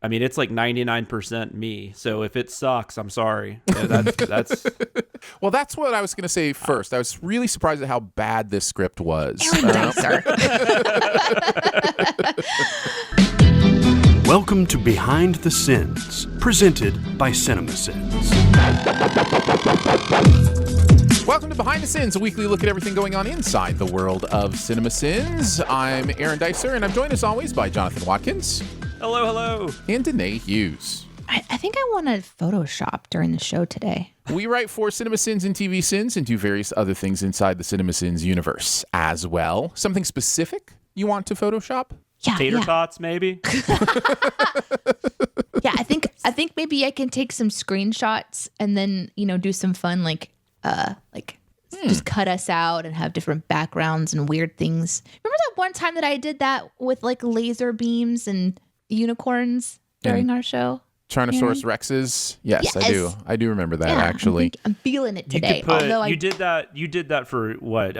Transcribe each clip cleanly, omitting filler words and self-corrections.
I mean, it's like 99% me. So if it sucks, I'm sorry. Yeah, that's. Well, that's what I was going to say first. I was really surprised at how bad this script was. Welcome to Behind the Sins, presented by CinemaSins. Welcome to Behind the Sins, a weekly look at everything going on inside the world of CinemaSins. I'm Aaron Dicer, and I'm joined as always by Jonathan Watkins. Hello, hello. And Danae Hughes. I think I want to Photoshop during the show today. We write for CinemaSins and TV Sins and do various other things inside the CinemaSins universe as well. Something specific you want to Photoshop? Tater tots, maybe? Yeah, I think maybe I can take some screenshots and then, do some fun just cut us out and have different backgrounds and weird things. Remember that one time that I did that with like laser beams and unicorns during our show? Tyrannosaurus Rexes? Yes, I do. I do remember that, actually. I'm feeling it today. You did that for what?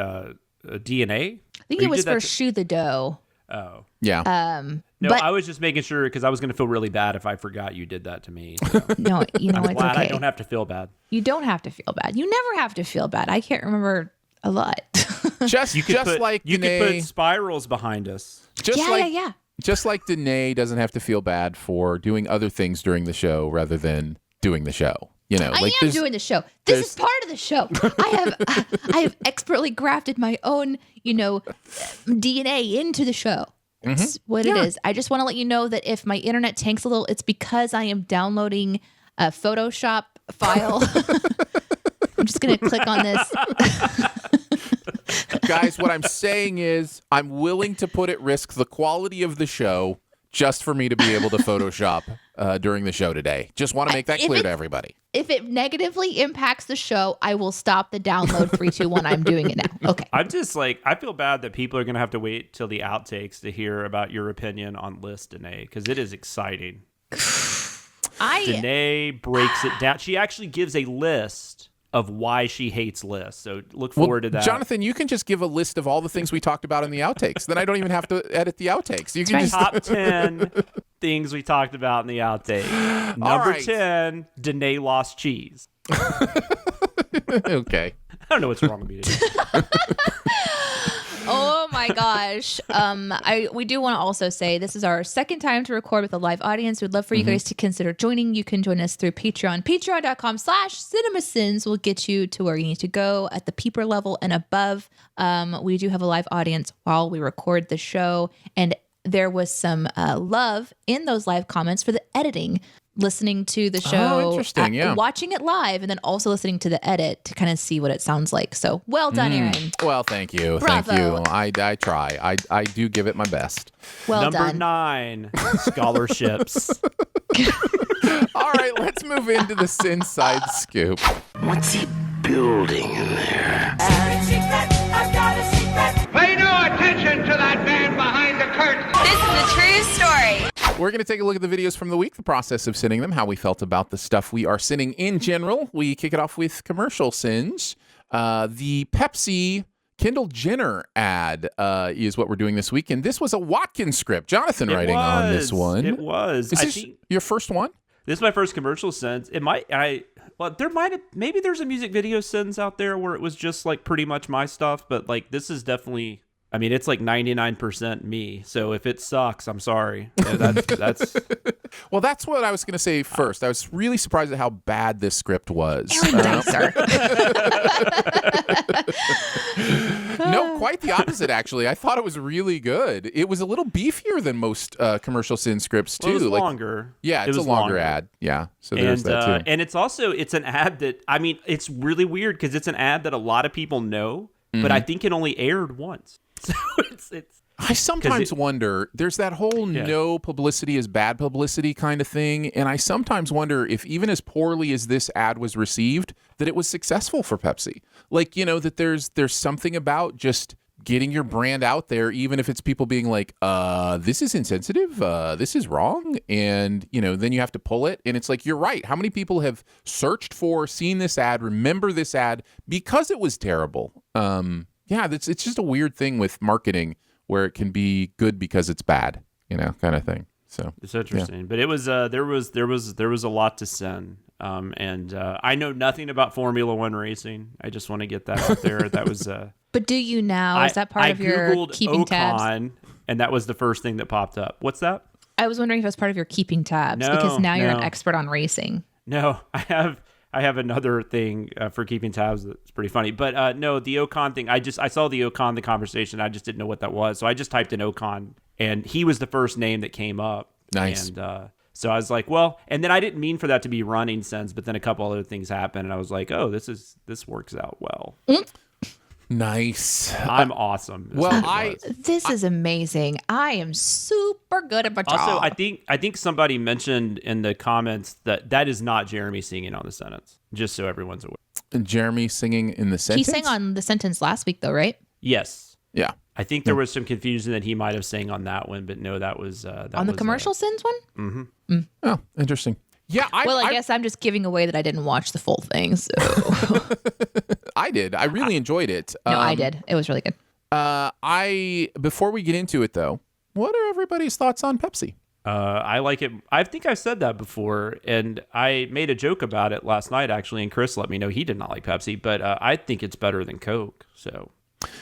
DNA? I think it was for Shoe the Dough. Oh. Yeah. No, I was just making sure because I was going to feel really bad if I forgot you did that to me. So. No, I'm it's glad okay. I don't have to feel bad. You don't have to feel bad. You never have to feel bad. I can't remember a lot. You could put spirals behind us. Yeah. Just like Danae doesn't have to feel bad for doing other things during the show rather than doing the show. I am doing the show. This is part of the show. I have expertly grafted my own, DNA into the show. That's what it is. I just want to let you know that if my internet tanks a little, it's because I am downloading a Photoshop file. I'm just going to click on this. Guys, what I'm saying is I'm willing to put at risk the quality of the show just for me to be able to Photoshop during the show today. Just want to make that clear to everybody. If it negatively impacts the show, I will stop the download. 3, 2, 1. I'm doing it now. Okay. I'm just I feel bad that people are going to have to wait till the outtakes to hear about your opinion on List Danae, because it is exciting. Danae breaks it down. She actually gives a list of why she hates lists. So look forward to that. Jonathan, you can just give a list of all the things we talked about in the outtakes. Then I don't even have to edit the outtakes. You can just top 10 things we talked about in the outtake. Number 10, Danae lost cheese. Okay. I don't know what's wrong with me today. Oh my gosh. We do want to also say this is our second time to record with a live audience. We'd love for you guys to consider joining. You can join us through Patreon. Patreon.com/CinemaSins will get you to where you need to go at the peeper level and above. We do have a live audience while we record the show. And there was some love in those live comments for the editing. Listening to the show, oh, interesting, yeah. Watching it live, and then also listening to the edit to kind of see what it sounds like. So well done, Aaron. Well, thank you. Bravo. Thank you. I try. I do give it my best. Well Number done. 9, scholarships. All right, let's move into the SinSide Scoop. What's he building in there? I've got a secret. Pay no attention to that man behind the curtain. This is a true story. We're going to take a look at the videos from the week, the process of sinning them, how we felt about the stuff we are sinning in general. We kick it off with commercial sins. The Pepsi Kendall Jenner ad is what we're doing this week. And this was a Watkins script. Jonathan writing on this one. It was. Is this your first one? This is my first commercial sense. Maybe there's a music video sense out there where it was just like pretty much my stuff, but like this is definitely, I mean, it's like 99% me. So if it sucks, I'm sorry. Yeah, that's. Well, that's what I was going to say first. I was really surprised at how bad this script was. No, quite the opposite, actually. I thought it was really good. It was a little beefier than most commercial sin scripts, too. Well, it was longer. Yeah, it's a longer ad. Yeah, so there's that, too. And it's an ad that, I mean, it's really weird because it's an ad that a lot of people know, but I think it only aired once. So it's I sometimes wonder, there's that whole no publicity is bad publicity kind of thing, and I sometimes wonder if even as poorly as this ad was received, that it was successful for Pepsi. Like, that there's something about just getting your brand out there, even if it's people being like, this is insensitive, this is wrong, and, then you have to pull it, and it's like, you're right. How many people have searched for, seen this ad, remember this ad, because it was terrible? It's just a weird thing with marketing where it can be good because it's bad, kind of thing. So it's interesting, but it was there was a lot to sin. And I know nothing about Formula One racing. I just want to get that out there. That was But do you now? Is that part of your Googled keeping tabs? Ocon, and that was the first thing that popped up. What's that? I was wondering if it was part of your keeping tabs No, because now you're an no. expert on racing. No, I have another thing for keeping tabs that's pretty funny. But no, the Ocon thing, I saw the Ocon, the conversation. I just didn't know what that was. So I just typed in Ocon, and he was the first name that came up. Nice. And so I was like, well, and then I didn't mean for that to be running sense, but then a couple other things happened, and I was like, oh, this works out well. Nice. I'm awesome. This is amazing. I am super good at my job. Also, I think somebody mentioned in the comments that is not Jeremy singing on the sentence, just so everyone's aware. Jeremy singing in the sentence? He sang on the sentence last week, though, right? Yes. Yeah. I think there was some confusion that he might have sang on that one, but no, that was on the commercial sins one? Oh, interesting. Yeah. I guess I'm just giving away that I didn't watch the full thing. So I did. I really enjoyed it. no, I did. It was really good. Before we get into it, though, what are everybody's thoughts on Pepsi? I like it. I think I've said that before, and I made a joke about it last night, actually, and Chris let me know he did not like Pepsi, but I think it's better than Coke, so...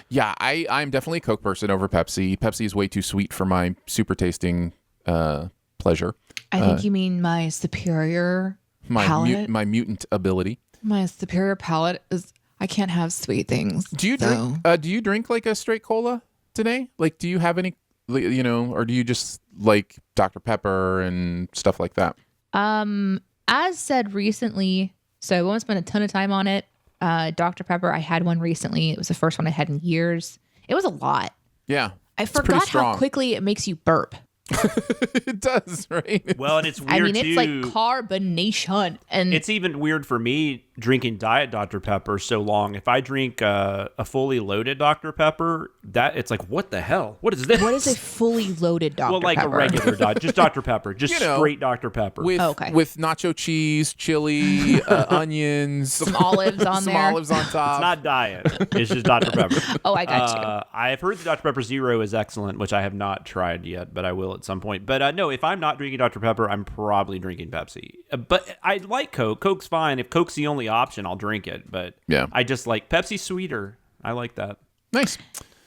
Yeah, I'm definitely a Coke person over Pepsi. Pepsi is way too sweet for my super tasting pleasure. I think you mean my superior palate. My mutant ability. My superior palate is I can't have sweet things. Do you drink? Do you drink like a straight cola today? Like, do you have any? Or do you just like Dr. Pepper and stuff like that? As said recently, so I won't spend a ton of time on it. Dr. Pepper, I had one recently. It was the first one I had in years. It was a lot. Yeah. I forgot how quickly it makes you burp. It does, right? Well, and it's weird, I mean, it's too. like carbonation. And it's even weird for me drinking Diet Dr. Pepper so long. If I drink a fully loaded Dr. Pepper, it's like, what the hell? What is this? What is a fully loaded Dr. Pepper? Well, like a regular just Dr. Pepper. Just straight Dr. Pepper. With nacho cheese, chili, onions. Some olives on there. Some olives on top. It's not Diet. It's just Dr. Pepper. Oh, I got you. I've heard the Dr. Pepper Zero is excellent, which I have not tried yet, but I will at some point. But no, if I'm not drinking Dr. Pepper, I'm probably drinking Pepsi. But I like Coke. Coke's fine. If Coke's the only option, I'll drink it. But yeah, I just like Pepsi sweeter. I like that. Nice.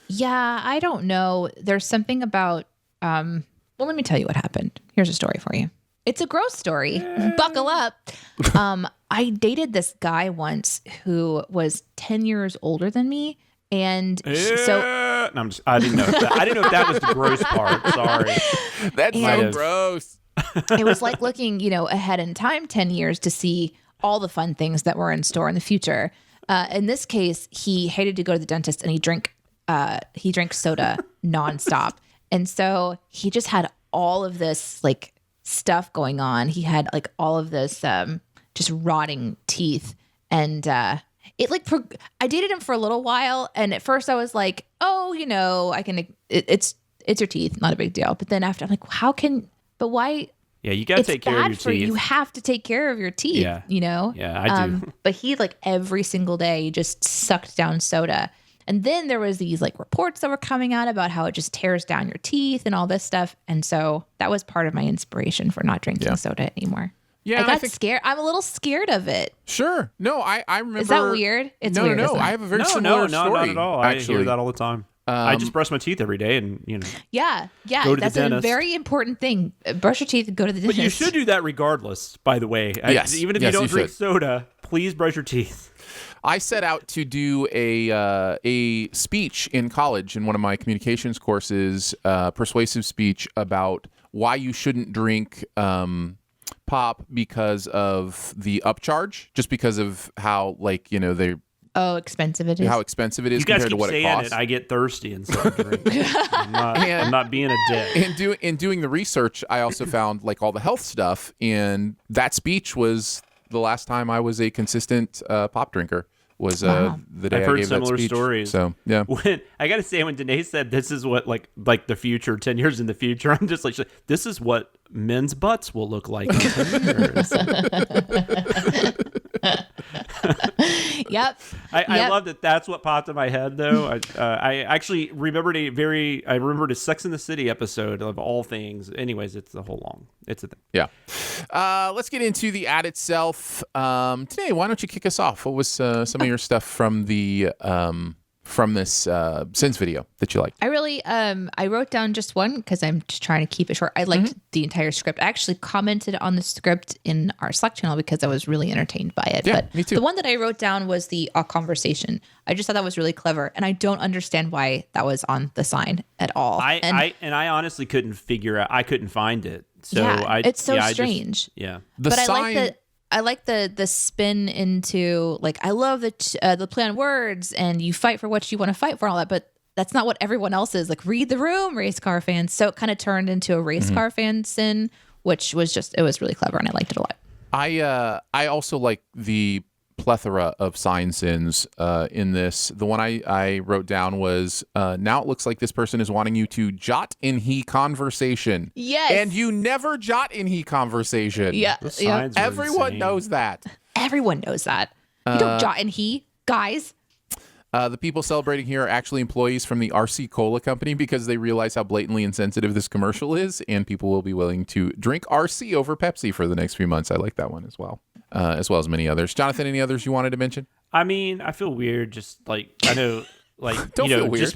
Yeah, I don't know. There's something about, well, let me tell you what happened. Here's a story for you. It's a gross story. Buckle up. I dated this guy once who was 10 years older than me. And so no, I didn't know. I didn't know if that was the gross part. Sorry. That's so gross. It was like looking, ahead in time 10 years to see all the fun things that were in store in the future. In this case, he hated to go to the dentist and he drank soda nonstop. And so he just had all of this like stuff going on. He had like all of this just rotting teeth. And I dated him for a little while. And at first I was like, oh, I can, it's your teeth, not a big deal. But then after I'm like, why? Yeah, you got to take care of your teeth. You have to take care of your teeth, Yeah, I do. But he like every single day just sucked down soda. And then there was these like reports that were coming out about how it just tears down your teeth and all this stuff. And so that was part of my inspiration for not drinking soda anymore. Yeah, I got scared. I'm a little scared of it. Sure. No, I remember. Is that weird? It's weird. No. I have a very similar story. No, not at all. Actually. I hear that all the time. I just brush my teeth every day and, Yeah. go to that's the a dentist. very important thing. Brush your teeth and go to the dentist. But you should do that regardless, by the way. Yes. Even if you don't drink soda, please brush your teeth. I set out to do a speech in college in one of my communications courses, persuasive speech about why you shouldn't drink pop because of the upcharge, just because of how expensive it is. How expensive it is you guys compared keep to what saying it costs. I get thirsty and start drinking. I'm not being a dick. In doing the research, I also found like all the health stuff, and that speech was the last time I was a consistent pop drinker. Was the day I've I heard gave similar that speech. stories. So yeah, I gotta say, when Danae said this is what like the future, 10 years in the future, I'm just like, this is what men's butts will look like in 10 years. Yep. I love that. That's what popped in my head, though. I actually remembered I remembered a Sex and the City episode of all things. Anyways, it's a thing. Yeah. Let's get into the ad itself. Today, why don't you kick us off? What was some of your stuff from the from this Sins video that you liked? I really, I wrote down just one because I'm just trying to keep it short. I liked the entire script. I actually commented on the script in our Slack channel because I was really entertained by it. Yeah, but me too. The one that I wrote down was the conversation. I just thought that was really clever, and I don't understand why that was on the sign at all. I honestly couldn't figure out. I couldn't find it. So yeah, it's so strange. The sign. I like the spin into, like, I love the play on words and you fight for what you want to fight for and all that, but that's not what everyone else is. Like, read the room, race car fans. So it kind of turned into a race car fan sin, which was it was really clever and I liked it a lot. I also like the plethora of sign sins in this. The one I wrote down was, now it looks like this person is wanting you to jot in he conversation. Yes. And you never jot in he conversation. Yeah. Everyone knows that. Everyone knows that. You don't jot in he, guys. The people celebrating here are actually employees from the RC Cola company because they realize how blatantly insensitive this commercial is, and people will be willing to drink RC over Pepsi for the next few months. I like that one as well as many others. Jonathan, any others you wanted to mention? I mean, I feel weird. Just like, I know, like, Don't feel weird.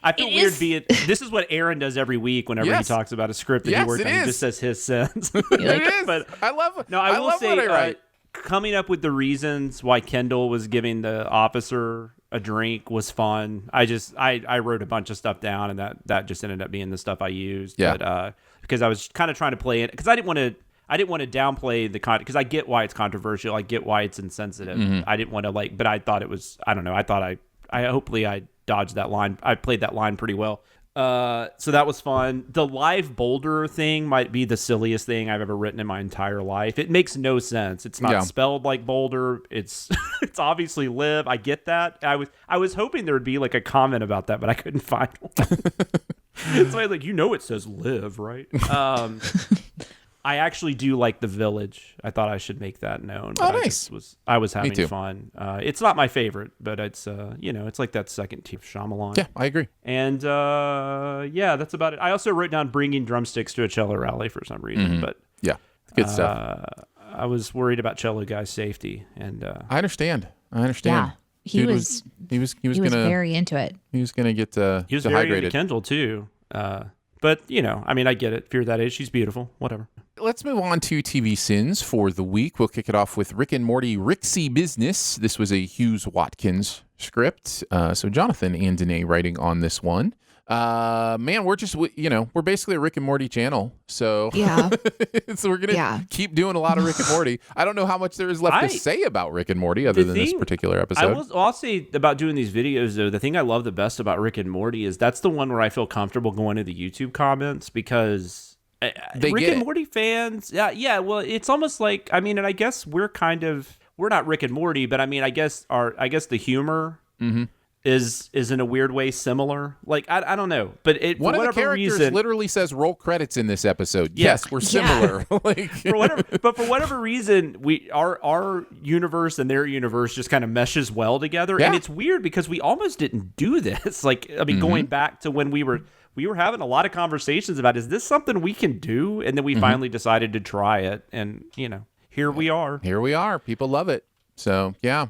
I feel weird being. This is what Aaron does every week whenever he talks about a script that he worked on. He just says his sense. It is. But I love it. No, I will say, what I write. Coming up with the reasons why Kendall was giving the officer a drink was fun. I wrote a bunch of stuff down, and that just ended up being the stuff I used. Yeah. But because I was kind of trying to play it, because I didn't want to downplay the content, because I get why it's controversial. I get why it's insensitive. I didn't want to but I thought it was, I don't know. I thought I hopefully I dodged that line. I played that line pretty well. So that was fun. The live boulder thing might be the silliest thing I've ever written in my entire life. It makes no sense. It's not spelled like boulder. It's obviously live. I get that. I was hoping there would be like a comment about that, but I couldn't find one. It's like, it says live, right? I actually do like the village. I thought I should make that known. Oh, nice. I was having fun. It's not my favorite, but it's it's like that second tier Shyamalan. Yeah, I agree. And that's about it. I also wrote down bringing drumsticks to a cello rally for some reason, but yeah, good stuff. I was worried about cello guys' safety, and I understand. Yeah, he was very into it. He was gonna get he was dehydrated. Very into Kendall too. But I mean, I get it. Fear that age. She's beautiful. Whatever. Let's move on to TV Sins for the week. We'll kick it off with Rick and Morty Ricksy Business. This was a Hughes Watkins script. So Jonathan and Danae writing on this one. Man, we're just, we're basically a Rick and Morty channel. So, yeah. So we're going to keep doing a lot of Rick and Morty. I don't know how much there is left to say about Rick and Morty other than this particular episode. I'll say about doing these videos, though, the thing I love the best about Rick and Morty is that's the one where I feel comfortable going to the YouTube comments because Rick and Morty fans, well, it's almost like, I mean, and I guess we're not Rick and Morty, but I mean, I guess the humor is in a weird way similar. Like, I don't know, but one of the characters literally says roll credits in this episode. Yeah. Yes, we're similar. But for whatever reason, our universe and their universe just kind of meshes well together. And it's weird because we almost didn't do this. Like, I mean, going back to when we were having a lot of conversations about, is this something we can do? And then we finally decided to try it. And, here we are. Here we are. People love it. So, yeah.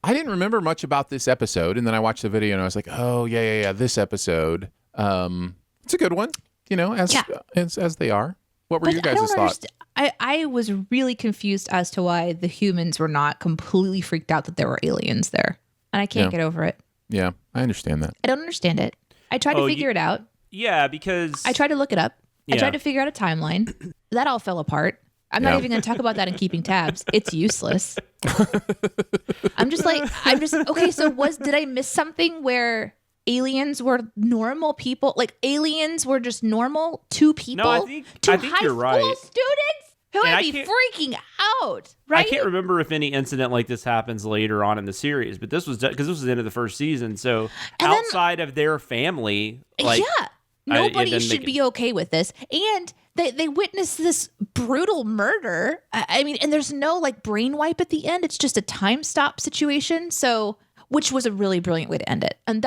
I didn't remember much about this episode. And then I watched the video and I was like, oh, yeah. This episode. It's a good one, as they are. What were your guys' thoughts? I was really confused as to why the humans were not completely freaked out that there were aliens there. And I can't get over it. Yeah, I understand that. I don't understand it. I tried to figure it out. Yeah, because I tried to look it up. Yeah. I tried to figure out a timeline. That all fell apart. I'm not even going to talk about that in keeping tabs. It's useless. Okay, so did I miss something where aliens were normal people? Like, aliens were just normal two people? No, I think you're right. High school students who would be freaking out, right? I can't remember if any incident like this happens later on in the series, but this was because this was the end of the first season. So outside of their family, like Nobody should be okay with this. And they witness this brutal murder. I mean, and there's no like brain wipe at the end. It's just a time stop situation. So, which was a really brilliant way to end it. And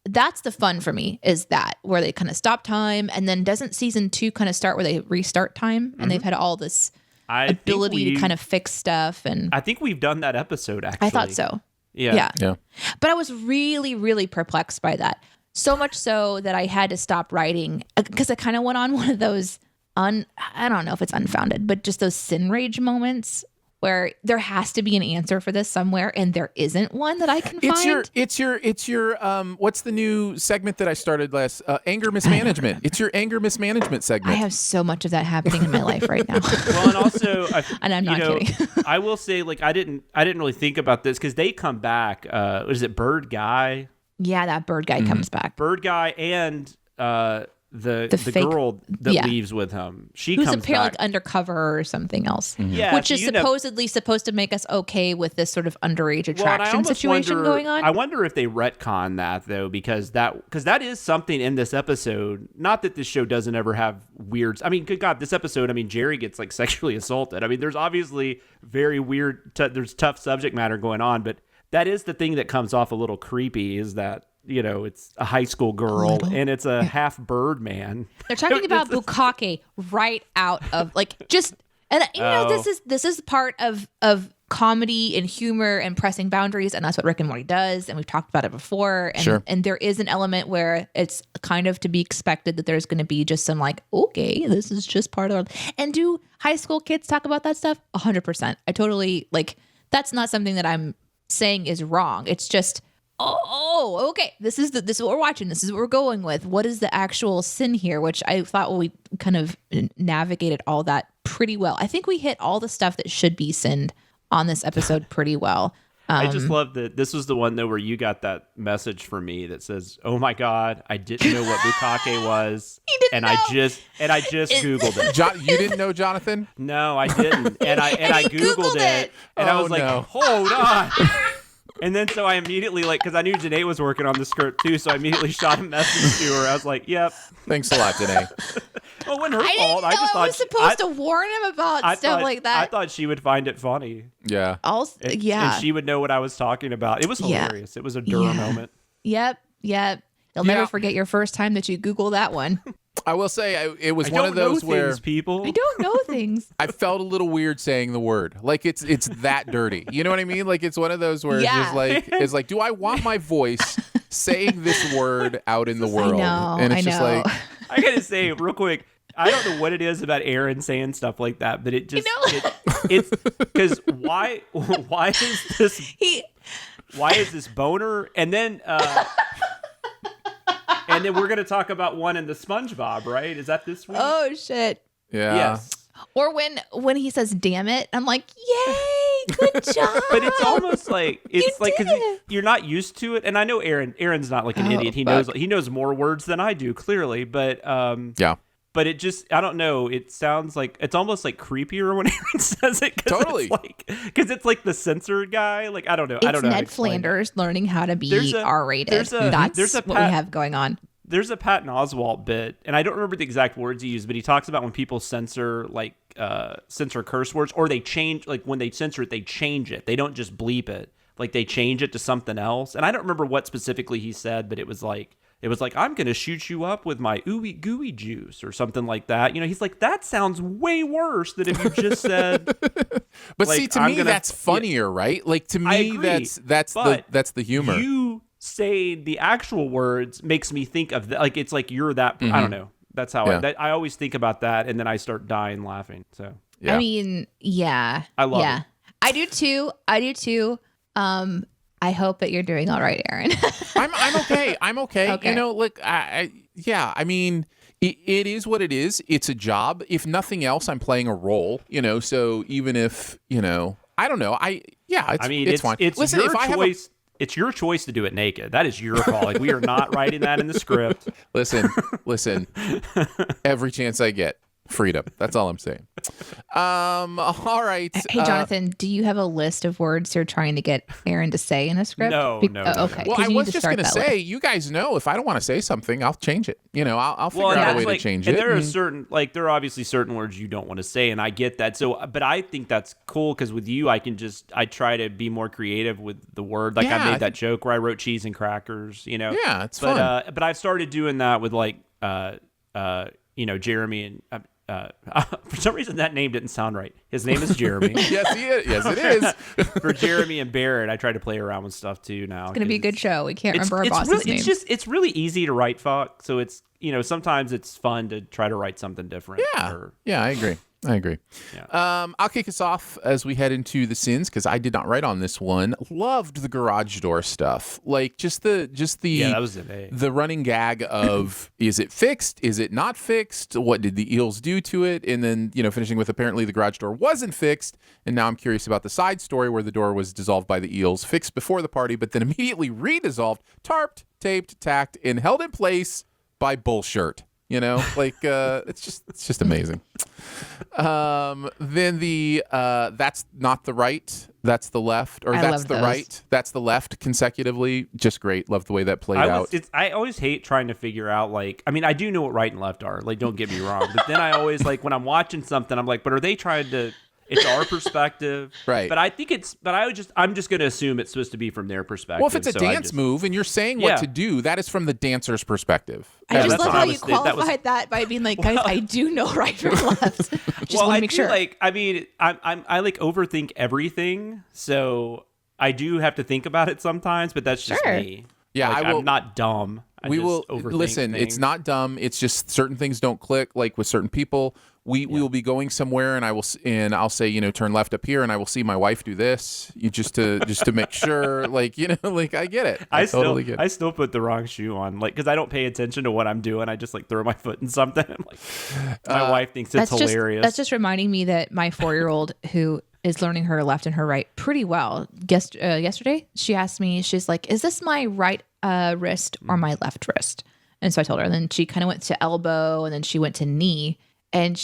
that's the fun for me, is that where they kind of stop time, and then doesn't season 2 kind of start where they restart time and they've had all this ability to kind of fix stuff. And I think we've done that episode, actually. I thought so. Yeah. But I was really, really perplexed by that. So much so that I had to stop writing because I kind of went on one of those I don't know if it's unfounded, but just those sin rage moments where there has to be an answer for this somewhere, and there isn't one that I can find. It's your what's the new segment that I started last? Anger mismanagement. It's your anger mismanagement segment. I have so much of that happening in my life right now. Well, and also, and I'm not kidding. I will say, like, I didn't really think about this because they come back. What is it, Bird Guy? Yeah, that Bird Guy comes back. Bird Guy and the fake, girl that leaves with him. She who's comes apparently back. like undercover or something else. Yeah, which so is supposedly supposed to make us okay with this sort of underage Well, and I attraction almost situation wonder, going on. I wonder if they retcon that though, because that is something in this episode. Not that this show doesn't ever have weird. I mean, good God, this episode. I mean, Jerry gets like sexually assaulted. I mean, there's obviously very weird. There's tough subject matter going on, but that is the thing that comes off a little creepy. Is that, you know, it's a high school girl and it's a half bird man. They're talking about bukkake right out of like just, and you know, this is part of comedy and humor and pressing boundaries, and that's what Rick and Morty does, and we've talked about it before. And and there is an element where it's kind of to be expected that there's going to be just some like, okay, this is just part of. And do high school kids talk about that stuff? 100%. I totally like. That's not something that I'm saying is wrong. It's just. Oh, okay. This is what we're watching. This is what we're going with. What is the actual sin here? Which I thought we kind of navigated all that pretty well. I think we hit all the stuff that should be sinned on this episode pretty well. I just love that this was the one though where you got that message from me that says, "Oh my God, I didn't know what bukkake was." I just Googled it. You didn't know, Jonathan? No, I didn't. And I Googled it. And I was like, hold on. And then so I immediately, like, because I knew Janae was working on the script too, so I immediately shot a message to her. I was like, yep. Thanks a lot, Janae. Well, it wasn't her I fault. didn't know I was supposed to warn him about stuff like that. I thought she would find it funny. Yeah. And she would know what I was talking about. It was hilarious. It was a Dura moment. Yep. You'll never forget your first time that you Google that one. I will say it was I one of those don't know where things, people. I don't know things. I felt a little weird saying the word. Like it's that dirty. You know what I mean? Like it's one of those where it's like, do I want my voice saying this word out in the world? And it's just like, I gotta say real quick, I don't know what it is about Aaron saying stuff like that, but it just it's because why is this boner? And then and then we're going to talk about one in the SpongeBob, right? Is that this week? Oh, shit. yeah. Yes. Or when he says, damn it, I'm like, yay, good job. But it's almost like, it's like, because you're not used to it. And I know Aaron's not like an idiot. He knows more words than I do, clearly. But yeah. But it just, I don't know. It sounds like, it's almost like creepier when Aaron says it. Totally. Because it's like the censored guy. Like, I don't know. I don't know. Ned Flanders learning how to be R-rated. That's what we have going on. There's a Patton Oswalt bit, and I don't remember the exact words he used, but he talks about when people censor curse words, or they change, like when they censor it, they change it. They don't just bleep it. Like they change it to something else. And I don't remember what specifically he said, but it was like, I'm going to shoot you up with my ooey gooey juice or something like that. You know, he's like, that sounds way worse than if you just said. But like, see, to me, that's funnier, right? Like to me, that's the humor. You saying the actual words makes me think of that. Like, it's like you're that. I don't know. That's how I always think about that. And then I start dying laughing. So, I mean, yeah. I love it. I do too. I hope that you're doing all right, Aaron. I'm okay. Okay. You know, look, I mean, it is what it is. It's a job. If nothing else, I'm playing a role, you know, so even if, you know, I don't know. It's fine. Listen, your choice. It's your choice to do it naked. That is your call. Like, we are not writing that in the script. Listen, every chance I get. Freedom. That's all I'm saying. All right. Hey, Jonathan, do you have a list of words you're trying to get Aaron to say in a script? No. Okay. Well, 'cause I you was need to just start going to that say, list. you guys know if I don't want to say something, I'll change it. I'll figure out a way to change and it. there are certain, there are obviously certain words you don't want to say, and I get that. So, but I think that's cool because with you, I try to be more creative with the word. Like I made that joke where I wrote cheese and crackers. Yeah, it's fun. But I've started doing that with Jeremy and. For some reason, that name didn't sound right. His name is Jeremy. Yes, he is. Yes, it is. For Jeremy and Barrett, I try to play around with stuff too now. It's going to be a good show. We can't remember our boss's name. It's really easy to write fuck. So it's, sometimes it's fun to try to write something different. Yeah, I agree. Yeah. I'll kick us off as we head into the sins because I did not write on this one. Loved the garage door stuff, like just the that was it. The running gag of is it fixed? Is it not fixed? What did the eels do to it? And then finishing with apparently the garage door wasn't fixed, and now I'm curious about the side story where the door was dissolved by the eels, fixed before the party, but then immediately redissolved, tarped, taped, tacked, and held in place by bullshirt. It's just amazing. Then the that's not the right, that's the left, or that's the right, that's the left consecutively. Just great. Love the way that played out. I always hate trying to figure out I do know what right and left are. Don't get me wrong, but then I always when I'm watching something, I'm like, but are they trying to? It's our perspective, right? But I think I'm just going to assume it's supposed to be from their perspective. Well, if it's a dance move and you're saying what to do, that is from the dancer's perspective. I just love how you qualified that by being like, guys, I do know right from left. Just want to make sure. I overthink everything, so I do have to think about it sometimes. But that's just me. Yeah, I'm not dumb. We will listen. Things. It's not dumb. It's just certain things don't click. Like with certain people, we will be going somewhere, and I'll say, turn left up here, and I will see my wife do this. Just to make sure, I get it. I totally get it. I still put the wrong shoe on, because I don't pay attention to what I'm doing. I just throw my foot in something. My wife thinks it's hilarious. That's just reminding me that my 4-year-old who is learning her left and her right pretty well. Yesterday, she asked me, she's like, is this my right wrist or my left wrist? And so I told her, and then she kind of went to elbow, and then she went to knee, and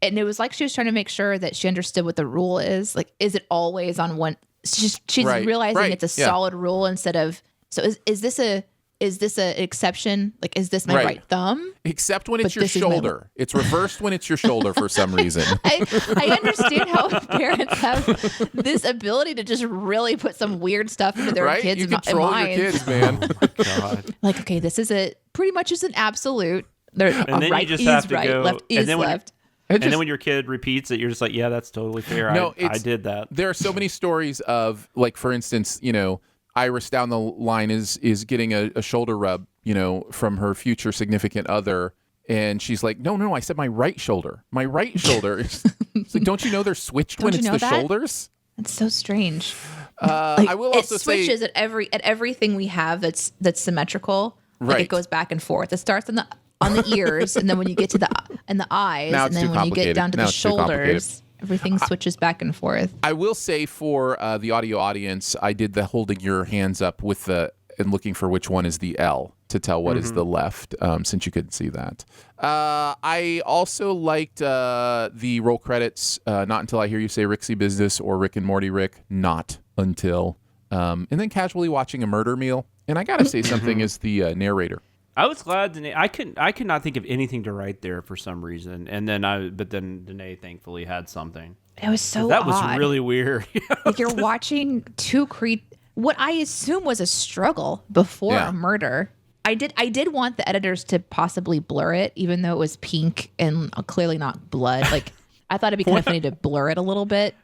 it was like she was trying to make sure that she understood what the rule is. Is it always on one? She's realizing it's a solid rule instead of, so is this an exception? Is this my right thumb? Except when it's your shoulder. It's reversed when it's your shoulder for some reason. I understand how parents have this ability to just really put some weird stuff into their kids' You control your kids, man. Oh my God. Okay, this is pretty much is an absolute. And then right you just have to right, go. left is left. And then when your kid repeats it, you're just like, yeah, that's totally fair. No, I did that. There are so many stories of, for instance, Iris down the line is getting a shoulder rub, from her future significant other. And she's like, no, I said my right shoulder. My right shoulder. It's like, don't you know they're switched when it's the shoulders? It's so strange. I will also say... It switches at everything we have that's symmetrical. It goes back and forth. It starts on the ears, and then when you get to the eyes, and then when you get down to the shoulders, everything switches back and forth. I will say for the audio audience, I did the holding your hands up with and looking for which one is the L to tell what is the left, since you couldn't see that. I also liked the roll credits, Not Until I Hear You Say Ricksy Business or Rick and Morty Rick, Not Until. And then casually watching a murder meal. And I got to say something as the narrator. I was glad Danae. I could not think of anything to write there for some reason, but then Danae thankfully had something. It was so that odd. was really weird. You're watching what I assume was a struggle before a murder. I did want the editors to possibly blur it, even though it was pink and clearly not blood. I thought it'd be kind of funny to blur it a little bit.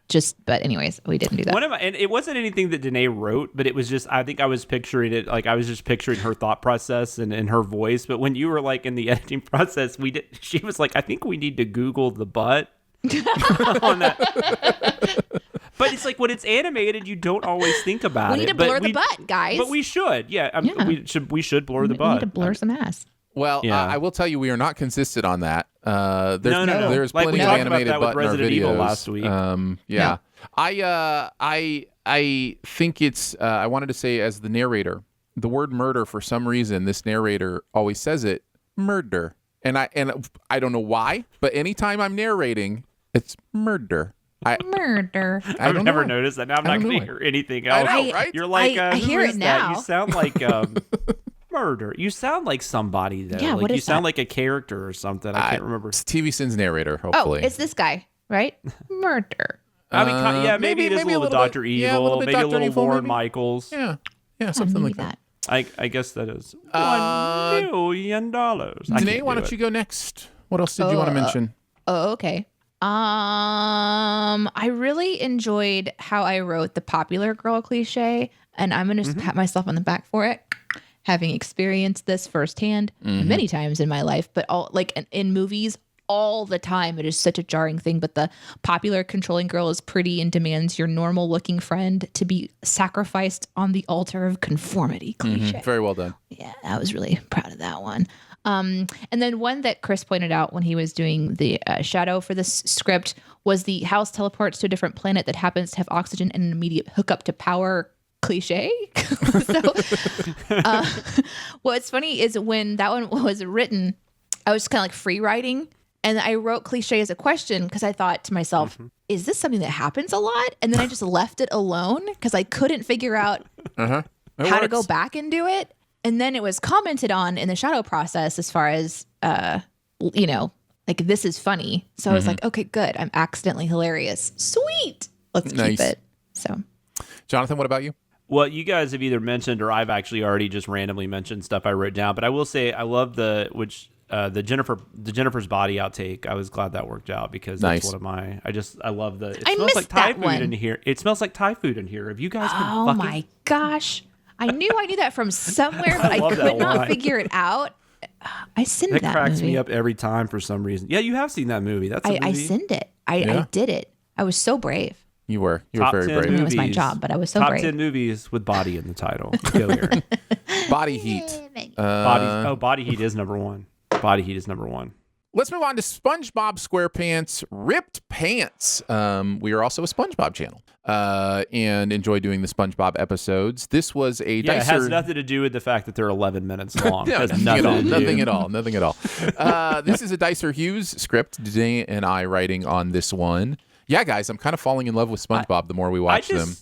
But anyways, we didn't do that. And it wasn't anything that Danae wrote, but it was just, I think I was picturing it, I was just picturing her thought process and her voice. But when you were in the editing process, she was like, I think we need to Google the butt on that. But it's when it's animated, you don't always think about it. We need to blur the butt, guys. But we should, we should blur the butt. We need to blur some ass. Well, I will tell you, we are not consistent on that. No. There's plenty of animated butt in our videos. Evil last week. Yeah. I think it's. I wanted to say, as the narrator, the word murder, for some reason, this narrator always says it, murder. And I don't know why, but anytime I'm narrating, it's murder. Murder. I've never noticed that. Now I'm not going to hear anything else. I know, right? You're like, I who hear is it that? now. You sound like murder. You sound like somebody though. Yeah, like what you is sound that? like a character or something. I can't remember. It's TV Sins narrator, Oh, hopefully. it's this guy, right? Murder. I mean, maybe it is a little bit Dr. Evil, yeah, a little bit maybe a Dr. little Evil, Lauren maybe. Michaels. Yeah, something like Maybe that. I guess that is $1 million. Danae, why don't you go next? What else did you want to mention? Oh, okay. I really enjoyed how I wrote the popular girl cliche, and I'm gonna pat myself on the back for it, having experienced this firsthand many times in my life. But all like in movies, all the time, it is such a jarring thing. But the popular controlling girl is pretty and demands your normal looking friend to be sacrificed on the altar of conformity cliche. Very well done. Yeah, I was really proud of that one. And then one that Chris pointed out when he was doing the shadow for this script was the house teleports to a different planet that happens to have oxygen and an immediate hookup to power cliche. What's funny is when that one was written, I was kind of like free writing, and I wrote cliche as a question because I thought to myself, is this something that happens a lot? And then I just left it alone because I couldn't figure out how to go back and do it. And then it was commented on in the shadow process as far as, like, this is funny. So I was like, okay, good. I'm accidentally hilarious. Sweet. Let's keep it. So, Jonathan, what about you? Well, you guys have either mentioned or I've actually already just randomly mentioned stuff I wrote down. But I will say I love the Jennifer's body outtake. I was glad that worked out because that's one of my. I love the. It smells like Thai food in here. It smells like Thai food in here. Have you guys been oh my gosh. I knew that from somewhere, but I could not figure it out. I sinned that cracks movie. me up every time for some reason. Yeah, you have seen that movie. That's a movie. I sinned it. I did it. I was so brave. You were Top very 10 brave. movies. It was my job, but I was so Top brave. 10 movies with body in the title. Go here. Body Heat. Body Heat is number one. Body Heat is number one. Let's move on to SpongeBob SquarePants Ripped Pants. We are also a SpongeBob channel and enjoy doing the SpongeBob episodes. This was a It has nothing to do with the fact that they're 11 minutes long. No, nothing at all. This is a Dicer Hughes script. Danae and I writing on this one. Yeah, guys, I'm kind of falling in love with SpongeBob the more we watch them.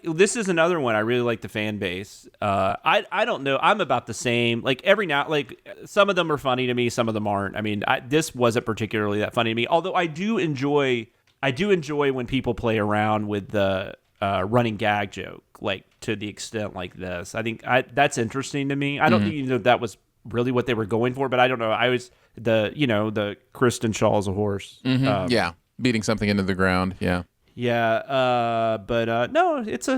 This is another one. I really like the fan base. I don't know. I'm about the same. Like every now, like some of them are funny to me, some of them aren't. I mean, this wasn't particularly that funny to me. Although I do enjoy when people play around with the running gag joke, like to the extent like this. I think that's interesting to me. I don't even know if that was really what they were going for, but I don't know. I was the Kristen Shaw's a horse. Beating something into the ground. Yeah. Yeah, but no, it's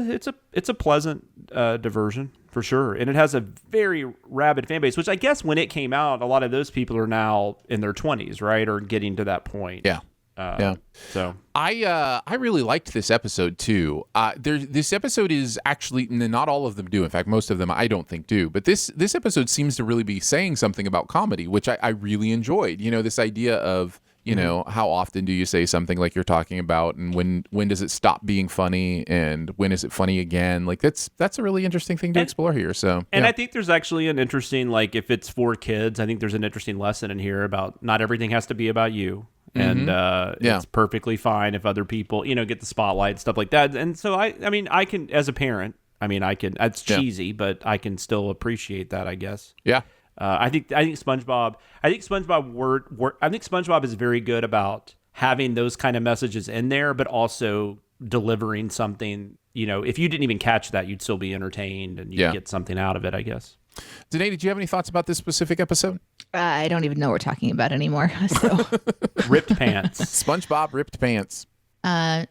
a pleasant diversion for sure, and it has a very rabid fan base. Which I guess when it came out, a lot of those people are now in their 20s, right, or getting to that point. Yeah. So I really liked this episode too. This episode is actually not all of them do. In fact, most of them I don't think do. But this episode seems to really be saying something about comedy, which I really enjoyed. You know, this idea of how often do you say something like you're talking about, and when does it stop being funny, and when is it funny again? Like that's a really interesting thing to explore here. So, and I think there's actually an interesting, like if it's for kids, I think there's an interesting lesson in here about not everything has to be about you. And it's perfectly fine if other people, get the spotlight and stuff like that. And so I mean, I can, as a parent, it's cheesy, but I can still appreciate that, I guess. Yeah. I think SpongeBob is very good about having those kind of messages in there, but also delivering something, if you didn't even catch that, you'd still be entertained and you'd get something out of it, I guess. Danae, did you have any thoughts about this specific episode? I don't even know what we're talking about anymore. So. Ripped Pants. SpongeBob Ripped Pants. No,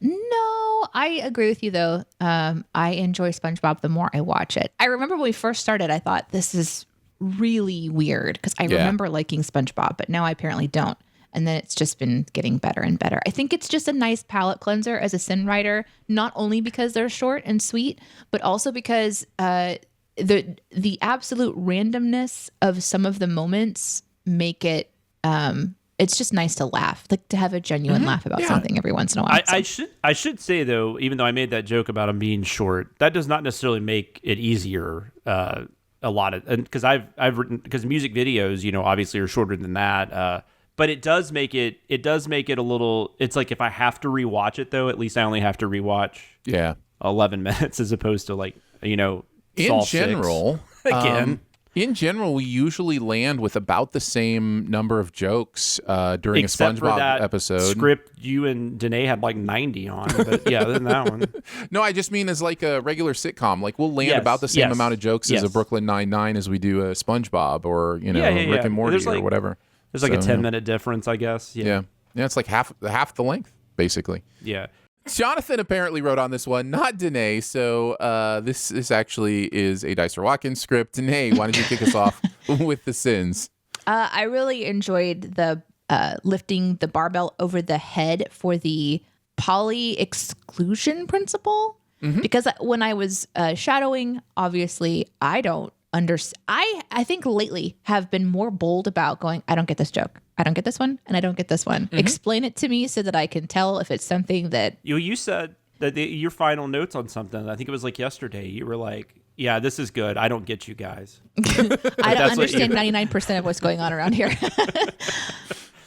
I agree with you though. I enjoy SpongeBob the more I watch it. I remember when we first started, I thought this is really weird because I remember liking SpongeBob, but now I apparently don't. And then it's just been getting better and better. I think it's just a nice palate cleanser as a sin writer, not only because they're short and sweet, but also because the absolute randomness of some of the moments make it it's just nice to laugh, like to have a genuine laugh about something every once in a while. I should say though, even though I made that joke about them being short, that does not necessarily make it easier a lot of, because I've written, because music videos, you know, obviously are shorter than that. But it does make it a little, it's like if I have to rewatch it though, at least I only have to rewatch 11 minutes as opposed to like, you know, in general, again. In general, we usually land with about the same number of jokes during Except a for SpongeBob that episode. Script you and Danae had like 90 on, but yeah, other than that one. No, I just mean as like a regular sitcom. Like we'll land about the same amount of jokes as a Brooklyn Nine-Nine as we do a SpongeBob or, you know, Rick and Morty or whatever. There's like a 10-minute difference, I guess. Yeah, it's like half the length, basically. Yeah. Jonathan apparently wrote on this one, not Danae. So this actually is a Dicer Watkins script. Danae, why don't you kick us off with the sins? I really enjoyed the lifting the barbell over the head for the poly exclusion principle. Because when I was shadowing, obviously I don't understand. I think lately have been more bold about going, I don't get this joke. I don't get this one, and I don't get this one. Explain it to me so that I can tell if it's something that... You said that your final notes on something, I think it was like yesterday, you were like, yeah, this is good. I don't get you guys. I don't understand 99% of what's going on around here.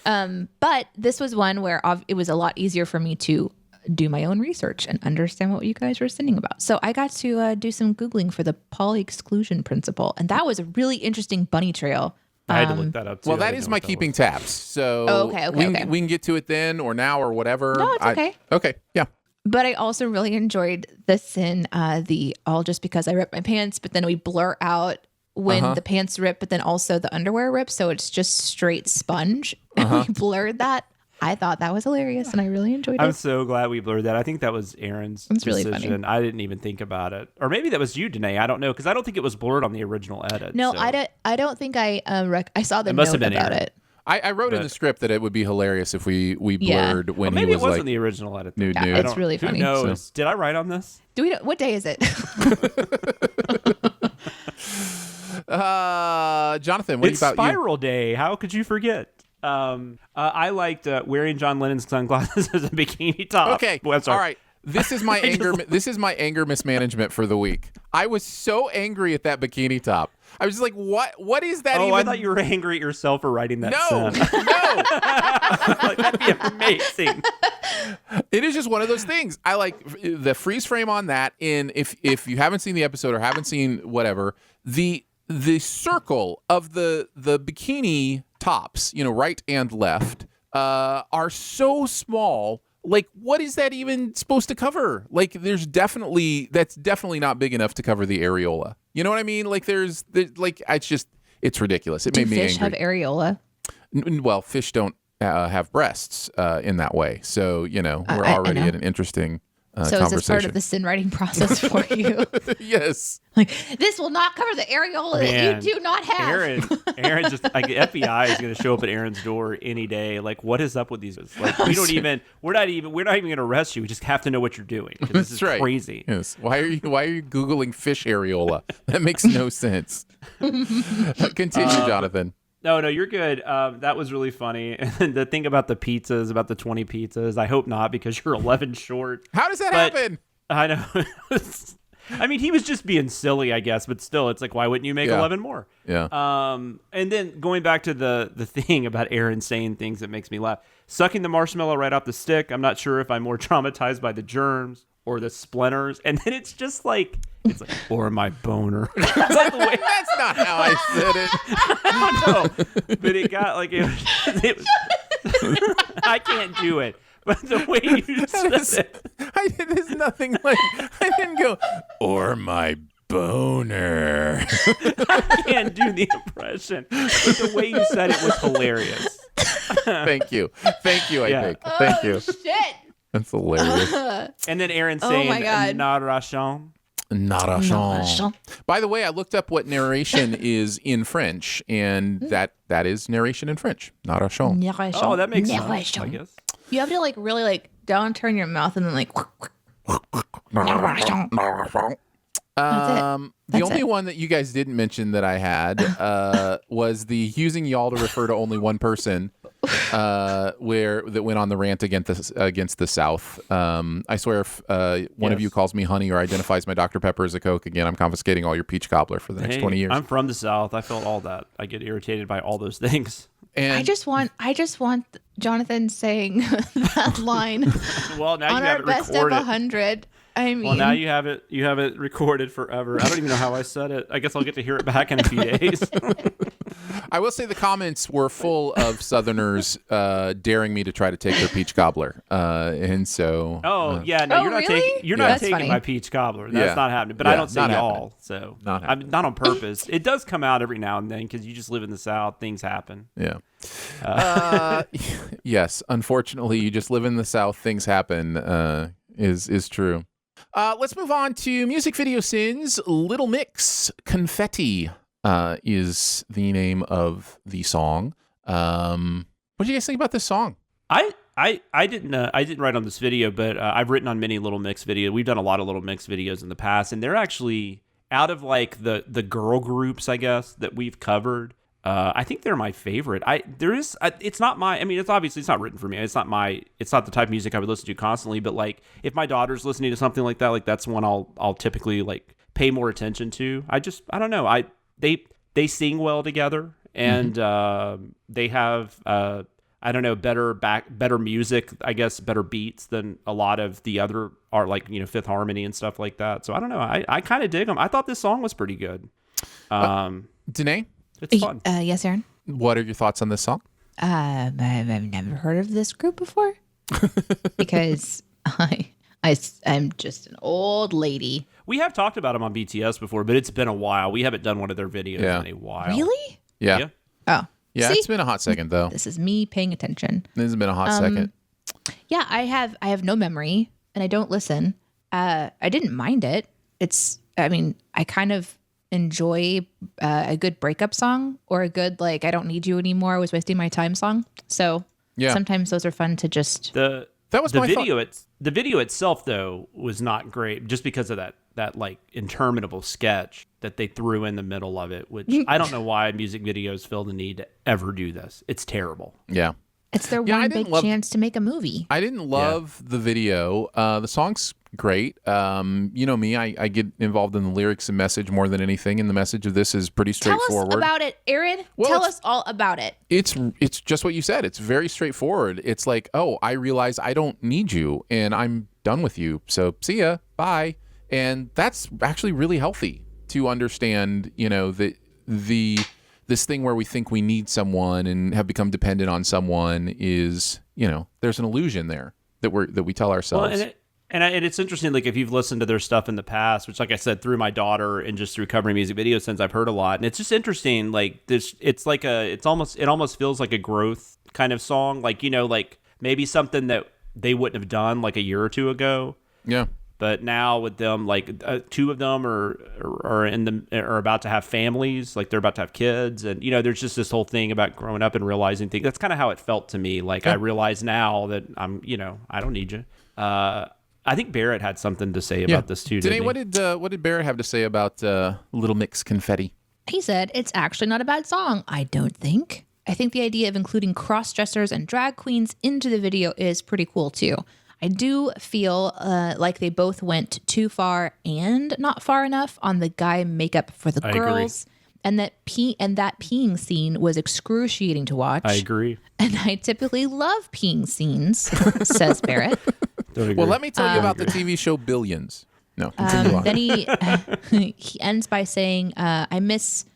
But this was one where it was a lot easier for me to do my own research and understand what you guys were singing about. So I got to do some Googling for the poly exclusion principle, and that was a really interesting bunny trail. I had to look that up too. Well, that is my keeping tabs. So we can get to it then or now or whatever. No, it's okay. Okay, yeah. But I also really enjoyed the sin, the all just because I ripped my pants, but then we blur out when the pants rip, but then also the underwear rips. So it's just straight sponge. And we blurred that. I thought that was hilarious and I really enjoyed it. I'm so glad we blurred that. I think that was Aaron's really decision. funny. I didn't even think about it. Or maybe that was you, Danae. I don't know, because I don't think it was blurred on the original edit. No, so. I don't think I saw the It must note have been about Aaron. it. I wrote in the script that it would be hilarious if we blurred when Well, maybe he was it wasn't like the original edit. nude. It's really funny. Who knows? Did I write on this? What day is it? Jonathan, what It's about you? Spiral Day. How could you forget? I liked wearing John Lennon's sunglasses as a bikini top. Okay, Well, I'm sorry. all right. This is my anger. This is my anger mismanagement for the week. I was so angry at that bikini top. I was just like, "What? What is that?" Oh, I thought you were angry at yourself for writing that. No, sin. no. Like, that'd be amazing. It is just one of those things. I like the freeze frame on that. In if you haven't seen the episode or haven't seen whatever, the circle of the bikini tops, you know, right and left, are so small. Like, what is that even supposed to cover? Like, that's definitely not big enough to cover the areola. You know what I mean? Like, there's like, it's ridiculous. It made me angry. Do fish have areola? Well, fish don't have breasts in that way. So, you know, we're already at an interesting So conversation. is this part of the sin writing process for you? Yes. Like, this will not cover the areola that you do not have. Aaron just like FBI is going to show up at Aaron's door any day. Like, what is up with these? Like, we're not even going to arrest you. We just have to know what you're doing. 'Cause this is crazy. Yes. Why are you Googling fish areola? That makes no sense. Continue, Jonathan. No, you're good. That was really funny. And the thing about the pizzas, about the 20 pizzas, I hope not, because you're 11 short. How does that happen? I know. I mean, he was just being silly, I guess, but still, it's like, why wouldn't you make 11 more? Yeah. And then going back to the thing about Aaron saying things that makes me laugh. Sucking the marshmallow right off the stick. I'm not sure if I'm more traumatized by the germs or the splinters. And then it's like, or my boner. That's not how I said it. I don't know. But it got like, it was I can't do it. But the way you said it. There's nothing like, I didn't go, or my boner. I can't do the impression. But the way you said it was hilarious. Thank you, I think. Thank you. Shit. That's hilarious. And then Aaron saying, my God. narration. Narration. By the way, I looked up what narration is in French, and that is narration in French. Narration. Oh, that makes sense, I guess. You have to like really like down turn your mouth and then like The only one that you guys didn't mention that I had was the using y'all to refer to only one person, where that went on the rant against the South. I swear, if one of you calls me honey or identifies my Dr. Pepper as a Coke again, I'm confiscating all your peach cobbler for the next 20 years. I'm from the South. I felt all that. I get irritated by all those things. And I just want Jonathan saying that line. Well, now on you have our it best of recorded. 100. I mean, Well, now you have it recorded forever. I don't even know how I said it. I guess I'll get to hear it back in a few days. I will say the comments were full of Southerners daring me to try to take their peach cobbler, and so. You're not really? you're not That's taking funny. my peach cobbler. That's Yeah. not happening. But Yeah, I don't say not y'all, so Not I'm not on purpose. It does come out every now and then because you just live in the South. Things happen. Yeah. Yes. Unfortunately, you just live in the South. Things happen. Is true. Let's move on to music video sins. Little Mix, Confetti is the name of the song. What do you guys think about this song? I didn't write on this video, but I've written on many Little Mix videos. We've done a lot of Little Mix videos in the past, and they're actually out of like the girl groups, I guess, that we've covered. I think they're my favorite. It's not my. I mean, it's obviously it's not written for me. It's not the type of music I would listen to constantly. But like, if my daughter's listening to something like that, like that's one I'll typically like pay more attention to. I don't know. They sing well together, and they have I don't know, better music, I guess, better beats than a lot of the other are, like, you know, Fifth Harmony and stuff like that. So I don't know. I kind of dig them. I thought this song was pretty good. Danae, It's fun. Yes, Aaron. what are your thoughts on this song? I've never heard of this group before because I'm just an old lady. We have talked about them on BTS before, but it's been a while. We haven't done one of their videos in a while. Really? Yeah. Oh. Yeah, See? it's been a hot second though. This is me paying attention. This has been a hot second. Yeah, I have no memory and I don't listen. I didn't mind it. I kind of enjoy a good breakup song or a good, like, I don't need you anymore, I was wasting my time song. So sometimes those are fun to just. That was my video. The video itself, though, was not great just because of that like interminable sketch that they threw in the middle of it, which I don't know why music videos feel the need to ever do this. It's terrible. Yeah. It's their Yeah, one big chance to make a movie. I didn't love the video. The song's great. You know me, I get involved in the lyrics and message more than anything, and the message of this is pretty straightforward. Tell us about it, Aaron. Well, Tell us all about it. It's just what you said. It's very straightforward. It's like, oh, I realize I don't need you, and I'm done with you. So see ya, bye. And that's actually really healthy to understand. You know, that this thing where we think we need someone and have become dependent on someone is, you know, there's an illusion there that we tell ourselves. Well, and it's interesting, like, if you've listened to their stuff in the past, which, like I said, through my daughter and just through covering music videos since I've heard a lot, and it's just interesting. Like this, it almost feels like a growth kind of song, like, you know, like maybe something that they wouldn't have done like a year or two ago. Yeah. But now with them, like two of them are about to have families, like they're about to have kids, and you know, there's just this whole thing about growing up and realizing things. That's kind of how it felt to me. Like I realize now that I don't need you. I think Barrett had something to say about this too. Danae, Didn't he? what did Barrett have to say about Little Mix Confetti? He said, it's actually not a bad song, I don't think. I think the idea of including cross-dressers and drag queens into the video is pretty cool too. I do feel like they both went too far and not far enough on the guy makeup for the girls. And that peeing scene was excruciating to watch. I agree. And I typically love peeing scenes, says Barrett. Well, let me tell you about the TV show Billions. No, continue on. Then he ends by saying, I miss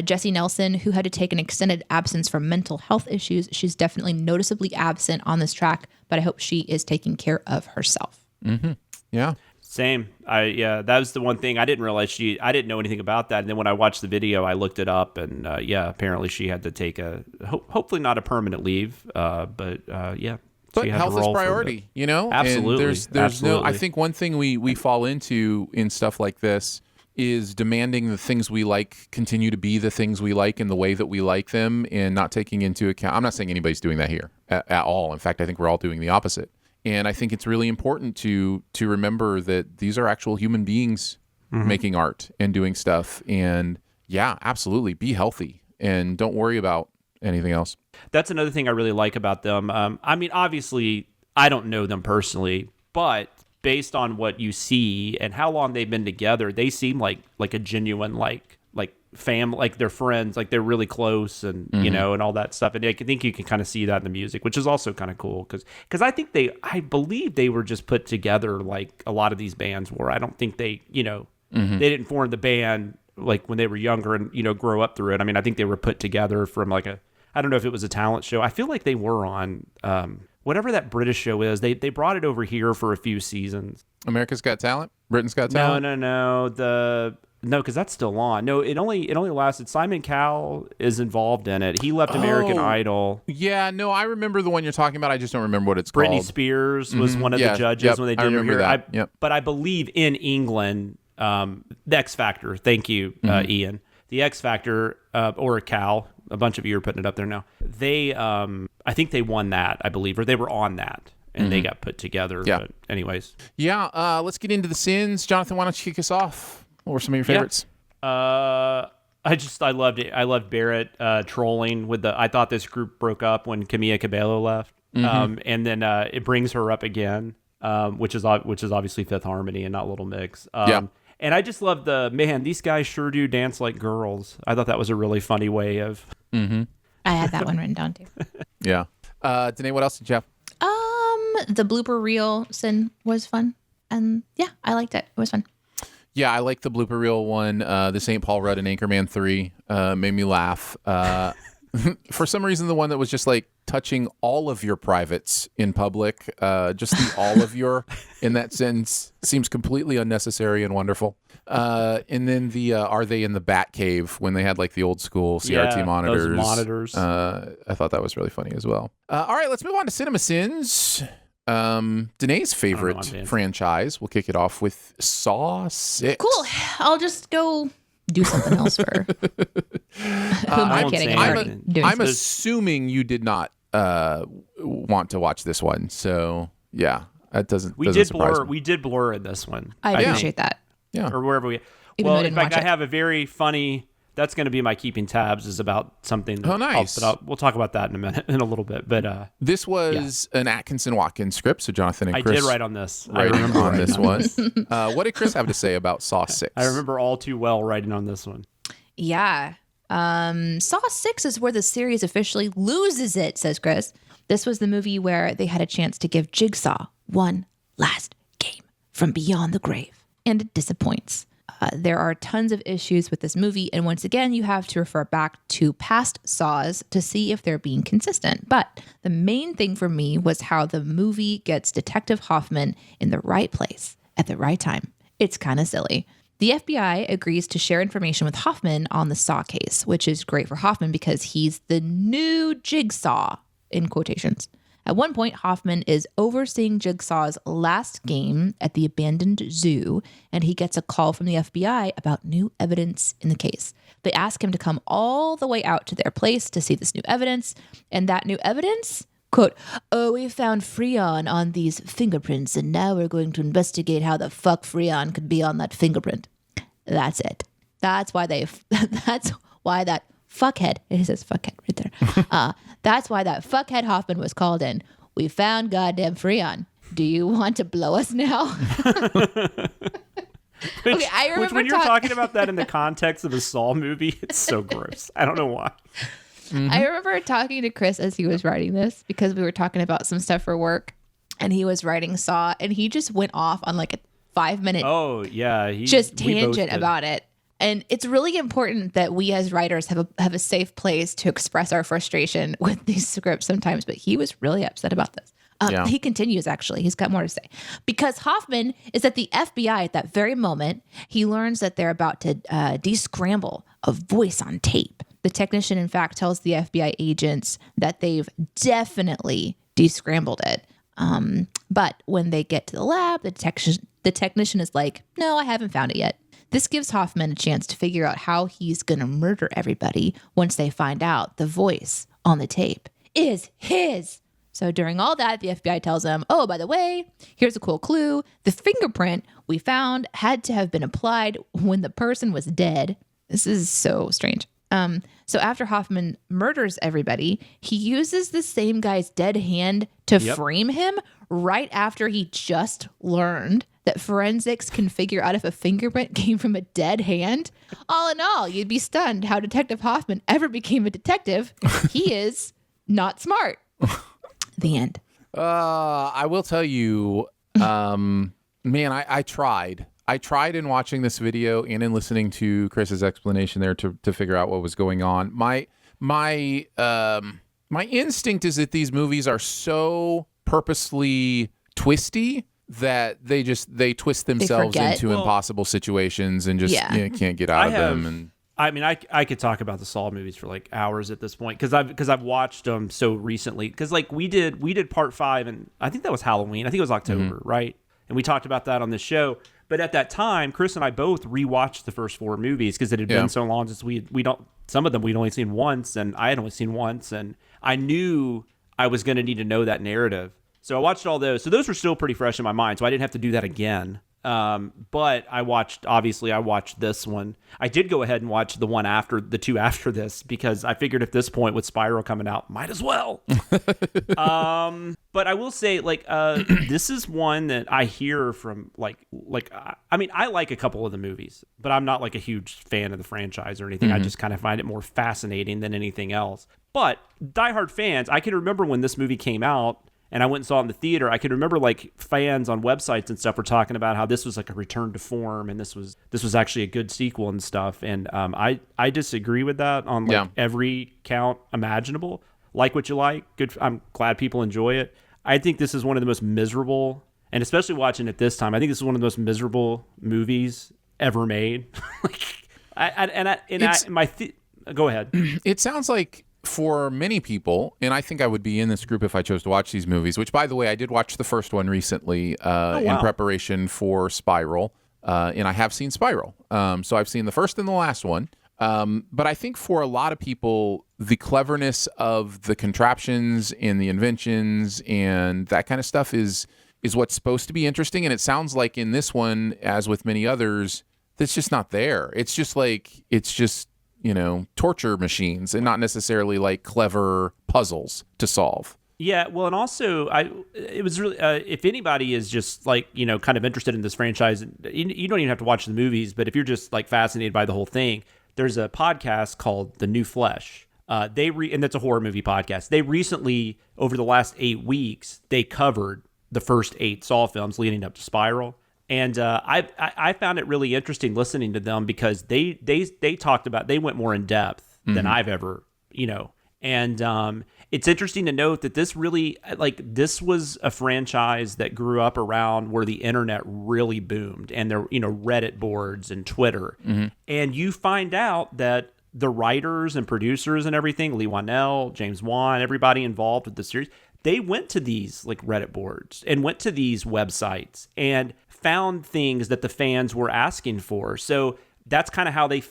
Jessie Nelson, who had to take an extended absence from mental health issues. She's definitely noticeably absent on this track, but I hope she is taking care of herself. Mm-hmm. Yeah. Same. That was the one thing I didn't realize I didn't know anything about that. And then when I watched the video, I looked it up, and apparently she had to take hopefully not a permanent leave, but. But health is priority, you know? Absolutely. And there's no, I think one thing we fall into in stuff like this is demanding the things we like continue to be the things we like in the way that we like them, and not taking into account. I'm not saying anybody's doing that here at all. In fact, I think we're all doing the opposite. And I think it's really important to remember that these are actual human beings making art and doing stuff. And yeah, absolutely. Be healthy and don't worry about anything else. That's another thing I really like about them. I mean, obviously, I don't know them personally, but based on what you see and how long they've been together, they seem like a genuine like family, like they're friends, like they're really close, and you know, and all that stuff. And I think you can kind of see that in the music, which is also kind of cool because I believe they were just put together like a lot of these bands were. I don't think they, you know, they didn't form the band like when they were younger and, you know, grow up through it. I mean, I think they were put together from like I don't know if it was a talent show. I feel like they were on whatever that British show is. They brought it over here for a few seasons. America's Got Talent? Britain's Got Talent? No, because that's still on. No, it only lasted. Simon Cowell is involved in it. He left American Idol. Yeah, no, I remember the one you're talking about. I just don't remember what it's called. Britney Spears was one of the judges when they did it here. That. But I believe in England, the X Factor. Thank you, Ian. The X Factor or a Cow. A bunch of you are putting it up there now. They, I think they won that, I believe, or they were on that, and they got put together. Yeah. But anyways. Yeah, let's get into the sins. Jonathan, why don't you kick us off? What were some of your favorites? I loved it. I loved Barrett trolling with I thought this group broke up when Camila Cabello left. And then it brings her up again, which is obviously Fifth Harmony and not Little Mix. And I just love these guys sure do dance like girls. I thought that was a really funny way of. I had that one written down too. Yeah. Danae, what else did you have? The blooper reel sin was fun. And yeah, I liked it. It was fun. Yeah, I like the blooper reel one. The St. Paul Rudd and Anchorman 3 made me laugh. For some reason, the one that was just like touching all of your privates in public, just the all of your in that sentence seems completely unnecessary and wonderful. And then the are they in the Bat Cave when they had like the old school CRT monitors? Those monitors. I thought that was really funny as well. All right, let's move on to CinemaSins. Danae's favorite franchise. We'll kick it off with Saw 6. Cool. I'll just go do something else for. Who am I kidding? I'm assuming you did not want to watch this one, so yeah, that doesn't. We did blur in this one. I appreciate that. Yeah, or wherever we. Well, in fact, I have a very funny. That's going to be my keeping tabs is about something. Oh, nice. We'll talk about that in a little bit. But this was an Atkinson-Watkins script, so Jonathan and Chris. I did write on this. I remember on this one. What did Chris have to say about Saw 6? I remember all too well writing on this one. Yeah. Saw 6 is where the series officially loses it, says Chris. This was the movie where they had a chance to give Jigsaw one last game from beyond the grave, and it disappoints. There are tons of issues with this movie, and once again, you have to refer back to past Saws to see if they're being consistent. But the main thing for me was how the movie gets Detective Hoffman in the right place at the right time. It's kind of silly. The FBI agrees to share information with Hoffman on the Saw case, which is great for Hoffman because he's the new Jigsaw, in quotations. At one point, Hoffman is overseeing Jigsaw's last game at the abandoned zoo, and he gets a call from the FBI about new evidence in the case. They ask him to come all the way out to their place to see this new evidence, and that new evidence, quote, we found Freon on these fingerprints, and now we're going to investigate how the fuck Freon could be on that fingerprint. That's it. That's why that fuckhead, it says fuckhead right there. That's why that fuckhead Hoffman was called in. We found goddamn Freon. Do you want to blow us now? Which when you're talking about that in the context of a Saw movie, it's so gross. I don't know why. Mm-hmm. I remember talking to Chris as he was writing this because we were talking about some stuff for work, and he was writing Saw, and he just went off on like a 5-minute tangent about it. And it's really important that we as writers have a safe place to express our frustration with these scripts sometimes. But he was really upset about this. He continues, actually. He's got more to say. Because Hoffman is at the FBI at that very moment. He learns that they're about to descramble a voice on tape. The technician, in fact, tells the FBI agents that they've definitely descrambled it. But when they get to the lab, the technician is like, no, I haven't found it yet. This gives Hoffman a chance to figure out how he's going to murder everybody once they find out the voice on the tape is his. So during all that, the FBI tells him, oh, by the way, here's a cool clue. The fingerprint we found had to have been applied when the person was dead. This is so strange. So after Hoffman murders everybody, he uses the same guy's dead hand to frame him right after he just learned that forensics can figure out if a fingerprint came from a dead hand. All in all, you'd be stunned how Detective Hoffman ever became a detective. He is not smart. The end. I will tell you, man, I tried. I tried in watching this video and in listening to Chris's explanation there to figure out what was going on. My instinct is that these movies are so purposely twisty that they twist themselves into impossible situations and just can't get out of them. And I mean, I could talk about the Saw movies for like hours at this point because I've watched them so recently. Because like we did part 5, and I think that was Halloween. I think it was October, right? And we talked about that on the show. But at that time, Chris and I both rewatched the first 4 movies because it had been so long since some of them we'd only seen once, and I had only seen once, and I knew I was going to need to know that narrative. So I watched all those. So those were still pretty fresh in my mind, so I didn't have to do that again. But I watched this one. I did go ahead and watch the two after this because I figured at this point with Spiral coming out, might as well. But I will say this is one that I hear from I mean, I like a couple of the movies, but I'm not like a huge fan of the franchise or anything. I just kind of find it more fascinating than anything else. But diehard fans, I can remember when this movie came out, and I went and saw it in the theater. I can remember like fans on websites and stuff were talking about how this was like a return to form, and this was actually a good sequel and stuff. And I disagree with that on every count imaginable. Like what you like. Good. I'm glad people enjoy it. I think this is one of the most miserable, and especially watching it this time, I think this is one of the most miserable movies ever made. Go ahead. It sounds like, for many people, and I think I would be in this group if I chose to watch these movies, which, by the way, I did watch the first one recently in preparation for Spiral, and I have seen Spiral. So I've seen the first and the last one. But I think for a lot of people, the cleverness of the contraptions and the inventions and that kind of stuff is what's supposed to be interesting. And it sounds like in this one, as with many others, that's just not there. It's just torture machines and not necessarily like clever puzzles to solve. Yeah, well, and also, it was really, if anybody is just like, kind of interested in this franchise, you don't even have to watch the movies, but if you're just like fascinated by the whole thing, there's a podcast called The New Flesh. And that's a horror movie podcast. They recently, over the last 8 weeks, they covered the first 8 Saw films leading up to Spiral. And I found it really interesting listening to them because they talked about, they went more in depth than I've ever, and it's interesting to note that this really, this was a franchise that grew up around where the internet really boomed, and there, Reddit boards and Twitter. And you find out that the writers and producers and everything, Lee Whannell, James Wan, everybody involved with the series, they went to these like Reddit boards and went to these websites and found things that the fans were asking for. So that's kind of how they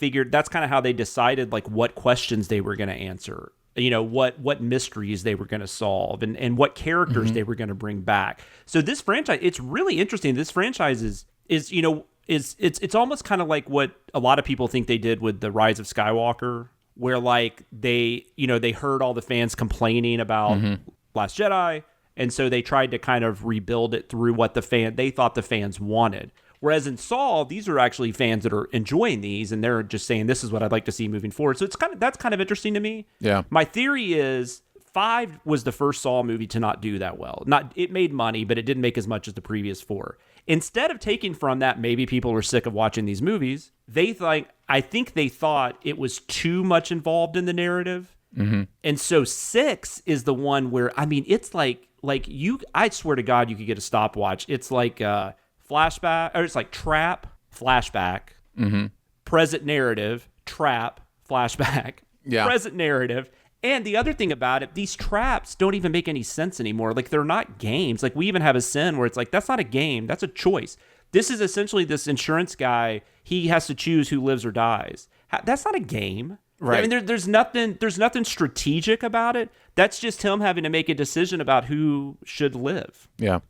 decided like what questions they were going to answer, what mysteries they were going to solve and what characters they were going to bring back. So this franchise, it's really interesting. This franchise is it's almost kind of like what a lot of people think they did with the Rise of Skywalker, where like they heard all the fans complaining about Last Jedi, and so they tried to kind of rebuild it through what they thought the fans wanted. Whereas in Saw, these are actually fans that are enjoying these, and they're just saying, this is what I'd like to see moving forward. So that's kind of interesting to me. Yeah. My theory is 5 was the first Saw movie to not do that well. It made money, but it didn't make as much as the previous 4. Instead of taking from that, maybe people were sick of watching these movies. I think they thought it was too much involved in the narrative. And so 6 is the one where, I mean, it's like I swear to God, you could get a stopwatch. It's like flashback, or it's like trap, flashback, present narrative, trap, flashback, present narrative. And the other thing about it, these traps don't even make any sense anymore. Like, they're not games. Like, we even have a sin where it's like, that's not a game. That's a choice. This is essentially this insurance guy. He has to choose who lives or dies. That's not a game. Right. I mean, there's nothing strategic about it. That's just him having to make a decision about who should live. Yeah.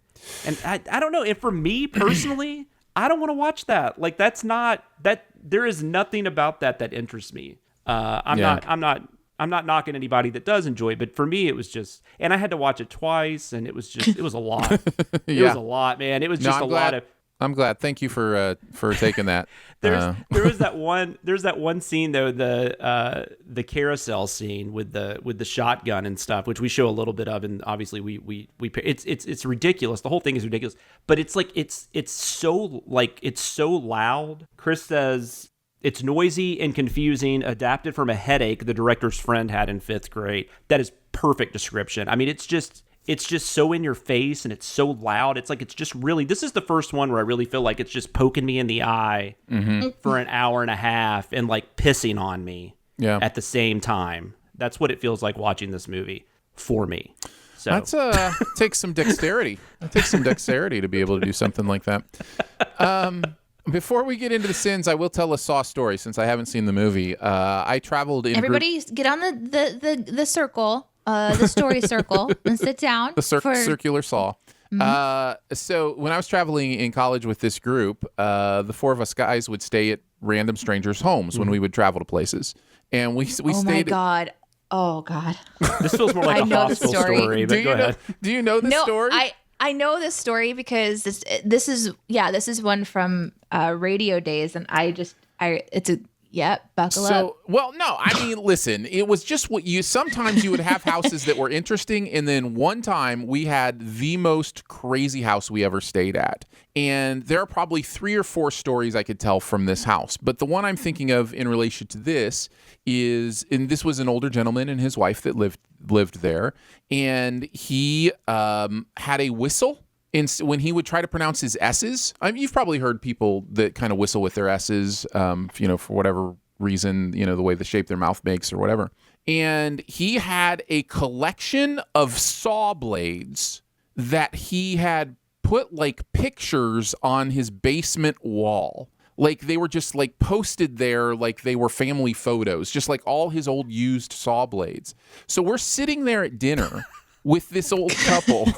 And I don't know. And for me personally, I don't want to watch that. Like, that's not that. There is nothing about that interests me. I'm not knocking anybody that does enjoy it, but for me, it was just. And I had to watch it twice, and it was a lot. It was a lot, man. It was just a lot of. I'm glad. Thank you for taking that. There was that one scene though, the carousel scene with the shotgun and stuff, which we show a little bit of, and obviously we it's ridiculous. The whole thing is ridiculous, but it's like it's so loud. Chris says it's noisy and confusing, adapted from a headache the director's friend had in 5th grade. That is perfect description. I mean, it's just so in your face and it's so loud. It's like, it's just really, this is the first one where I really feel like it's just poking me in the eye for an hour and a half and like pissing on me at the same time. That's what it feels like watching this movie for me. So that's takes some dexterity. It takes some dexterity to be able to do something like that. Before we get into the sins, I will tell a Saw story since I haven't seen the movie. I traveled in Everybody get on the circle. The story circle and sit down. The circular saw. So when I was traveling in college with this group, the 4 of us guys would stay at random strangers' homes when we would travel to places, and we stayed. Oh God! This feels more like a hostile story. But go ahead. Do you know this story? I know this story because this is one from radio days, and buckle up. Well, no, I mean, listen, it was just sometimes you would have houses that were interesting. And then one time we had the most crazy house we ever stayed at. And there are probably 3 or 4 stories I could tell from this house. But the one I'm thinking of in relation to this and this was an older gentleman and his wife that lived there. And he had a whistle. And when he would try to pronounce his S's, I mean, you've probably heard people that kind of whistle with their S's, for whatever reason, the way the shape their mouth makes or whatever. And he had a collection of saw blades that he had put like pictures on his basement wall. Like they were just like posted there like they were family photos, just like all his old used saw blades. So we're sitting there at dinner with this old couple.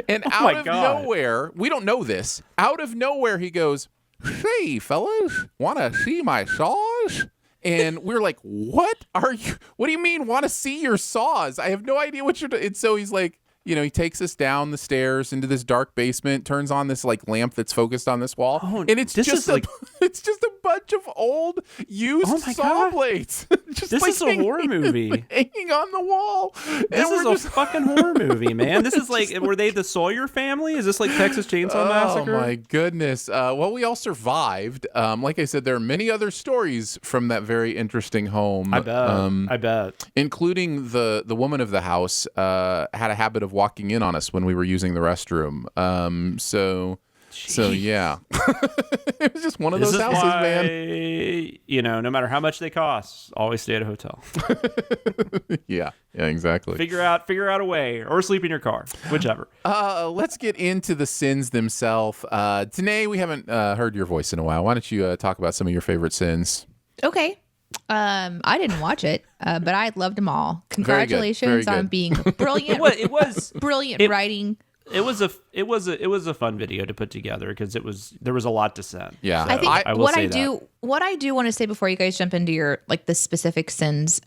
And out of nowhere, we don't know this, out of nowhere he goes, "Hey, fellas, want to see my saws?" And we're like, what do you mean want to see your saws? I have no idea what you're doing. And so he's like, he takes us down the stairs into this dark basement, turns on this like lamp that's focused on this wall. Oh, and it's just a bunch of old used saw blades. This is a horror movie. Hanging on the wall. This is a fucking horror movie, man. This is like, were they the Sawyer family? Is this like Texas Chainsaw Massacre? Oh my goodness. Well, we all survived. Like I said, there are many other stories from that very interesting home. I bet. Including the woman of the house had a habit of walking in on us when we were using the restroom. So yeah, it was just one of those houses, man. No matter how much they cost, always stay at a hotel. Yeah, exactly. Figure out a way, or sleep in your car, whichever. Let's get into the sins themselves. Danae, we haven't heard your voice in a while. Why don't you talk about some of your favorite sins? Okay. I didn't watch it, but I loved them all. Congratulations on being brilliant. It was brilliant writing. It was a fun video to put together because there was a lot to say. Yeah, so I think what I do want to say before you guys jump into your the specific sins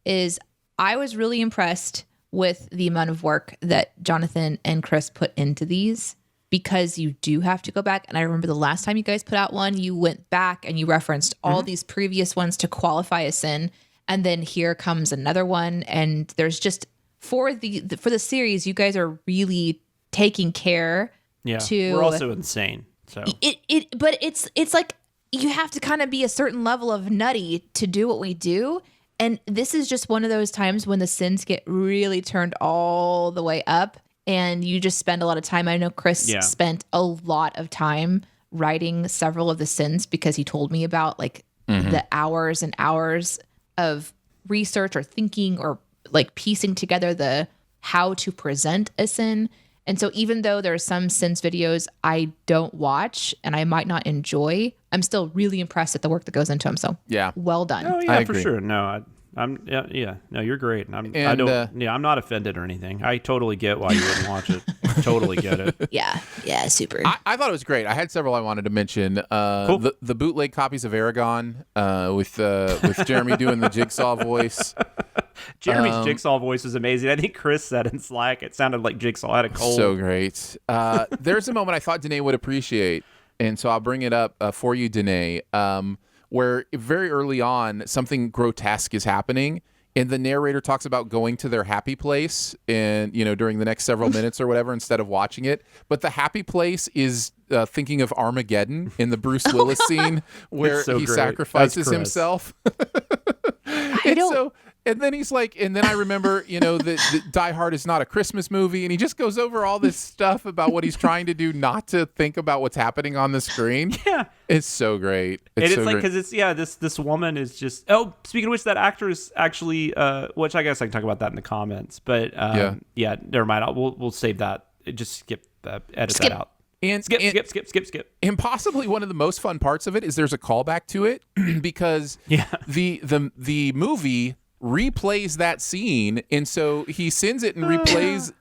is I was really impressed with the amount of work that Jonathan and Chris put into these, because you do have to go back. And I remember the last time you guys put out one, you went back and you referenced all these previous ones to qualify a sin. And then here comes another one. And there's just, for the series, you guys are really taking care to. We're also insane. So but it's like you have to kind of be a certain level of nutty to do what we do. And this is just one of those times when the sins get really turned all the way up. And you just spend a lot of time. I know Chris spent a lot of time writing several of the sins because he told me about the hours and hours of research or thinking or piecing together the how to present a sin. And so even though there are some Sins videos I don't watch and I might not enjoy, I'm still really impressed at the work that goes into them. So Yeah. well done. Oh I yeah, for agree. sure. No, no, you're great. I'm not offended or anything. I totally get why you wouldn't watch it. Totally get it. Yeah, super. I thought it was great. I had several I wanted to mention. Cool. The bootleg copies of Aragon with Jeremy doing the Jigsaw voice. Jeremy's Jigsaw voice is amazing. I think Chris said in Slack it sounded like Jigsaw had a cold. So great. There's a moment I thought Danae would appreciate, and so I'll bring it up for you, Danae, where very early on something grotesque is happening, and the narrator talks about going to their happy place and, during the next several minutes or whatever instead of watching it. But the happy place is thinking of Armageddon in the Bruce Willis scene where so he great. sacrifices That's Chris. himself. I don't. And then he's like, and then I remember, that Die Hard is not a Christmas movie. And he just goes over all this stuff about what he's trying to do not to think about what's happening on the screen. Yeah. It's so great. It's so like, great. because this woman is just, oh, speaking of which, that actor is actually, which I guess I can talk about that in the comments. But yeah, never mind. We'll save that. Just edit that out. And Skip. And possibly one of the most fun parts of it is there's a callback to it because the movie replays that scene, and so he sends it and replays,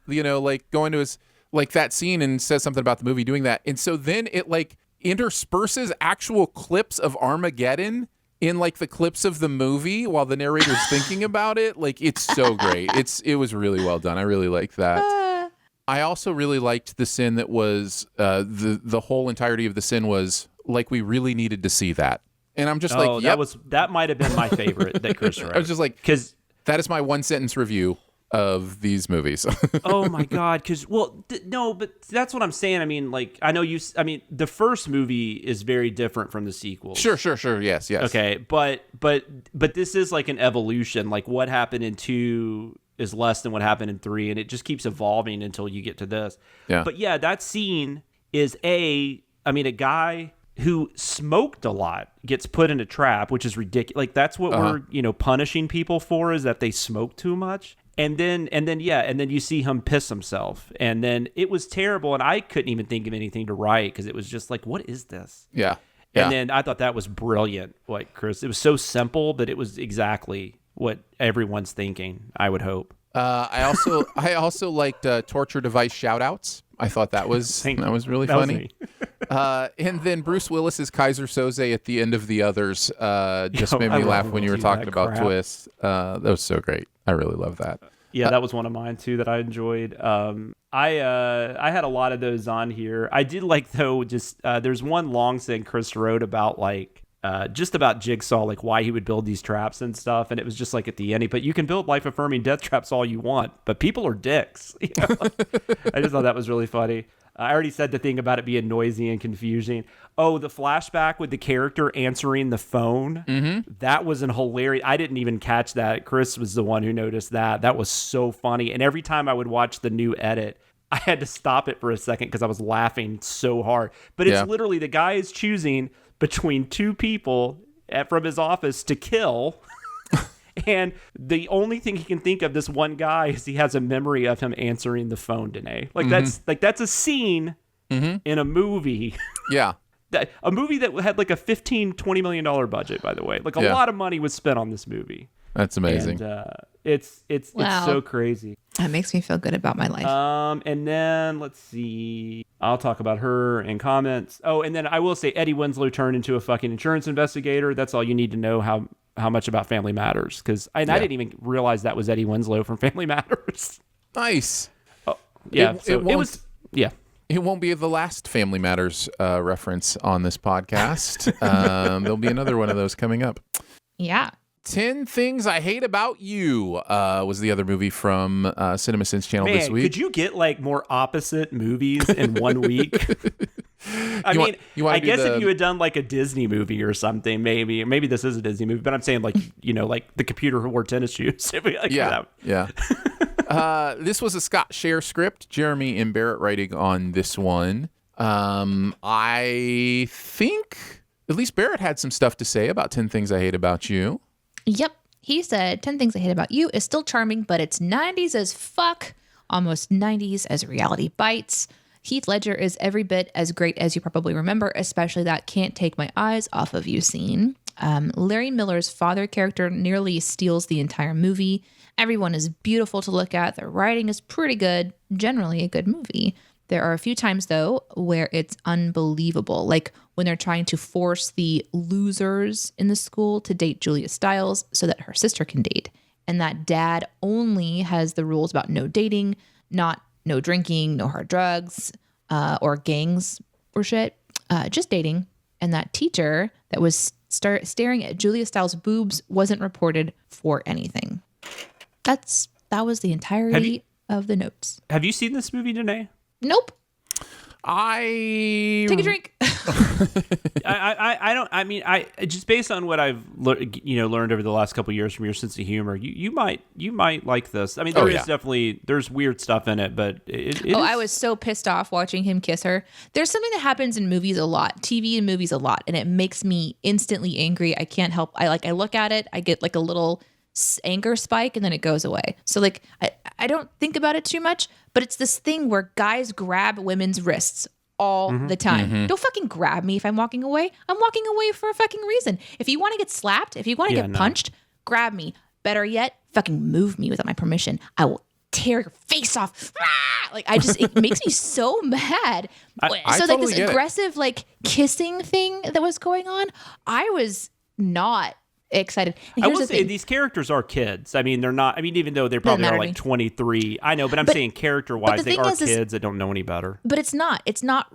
like going to his that scene and says something about the movie doing that, and so then it intersperses actual clips of Armageddon in the clips of the movie while the narrator's thinking about it. It's so great. It was really well done. I really liked that. I also really liked the sin that was the whole entirety of the sin was we really needed to see that. And I'm just yep. that might have been my favorite that Chris wrote. I was just because that is my one sentence review of these movies. Oh my God. No, but that's what I'm saying. I mean, I know the first movie is very different from the sequels. Sure. Yes. Okay. But this is an evolution. What happened in 2 is less than what happened in 3. And it just keeps evolving until you get to this. Yeah. But yeah, that scene is a guy who smoked a lot gets put in a trap, which is ridiculous. That's what we're, punishing people for, is that they smoke too much. And then you see him piss himself. And then it was terrible. And I couldn't even think of anything to write because it was just what is this? Yeah. And then I thought that was brilliant. Chris, it was so simple, but it was exactly what everyone's thinking, I would hope. I also liked torture device shout outs. I thought that was really funny. And then Bruce Willis's Kaiser Soze at the end of The Others just made me laugh when you were talking about twists. That was so great. I really love that. Yeah, that was one of mine too that I enjoyed. I had a lot of those on here. I did though there's one long thing Chris wrote about just about Jigsaw, why he would build these traps and stuff. And it was just at the end, but you can build life-affirming death traps all you want, but people are dicks. I just thought that was really funny. I already said the thing about it being noisy and confusing. Oh, the flashback with the character answering the phone. Mm-hmm. That was an hilarious. I didn't even catch that. Chris was the one who noticed that. That was so funny. And every time I would watch the new edit, I had to stop it for a second because I was laughing so hard. But it's literally the guy is choosing between 2 people from his office to kill. And the only thing he can think of, this one guy, is he has a memory of him answering the phone, Danae. That's a scene in a movie. Yeah. A movie that had a $15-20 million budget, by the way. A lot of money was spent on this movie. That's amazing. And it's so crazy. That makes me feel good about my life. And then let's see. I'll talk about her in comments. Oh, and then I will say Eddie Winslow turned into a fucking insurance investigator. That's all you need to know how much about Family Matters, because I didn't even realize that was Eddie Winslow from Family Matters. Nice. Oh, yeah. It won't be the last Family Matters reference on this podcast. There'll be another one of those coming up. Yeah. 10 Things I Hate About You was the other movie from CinemaSins channel this week. Could you get more opposite movies in 1 week? I guess if you had done a Disney movie or something, maybe this is a Disney movie, but I'm saying the computer who wore tennis shoes. Yeah. This was a Scott Scher script. Jeremy and Barrett writing on this one. I think at least Barrett had some stuff to say about 10 Things I Hate About You. Yep. He said 10 Things I Hate About You is still charming, but it's 90s as fuck. almost 90s as reality bites. Heath Ledger is every bit as great as you probably remember, especially that "Can't Take My Eyes Off of You" scene. Larry Miller's father character nearly steals the entire movie. Everyone is beautiful to look at. The writing is pretty good. Generally a good movie. There are a few times, though, where it's unbelievable. Like when they're trying to force the losers in the school to date Julia Stiles so that her sister can date. And that dad only has the rules about no dating, not no drinking, no hard drugs, or gangs or shit. Just dating. And that teacher that was staring at Julia Stiles' boobs wasn't reported for anything. That was the entirety of the notes. Have you seen this movie, Danae? Nope. Take a drink. I don't. I mean, just based on what I've learned over the last couple of years from your sense of humor, you might like this. I mean, there's weird stuff in it, but I was so pissed off watching him kiss her. There's something that happens in movies a lot, TV and movies a lot, and it makes me instantly angry. I can't help. I look at it, I get like a little anger spike, and then it goes away. So like I don't think about it too much, but it's this thing where guys grab women's wrists all the time. Don't fucking grab me if I'm walking away. I'm walking away for a fucking reason. If you want to get slapped, if you want to get punched, grab me. Better yet, fucking move me without my permission. I will tear your face off. Like it makes me so mad. I so totally like this get aggressive like kissing thing that was going on, I was not excited. I will say these characters are kids. I mean, they're not. I mean, even though they probably are like 23. I know, but I'm saying character-wise, they are kids that don't know any better. But it's not. It's not.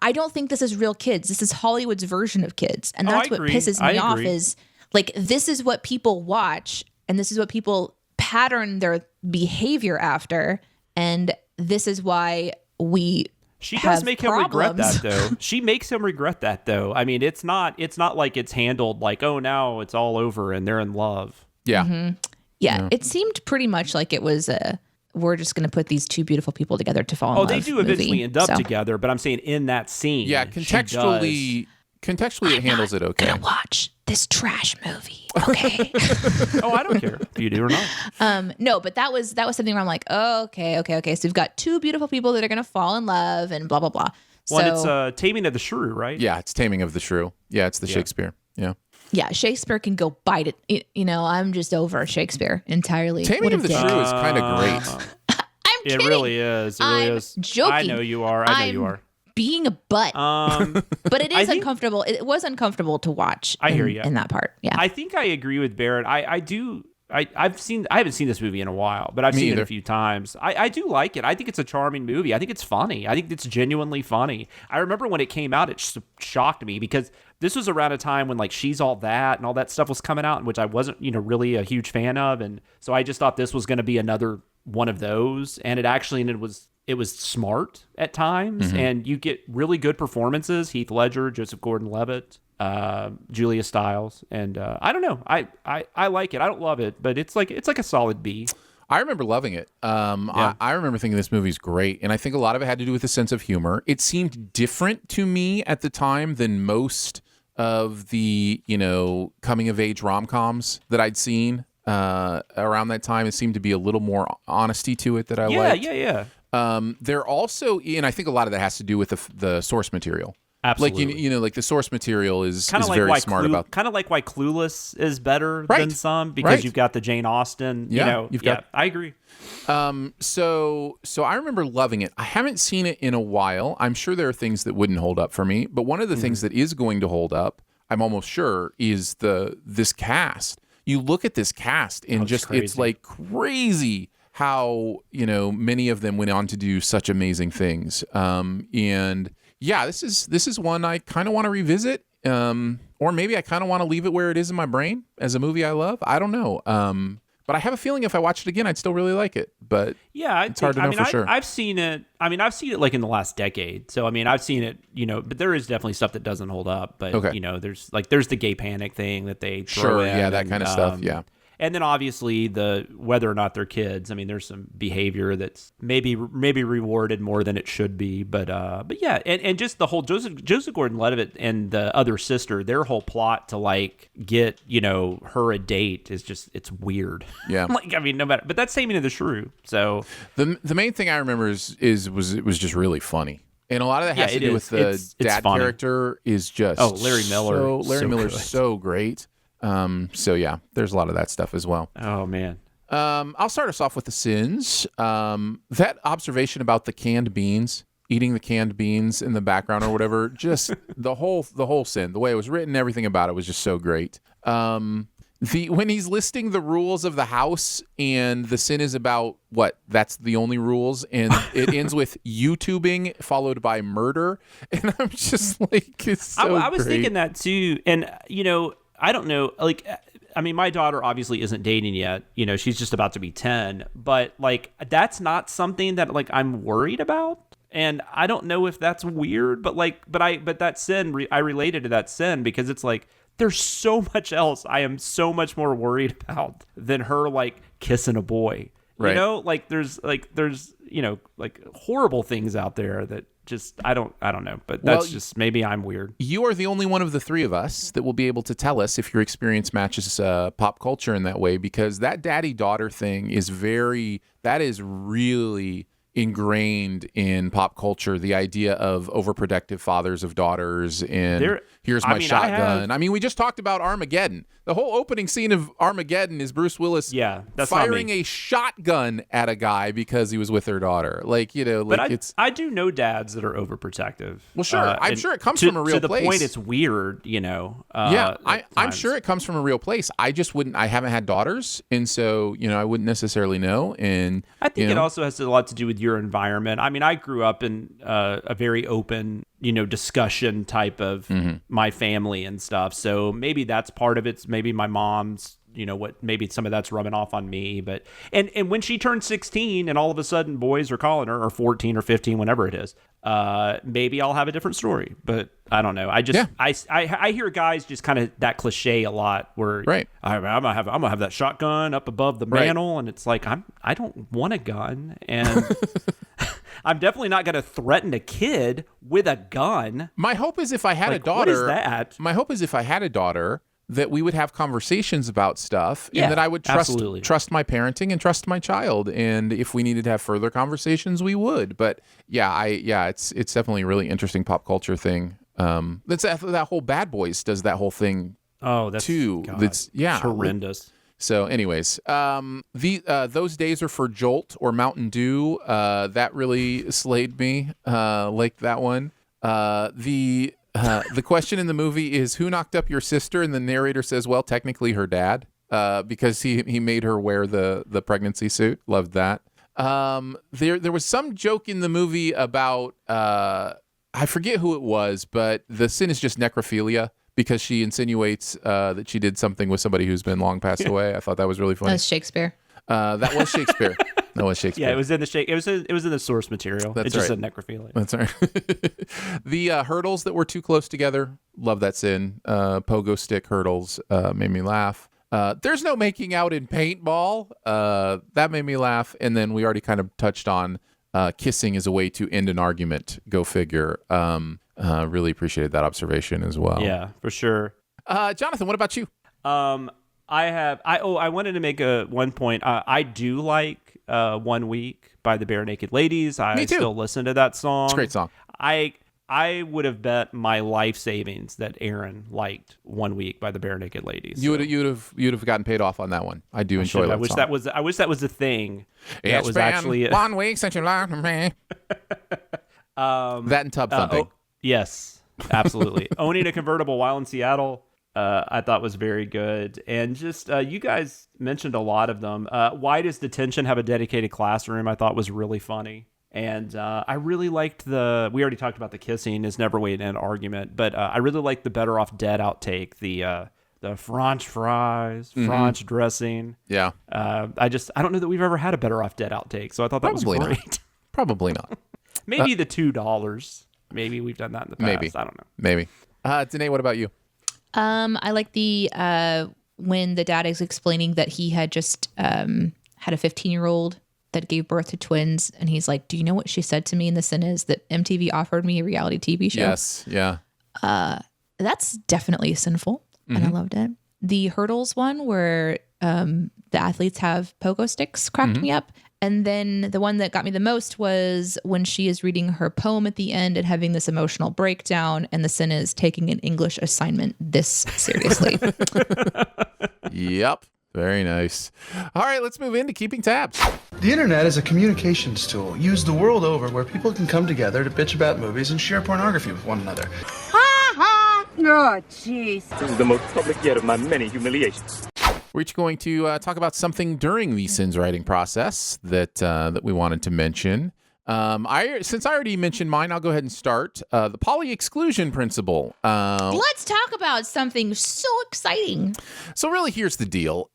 I don't think this is real kids. This is Hollywood's version of kids, and that's what pisses me off. Is like this is what people watch, and this is what people pattern their behavior after, and this is why we. She does make him regret that, though. She makes him regret that, though. I mean, it's not like it's handled like, oh, now it's all over and they're in love. Yeah. Yeah, it seemed pretty much like it was we're just going to put these two beautiful people together to fall in love. Oh, they do eventually end up together, but I'm saying in that scene. Yeah, contextually it handles it okay. I'm gonna watch this trash movie, okay? Oh, I don't care if you do or not. No, but that was something where I'm like, oh, okay. So we've got two beautiful people that are gonna fall in love and blah blah blah. Well, it's Taming of the Shrew, right? Yeah, it's Taming of the Shrew. Yeah, it's the Shakespeare. Yeah. Yeah, Shakespeare can go bite it. I'm just over Shakespeare entirely. Taming of the Shrew is kind of great. I'm kidding. It really is. It really is. Joking. I know you are. I know you are. Being a butt. But it is uncomfortable. It was uncomfortable to watch. I hear you in that part. Yeah. I think I agree with Barrett. I haven't seen this movie in a while, but I've seen it a few times. I do like it. I think it's a charming movie. I think it's funny. I think it's genuinely funny. I remember when it came out, it shocked me because this was around a time when like She's All That and all that stuff was coming out, which I wasn't, really a huge fan of. And so I just thought this was going to be another one of those. And it was smart at times, and you get really good performances. Heath Ledger, Joseph Gordon-Levitt, Julia Stiles, and I don't know. I like it. I don't love it, but it's like a solid B. I remember loving it. I remember thinking this movie's great, and I think a lot of it had to do with the sense of humor. It seemed different to me at the time than most of the coming of age rom-coms that I'd seen around that time. It seemed to be a little more honesty to it that I liked. Yeah. They're also, and I think a lot of that has to do with the source material. Absolutely. Like the source material is like very smart about. Kind of like why Clueless is better than some because you've got the Jane Austen. I agree. So I remember loving it. I haven't seen it in a while. I'm sure there are things that wouldn't hold up for me, but one of the things that is going to hold up, I'm almost sure, is this cast. You look at this cast and it's like crazy how many of them went on to do such amazing things. And yeah, this is one I kind of want to revisit, or maybe I kind of want to leave it where it is in my brain as a movie I love. I don't know. But I have a feeling if I watched it again, I'd still really like it. But it's hard to know for sure. I've seen it. I've seen it like in the last decade. So I've seen it. But there is definitely stuff that doesn't hold up. But there's the gay panic thing that they throw in, that kind of stuff. Yeah. And then obviously whether or not they're kids. I mean, there's some behavior that's maybe rewarded more than it should be. But yeah, and just the whole Joseph Gordon-Levitt and the other sister, their whole plot to like get her a date is just, it's weird. Yeah. Like, I mean, no matter, but that's Taming of the Shrew. So the main thing I remember was it was just really funny. And a lot of that has to do with the dad character is just Larry Miller. Larry Miller's so great. So yeah, there's a lot of that stuff as well. Oh man. I'll start us off with the sins. That observation about the canned beans, eating the canned beans in the background or whatever, just the whole sin, the way it was written, everything about it was just so great. When he's listing the rules of the house and the sin is about that's the only rules, and it ends with YouTubing followed by murder, and I'm just like, it's so I was great. thinking that too, and I don't know, like, I mean, my daughter obviously isn't dating yet. She's just about to be 10, but like, that's not something that like I'm worried about. And I don't know if that's weird, but that sin, I related to that sin because it's like, there's so much else I am so much more worried about than her like kissing a boy. Right. Like there's like horrible things out there that just I don't know, but that's just maybe I'm weird. You are the only one of the three of us that will be able to tell us if your experience matches pop culture in that way, because that daddy-daughter thing is really ingrained in pop culture, the idea of overprotective fathers of daughters and here's my shotgun. I mean, we just talked about Armageddon. The whole opening scene of Armageddon is Bruce Willis firing a shotgun at a guy because he was with their daughter. Like, but I do know dads that are overprotective. Well, sure. I'm sure it comes from a real place. To the point it's weird, I'm sure it comes from a real place. I haven't had daughters, and so, I wouldn't necessarily know. And I think it also has a lot to do with your environment. I mean, I grew up in a very open, discussion type of my family and stuff. So maybe that's part of it. Maybe my mom's, maybe some of that's rubbing off on me. But and when she turned 16 and all of a sudden boys are calling her, or 14 or 15, whenever it is, maybe I'll have a different story. But I don't know. I hear guys just kind of that cliche a lot where I'm gonna have that shotgun up above the mantle, and it's like I don't want a gun, and I'm definitely not going to threaten a kid with a gun. My hope is if I had a daughter, what is that? My hope is if I had a daughter that we would have conversations about stuff, and that I would trust my parenting and trust my child. And if we needed to have further conversations, we would. But it's definitely a really interesting pop culture thing. That's that whole Bad Boys does that whole thing. Oh, that's too. God, that's horrendous. So, anyways, those days are for Jolt or Mountain Dew. That really slayed me. Like that one. The question in the movie is, who knocked up your sister? And the narrator says, well, technically her dad, because he made her wear the pregnancy suit. Loved that. There was some joke in the movie about I forget who it was, but the sin is just necrophilia, because she insinuates that she did something with somebody who's been long passed away. I thought that was really funny. That's Shakespeare. That was Shakespeare. That was Shakespeare. Yeah, it was in the source material. That's it just right. said necrophilia. That's right. The hurdles that were too close together. Love that sin. Pogo stick hurdles made me laugh. There's no making out in paintball. That made me laugh. And then we already kind of touched on kissing as a way to end an argument. Go figure. Really appreciated that observation as well. Yeah, for sure. Jonathan, what about you? I wanted to make one point. I do like 1 Week by the Bare Naked Ladies. Me too. Still listen to that song. It's a great song. I would have bet my life savings that Aaron liked 1 Week by the Bare Naked Ladies. You'd have gotten paid off on that one. I do enjoy that. I wish that was a thing. It's was been actually 1 week since you loved me. That and tub thumping. Yes, absolutely. Owning a convertible while in Seattle, I thought was very good. And just you guys mentioned a lot of them. Why Does Detention Have a Dedicated Classroom? I thought was really funny. And I really liked we already talked about the kissing is never way to end argument, but I really liked the Better Off Dead outtake, the French fries, French dressing. Yeah. I don't know that we've ever had a Better Off Dead outtake, so I thought that was great. Not. Probably not. Maybe the $2. Maybe we've done that in the past. Maybe. I don't know. Maybe. Danae, what about you? I like the when the dad is explaining that he had just had a 15-year-old that gave birth to twins, and he's like, do you know what she said to me? And the sin is that MTV offered me a reality TV show. Yes. Yeah. That's definitely sinful, and I loved it. The hurdles one where the athletes have pogo sticks cracked me up. And then the one that got me the most was when she is reading her poem at the end and having this emotional breakdown, and the sin is taking an English assignment this seriously. Yep. Very nice. All right, let's move into keeping tabs. The internet is a communications tool used the world over where people can come together to bitch about movies and share pornography with one another. Oh, jeez. This is the most public yet of my many humiliations. We're each going to talk about something during the sins writing process that we wanted to mention. Since I already mentioned mine, I'll go ahead and start. The poly exclusion principle. Let's talk about something so exciting. So really, here's the deal.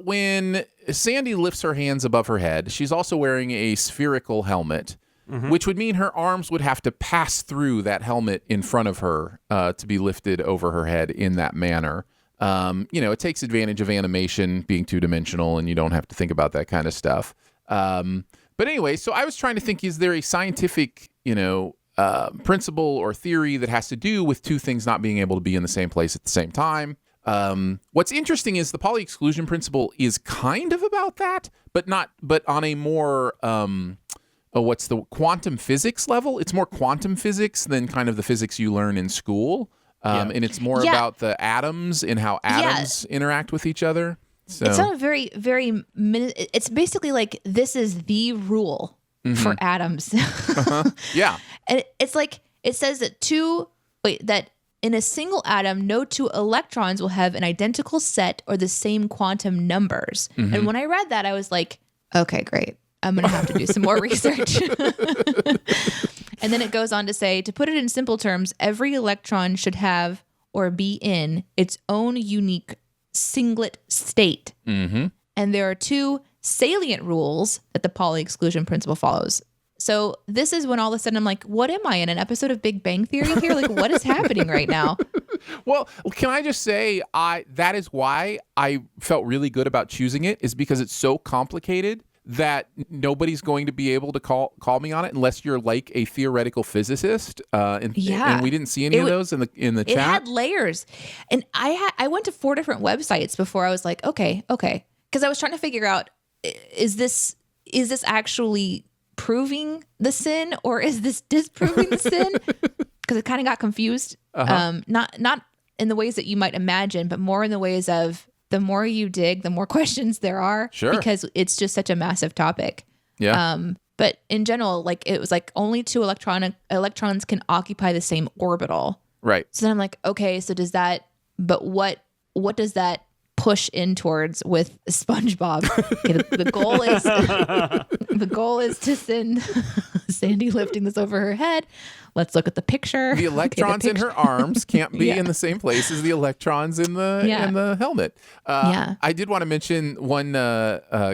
When Sandy lifts her hands above her head, she's also wearing a spherical helmet, which would mean her arms would have to pass through that helmet in front of her to be lifted over her head in that manner. It takes advantage of animation being two-dimensional, and you don't have to think about that kind of stuff. But anyway, so I was trying to think, is there a scientific, principle or theory that has to do with two things not being able to be in the same place at the same time? What's interesting is the poly exclusion principle is kind of about that, but on a more, what's the quantum physics level? It's more quantum physics than kind of the physics you learn in school. And it's more about the atoms and how atoms interact with each other. So it's not a very, very it's basically like this is the rule for atoms. Yeah. And it's like it says that in a single atom, no two electrons will have an identical set or the same quantum numbers. And when I read that, I was like, okay, great. I'm going to have to do some more research. And then it goes on to say, to put it in simple terms, every electron should have or be in its own unique singlet state. And there are two salient rules that the Pauli exclusion principle follows. So this is when all of a sudden I'm like, what am I, in an episode of Big Bang Theory here? Like, what is happening right now? Well, can I just say, that is why I felt really good about choosing it, is because it's so complicated that nobody's going to be able to call me on it unless you're like a theoretical physicist. And we didn't see any of those in the chat. It had layers, and I went to 4 different websites before I was like, okay, because I was trying to figure out, is this actually proving the sin or is this disproving the sin? Because it kind of got confused. Not in the ways that you might imagine, but more in the ways of, the more you dig, the more questions there are. Sure. Because it's just such a massive topic. Yeah. But in general, like it was like only 2 electrons can occupy the same orbital. Right. So then I'm like, okay, so does that, but what does that push in towards with SpongeBob? Okay, the goal is to send Sandy lifting this over her head. Let's look at the picture. The electrons in her arms can't be in the same place as the electrons in the helmet. I did want to mention one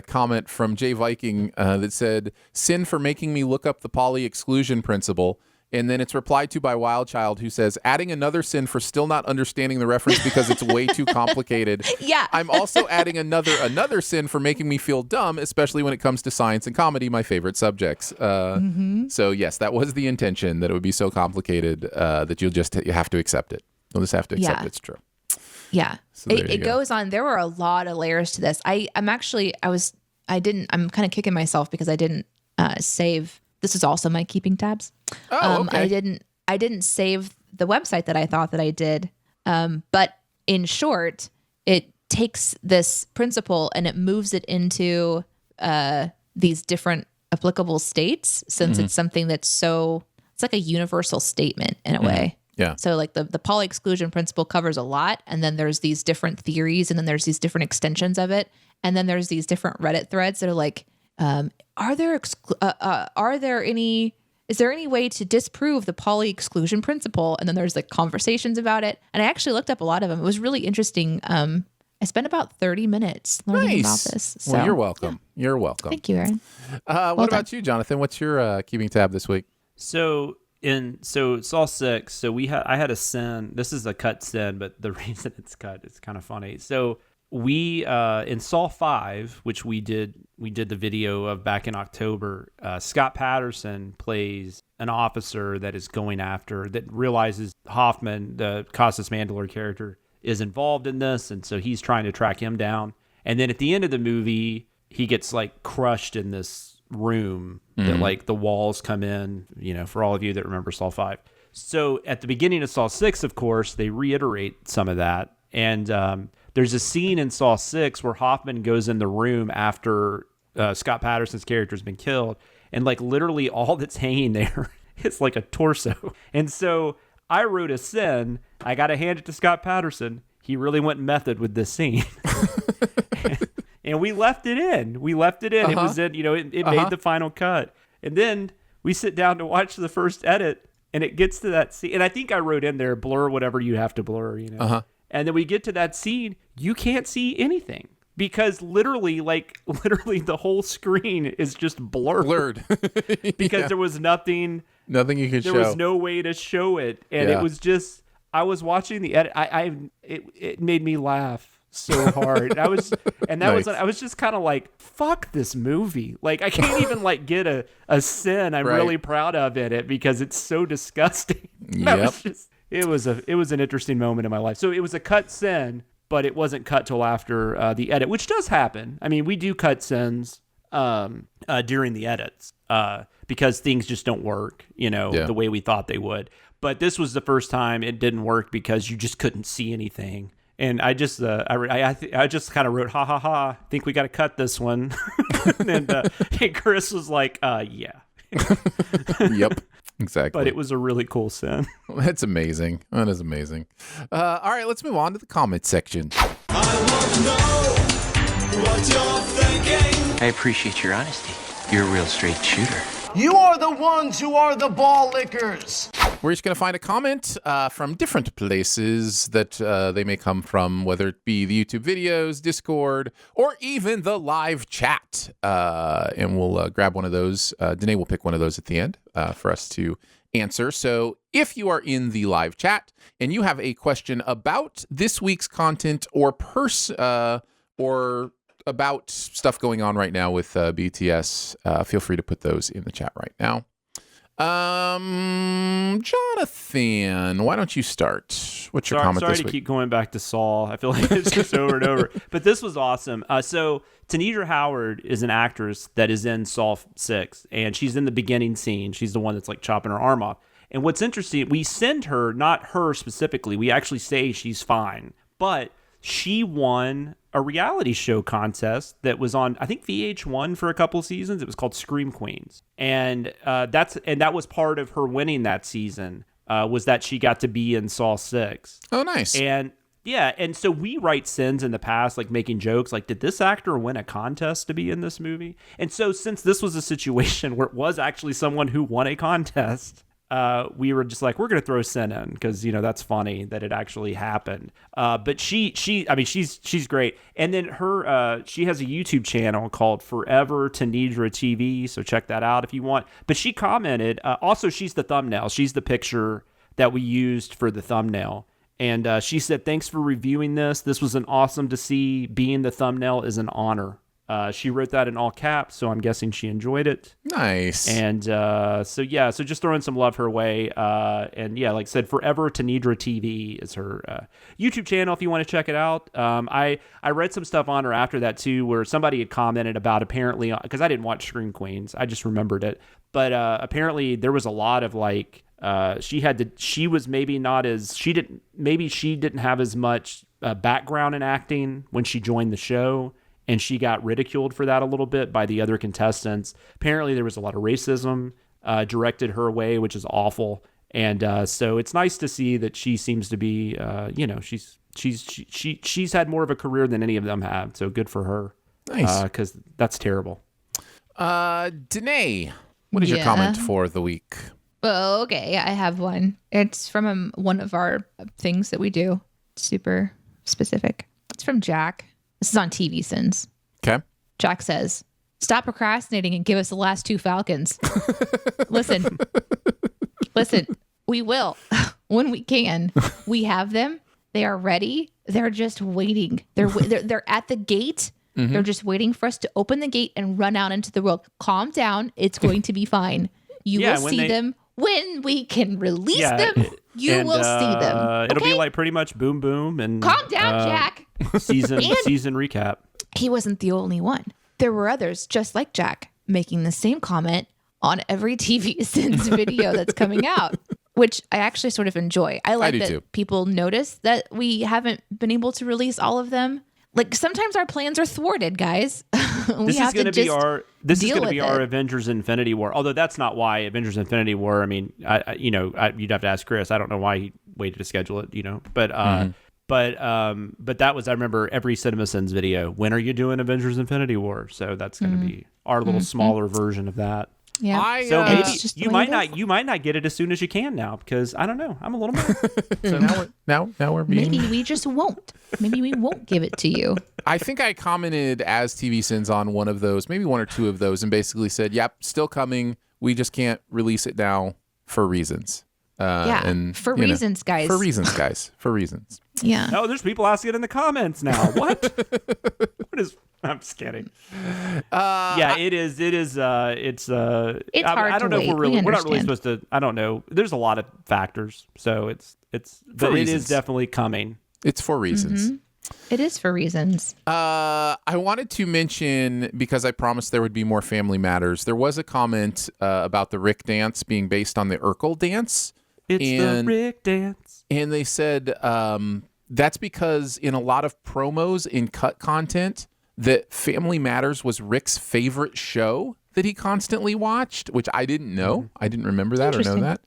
comment from Jay Viking that said, "Sin for making me look up the Pauli exclusion principle." And then it's replied to by Wildchild, who says, adding another sin for still not understanding the reference because it's way too complicated. Yeah. I'm also adding another sin for making me feel dumb, especially when it comes to science and comedy, my favorite subjects. So yes, that was the intention, that it would be so complicated that you have to accept it. You'll just have to accept it's true. Yeah. So it goes on. There were a lot of layers to this. I'm kind of kicking myself because I didn't save. This is also my keeping tabs. Oh, okay. I didn't save the website that I thought that I did. But in short, it takes this principle and it moves it into these different applicable states, since it's something that's it's like a universal statement in a way. Yeah. So like the Pauli exclusion principle covers a lot, and then there's these different theories, and then there's these different extensions of it, and then there's these different Reddit threads that are like, is there any way to disprove the Pauli exclusion principle? And then there's like conversations about it. And I actually looked up a lot of them. It was really interesting. I spent about 30 minutes learning about this. So, well, you're welcome. Yeah. You're welcome. Thank you, Aaron. What about you, Jonathan? What's your keeping tab this week? So it's all 6. So I had a sin. This is a cut sin, but the reason it's cut is kind of funny. So we in Saw 5, which we did the video of back in October, Scott Patterson plays an officer that realizes Hoffman, the Costas Mandylor character, is involved in this, and so he's trying to track him down. And then at the end of the movie, he gets like crushed in this room that like the walls come in, for all of you that remember Saw 5. So at the beginning of Saw 6, of course, they reiterate some of that. And there's a scene in Saw 6 where Hoffman goes in the room after Scott Patterson's character has been killed, and like literally all that's hanging there is like a torso. And so I wrote a sin. I got to hand it to Scott Patterson. He really went method with this scene. And we left it in. Uh-huh. It was in, it made the final cut. And then we sit down to watch the first edit, and it gets to that scene. And I think I wrote in there, blur whatever you have to blur, Uh-huh. And then we get to that scene. You can't see anything because literally the whole screen is just blurred. Because there was nothing you could show. There was no way to show it. And it was just, I was watching the edit. It made me laugh so hard. I was just kind of like, fuck this movie. Like, I can't even like get a sin I'm really proud of in it because it's so disgusting. It was an interesting moment in my life. So it was a cut sin, but it wasn't cut till after the edit, which does happen. I mean, we do cut sins during the edits because things just don't work, the way we thought they would. But this was the first time it didn't work because you just couldn't see anything. And I just I just kind of wrote, ha ha ha, think we got to cut this one. and Chris was like, yeah. Yep. Exactly. But it was a really cool sin. That's amazing. That is amazing. All right, let's move on to the comment section. I want to know what you're thinking. I appreciate your honesty. You're a real straight shooter. You are the ones who are the ball lickers. We're just going to find a comment from different places that they may come from, whether it be the YouTube videos, Discord, or even the live chat. And we'll grab one of those. Danae will pick one of those at the end for us to answer. So if you are in the live chat and you have a question about this week's content or or about stuff going on right now with BTS, feel free to put those in the chat right now. Jonathan, why don't you start? What's your comment this week? Sorry to keep going back to Saul. I feel like it's just over and over. But this was awesome. So Tanedra Howard is an actress that is in Saw 6, and she's in the beginning scene. She's the one that's like chopping her arm off. And what's interesting, we send her, not her specifically, we actually say she's fine, but she won a reality show contest that was on, I think, VH1 for a couple of seasons. It was called Scream Queens. And that was part of her winning that season, was that she got to be in Saw 6. Oh, nice. And yeah, and so we write sins in the past, like making jokes, like, did this actor win a contest to be in this movie? And so since this was a situation where it was actually someone who won a contest, we were just like, we're going to throw sin in because, that's funny that it actually happened. But she's great. And then she has a YouTube channel called Forever Tanedra TV. So check that out if you want. But she commented, also she's the thumbnail. She's the picture that we used for the thumbnail. And she said, thanks for reviewing this. This was an awesome to see. Being the thumbnail is an honor. She wrote that in all caps, so I'm guessing she enjoyed it. Nice. And so just throwing some love her way. And yeah, like I said, Forever Tanedra TV is her YouTube channel if you want to check it out. I read some stuff on her after that too, where somebody had commented about apparently, because I didn't watch Scream Queens, I just remembered it. But apparently there was a lot of like, she didn't have as much background in acting when she joined the show. And she got ridiculed for that a little bit by the other contestants. Apparently, there was a lot of racism directed her way, which is awful. And so it's nice to see that she seems to be, she's had more of a career than any of them have. So good for her. Nice, because that's terrible. Danae, what is your comment for the week? Oh, okay, I have one. It's from one of our things that we do. Super specific. It's from Jack. This is on TV Sins. Okay. Jack says, stop procrastinating and give us the last 2 Falcons. Listen, we will when we can. We have them. They are ready. They're just waiting. They're at the gate. Mm-hmm. They're just waiting for us to open the gate and run out into the world. Calm down. It's going to be fine. You will see them when we can release them. You will see them. Okay? It'll be like pretty much Boom Boom and calm down, Jack. Season recap. He wasn't the only one. There were others just like Jack making the same comment on every TV Sins video that's coming out, which I actually sort of enjoy. I like that people notice that we haven't been able to release all of them. Like sometimes our plans are thwarted, guys. This is going to be our Avengers Infinity War. Although that's not why Avengers Infinity War. I mean, you'd have to ask Chris. I don't know why he waited to schedule it. But that was, I remember every CinemaSins video. When are you doing Avengers Infinity War? So that's going to be our little smaller version of that. Yeah. So maybe you might not get it as soon as you can now, because I don't know. I'm a little mad. So now we're being... Maybe we just won't. Maybe we won't give it to you. I think I commented as TV Sins on one of those, maybe one or two of those, and basically said, "Yep, still coming. We just can't release it now for reasons." For reasons, guys. For reasons, guys. For reasons. Yeah. Oh, there's people asking in the comments now. What? What is? I'm just kidding. It is. It's hard. I don't know if we're not really supposed to. I don't know. There's a lot of factors, so but it is definitely coming. It's for reasons. Mm-hmm. It is for reasons. I wanted to mention, because I promised there would be more Family Matters, there was a comment about the Rick dance being based on the Urkel dance. It's the Rick dance. And they said that's because in a lot of promos in cut content, that Family Matters was Rick's favorite show that he constantly watched, which I didn't know. Mm-hmm. I didn't remember that or know that.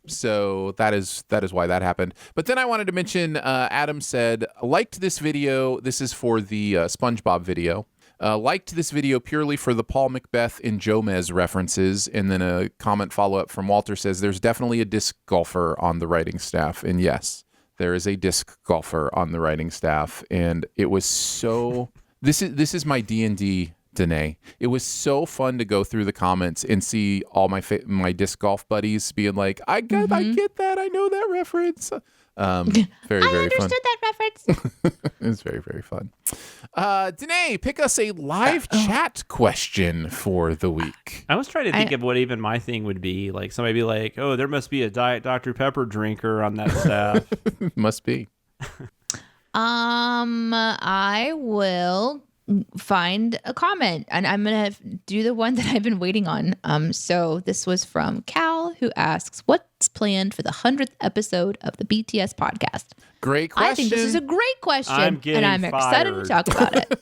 So that is why that happened. But then I wanted to mention, Adam said, liked this video. This is for the SpongeBob video. Liked this video purely for the Paul Macbeth and Jomez references. And then a comment follow-up from Walter says, there's definitely a disc golfer on the writing staff. And yes, there is a disc golfer on the writing staff. And it was so... This is my D&D, Danae. It was so fun to go through the comments and see all my disc golf buddies being like, I get that. I know that reference. Very, very fun. I understood that reference. It was very, very fun. Danae, pick us a live chat question for the week. I was trying to think of what even my thing would be. Like somebody be like, oh, there must be a Diet Dr. Pepper drinker on that staff. Must be. I will find a comment, and I'm gonna do the one that I've been waiting on. So this was from Cal, who asks, "What's planned for the 100th episode of the BTS podcast?" Great question. I think this is a great question, and I'm excited to talk about it.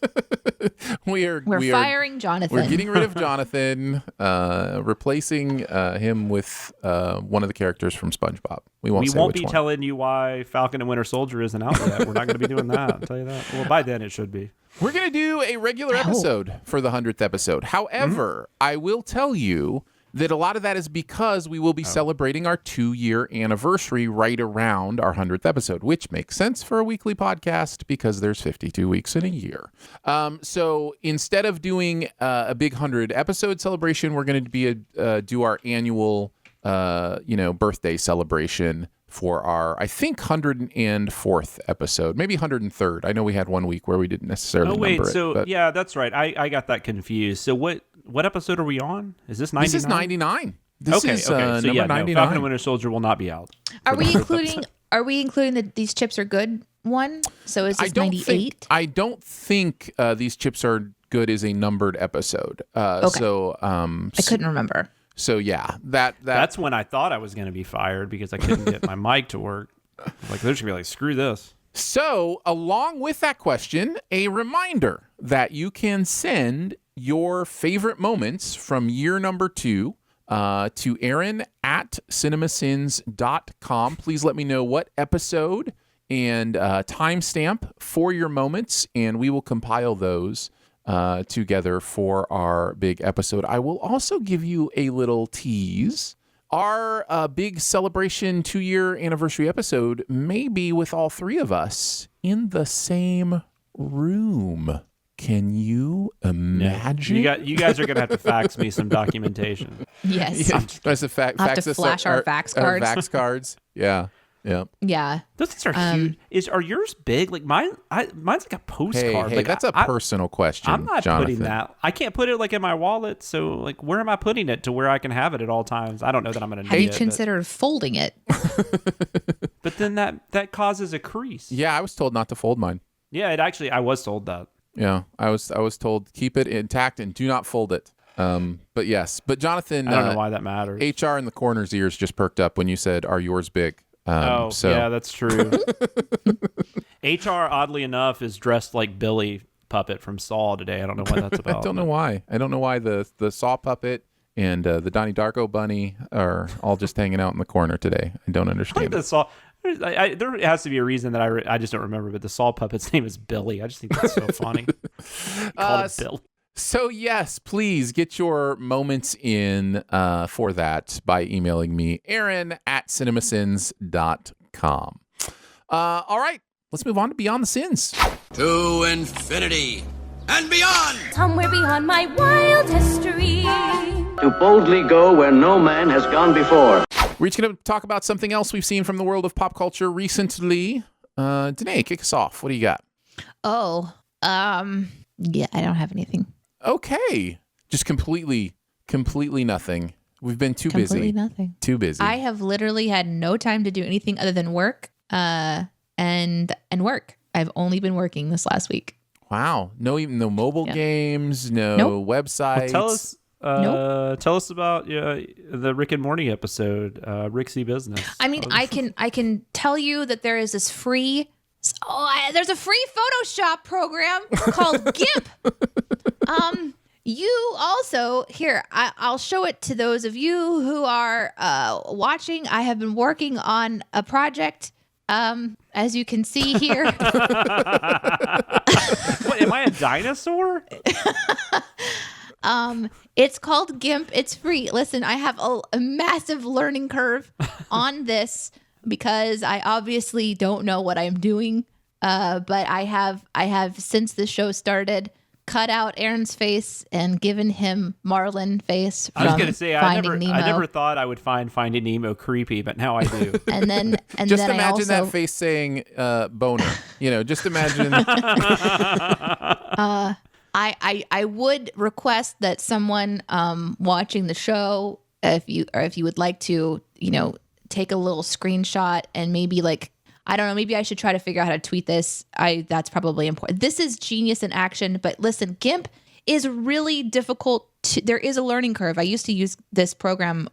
We're firing Jonathan. We're getting rid of Jonathan, replacing him with one of the characters from SpongeBob. We won't be telling you why Falcon and Winter Soldier isn't out yet. We're not going to be doing that. I'll tell you that. Well, by then it should be. We're going to do a regular episode for the 100th episode. However, I will tell you that a lot of that is because we will be celebrating our 2-year anniversary right around our 100th episode, which makes sense for a weekly podcast because there's 52 weeks in a year. So instead of doing a big 100 episode celebration, we're going to be do our annual birthday celebration for our, I think, 104th episode, maybe 103rd. I know we had 1 week where we didn't necessarily number it. Yeah, that's right. I got that confused. So what episode are we on? Is this 99? This is 99. This is number 99. Falcon and Winter Soldier will not be out. Are we including the These Chips Are Good one? So is this 98? I don't think These Chips Are Good is a numbered episode. Okay. So I couldn't remember. So yeah, that's when I thought I was going to be fired because I couldn't get my mic to work. Like they're just going to be like, screw this. So along with that question, a reminder that you can send your favorite moments from year number 2 to Aaron at CinemaSins.com. Please let me know what episode and timestamp for your moments, and we will compile those together for our big episode. I will also give you a little tease. Our big celebration 2-year anniversary episode may be with all 3 of us in the same room. Can you imagine? You guys are going to have to fax me some documentation. Yes. That's a fact. I'll have to flash our fax cards. Our fax cards. Yeah. Yeah. Yeah. Those things are huge. Are yours big? Like mine's like a postcard. Hey, like, that's a personal question. I'm not Jonathan. putting that. I can't put it like in my wallet. So like, where am I putting it to where I can have it at all times? I don't know that I'm going to need it. Have you considered folding it? But then that causes a crease. Yeah, I was told not to fold mine. Yeah, I was told that. Yeah, I was told keep it intact and do not fold it. But yes, but Jonathan, I don't know why that matters. HR in the corner's ears just perked up when you said, "Are yours big?" Yeah, that's true. HR, oddly enough, is dressed like Billy Puppet from Saw today. I don't know what that's about. I don't know why. I don't know why the Saw puppet and the Donnie Darko bunny are all just hanging out in the corner today. I don't understand. The Saw. There has to be a reason that I just don't remember, but the Saw puppet's name is Billy. I just think that's so funny. Called it Bill. So yes, please get your moments in for that by emailing me, Aaron@cinemasins.com. All right, let's move on to Beyond the Sins. To infinity and beyond. Somewhere beyond my wild history. To boldly go where no man has gone before. We're each going to talk about something else we've seen from the world of pop culture recently. Danae, kick us off. What do you got? Yeah, I don't have anything. Okay. Just completely nothing. We've been too busy. Completely nothing. Too busy. I have literally had no time to do anything other than work and work. I've only been working this last week. Wow. No mobile games, no websites. Well, tell us about the Rick and Morty episode, Ricksy Business. I mean, I can tell you that there is this free there's a free Photoshop program called Gimp. You also, here, I'll show it to those of you who are watching. I have been working on a project, as you can see here. What, am I a dinosaur? It's called Gimp. It's free. Listen, I have a massive learning curve on this because I obviously don't know what I'm doing. But I have since the show started cut out Aaron's face and given him Marlin face from I was gonna say I never thought I would find Finding Nemo creepy, but now I do. and then just then imagine that face saying boner. Just imagine. I would request that someone watching the show, if you would like to, take a little screenshot and maybe I don't know, maybe I should try to figure out how to tweet this. That's probably important. This is genius in action, but listen, Gimp is really difficult. There is a learning curve. I used to use this program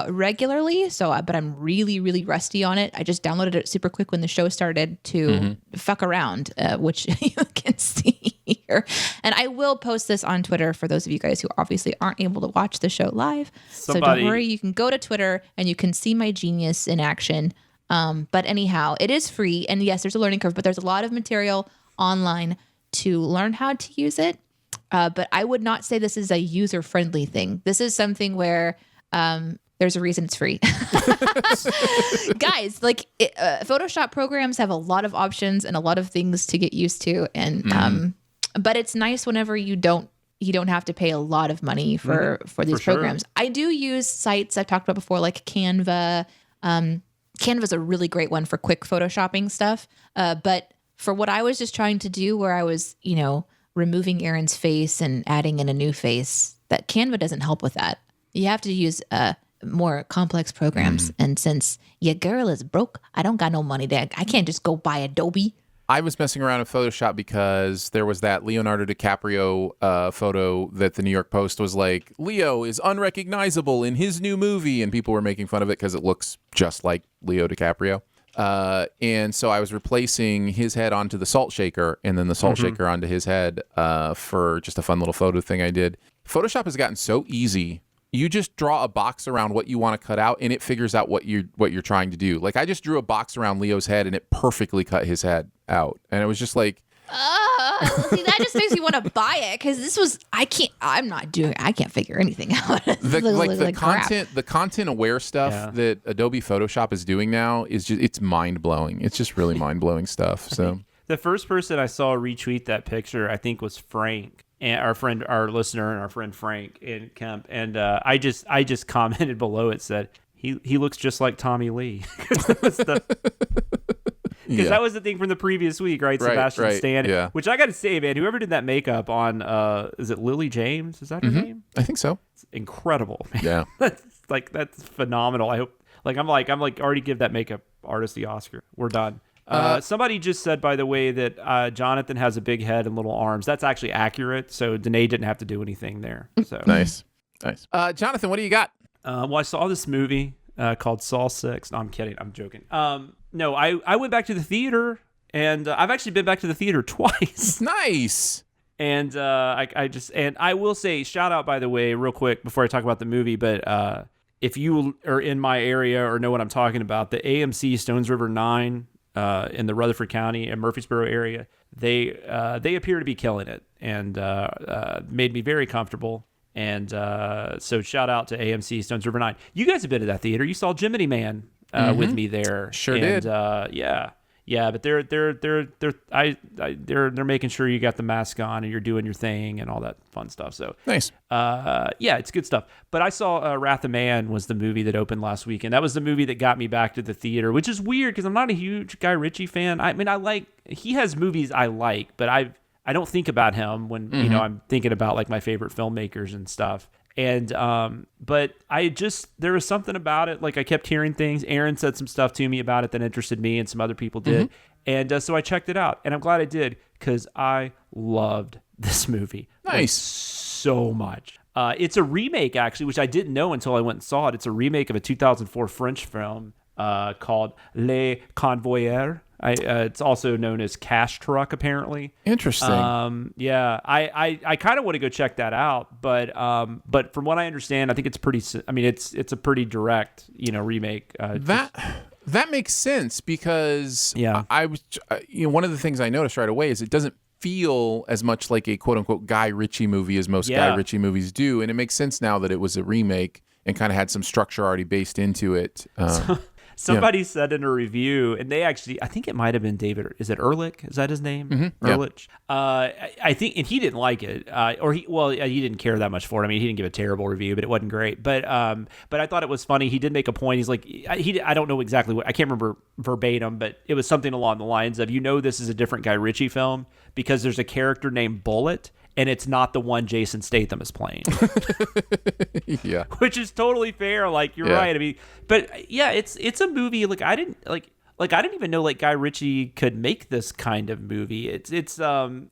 regularly, but I'm really, really rusty on it. I just downloaded it super quick when the show started to fuck around, which you can see here. And I will post this on Twitter for those of you guys who obviously aren't able to watch the show live. So don't worry, you can go to Twitter and you can see my genius in action. But anyhow, it is free. And yes, there's a learning curve, but there's a lot of material online to learn how to use it. But I would not say this is a user-friendly thing. This is something where there's a reason it's free. Guys, Photoshop programs have a lot of options and a lot of things to get used to. And but it's nice whenever you don't have to pay a lot of money for these programs. Sure. I do use sites I've talked about before, like Canva. Canva's a really great one for quick photoshopping stuff. But for what I was just trying to do, where I was, removing Aaron's face and adding in a new face, that Canva doesn't help with that. You have to use more complex programs. And since your girl is broke, I don't got no money there. I can't just go buy Adobe. I was messing around in Photoshop because there was that Leonardo DiCaprio photo that the New York Post was like, Leo is unrecognizable in his new movie. And people were making fun of it because it looks just like Leo DiCaprio. And so I was replacing his head onto the salt shaker and then the salt shaker onto his head for just a fun little photo thing I did. Photoshop has gotten so easy. You just draw a box around what you want to cut out and it figures out what you're trying to do. Like I just drew a box around Leo's head and it perfectly cut his head out. And it was just like, see, that just makes me want to buy it because I can't figure anything out. The content aware stuff that Adobe Photoshop is doing now is just, it's mind blowing. It's just really mind blowing stuff. So the first person I saw retweet that picture, I think, was Frank. And our listener and our friend Frank in Kemp. And I just commented below it, said, he looks just like Tommy Lee. Because that was the thing from the previous week, right? Sebastian Stan. Yeah. Which I got to say, man, whoever did that makeup on, is it Lily James? Is that her name? I think so. It's incredible. Man. Yeah. that's phenomenal. I hope. I'm already give that makeup artist the Oscar. We're done. Somebody just said, by the way, that Jonathan has a big head and little arms. That's actually accurate. So Danae didn't have to do anything there. So Nice. Jonathan, what do you got? Well, I saw this movie called Saw 6. No, I'm kidding. I'm joking. No, I went back to the theater, and I've actually been back to the theater twice. Nice. And I will say, shout out, by the way, real quick before I talk about the movie, but if you are in my area or know what I'm talking about, the AMC Stones River 9 in the Rutherford County and Murfreesboro area, they appear to be killing it, and made me very comfortable. And so shout out to AMC Stones River 9. You guys have been to that theater. You saw Jiminy Man with me there. Sure did. Yeah, but they're making sure you got the mask on and you're doing your thing and all that fun stuff. So nice. Yeah, it's good stuff. But I saw Wrath of Man was the movie that opened last week, and that was the movie that got me back to the theater, which is weird because I'm not a huge Guy Ritchie fan. I mean, he has movies I like, but I don't think about him when I'm thinking about like my favorite filmmakers and stuff. And but there was something about it. Like, I kept hearing things. Aaron said some stuff to me about it that interested me, and some other people did. And so I checked it out, and I'm glad I did because I loved this movie. Nice. Like, so much. It's a remake, actually, which I didn't know until I went and saw it. It's a remake of a 2004 French film called Les Convoyeurs. It's also known as Cash Truck, apparently. Interesting. Yeah, I kind of want to go check that out, but from what I understand, I think it's pretty. I mean, it's a pretty direct, remake. That makes sense because I was, one of the things I noticed right away is it doesn't feel as much like a quote unquote Guy Ritchie movie as most Guy Ritchie movies do, and it makes sense now that it was a remake and kind of had some structure already based into it. Somebody said in a review, and they actually, I think it might have been David. Is it Ehrlich? Is that his name? Ehrlich. I think, and he didn't like it, he didn't care that much for it. I mean, he didn't give a terrible review, but it wasn't great. But I thought it was funny. He did make a point. He's like, I don't know exactly what, I can't remember verbatim, but it was something along the lines of, this is a different Guy Ritchie film because there's a character named Bullet, and it's not the one Jason Statham is playing. Yeah. Which is totally fair. Like, you're right. I mean, but yeah, it's a movie. Like, I didn't even know like Guy Ritchie could make this kind of movie. It's a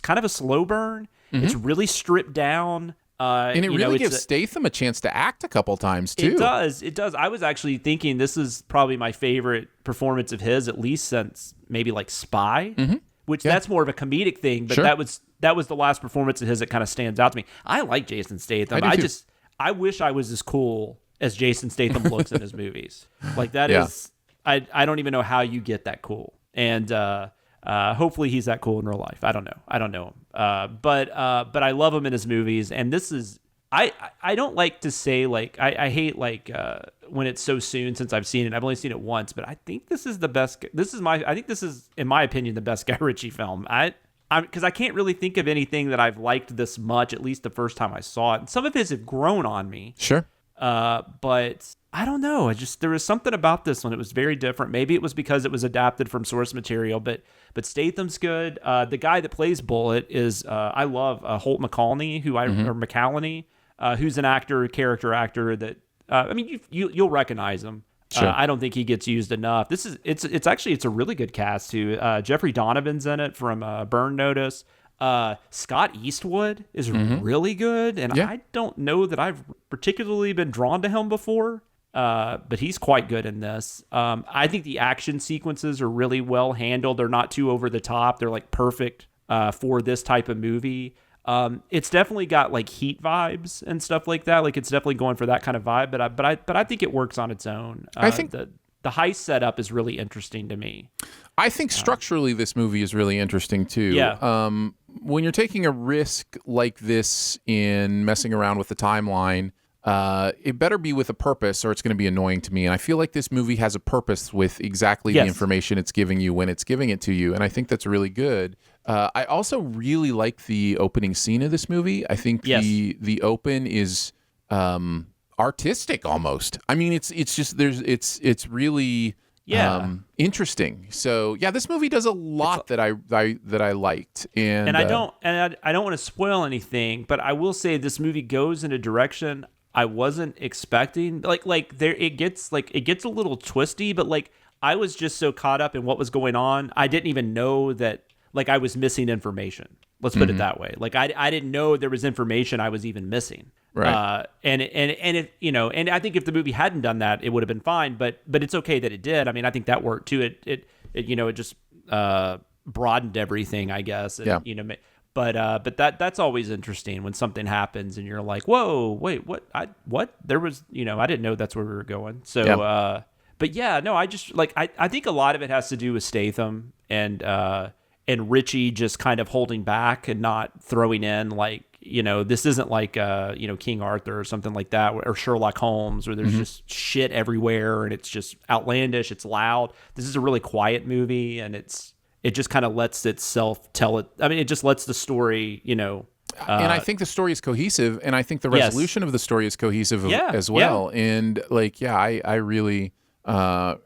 kind of a slow burn. It's really stripped down. And it really gives Statham a chance to act a couple times too. It does. I was actually thinking this is probably my favorite performance of his, at least since maybe like Spy, which that's more of a comedic thing. But that was the last performance of his that kind of stands out to me. I like Jason Statham. I wish I was as cool as Jason Statham looks in his movies. Like, that is, I don't even know how you get that cool. And hopefully he's that cool in real life. I don't know him. But I love him in his movies. And this is, I don't like to say, like, I hate like when it's so soon since I've seen it. I've only seen it once, but I think this is the best. I think this is, in my opinion, the best Guy Ritchie film. Because I can't really think of anything that I've liked this much, at least the first time I saw it. And some of his have grown on me. Sure. But I don't know. There was something about this one. It was very different. Maybe it was because it was adapted from source material, but Statham's good. The guy that plays Bullet is, I love Holt McCallany, or McCallany, who's an character actor that, I mean, you'll recognize him. Sure. I don't think he gets used enough. It's a really good cast too. Jeffrey Donovan's in it from Burn Notice. Scott Eastwood is really good, and I don't know that I've particularly been drawn to him before, but he's quite good in this. I think the action sequences are really well handled. They're not too over the top. They're like perfect for this type of movie. It's definitely got like Heat vibes and stuff like that. Like, it's definitely going for that kind of vibe, but I think it works on its own. I think the heist setup is really interesting to me. I think structurally this movie is really interesting too. Yeah. When you're taking a risk like this in messing around with the timeline, it better be with a purpose or it's going to be annoying to me. And I feel like this movie has a purpose with exactly the information it's giving you when it's giving it to you. And I think that's really good. I also really like the opening scene of this movie. I think the open is artistic almost. I mean, it's just it's really interesting. So this movie does a lot that I liked, and I don't want to spoil anything, but I will say this movie goes in a direction I wasn't expecting. Like there it gets a little twisty, but like I was just so caught up in what was going on, I didn't even know that like I was missing information. Let's put it that way. Like I didn't know there was information I was even missing. Right. And it, you know, and I think if the movie hadn't done that, it would have been fine. But it's okay that it did. I mean, I think that worked too. It you know, it just broadened everything, I guess. And, you know, but that's always interesting when something happens and you're like, whoa, wait, what? There was, you know, I didn't know that's where we were going. So, but yeah, no, I just like I think a lot of it has to do with Statham and Ricksy just kind of holding back and not throwing in, like, you know, this isn't like you know, King Arthur or something like that, or Sherlock Holmes, where there's just shit everywhere and it's just outlandish, it's loud. This is a really quiet movie, and it just kind of lets itself tell it. I mean, it just lets the story, you know. And I think the story is cohesive, and I think the resolution of the story is cohesive as well. And like, I really, like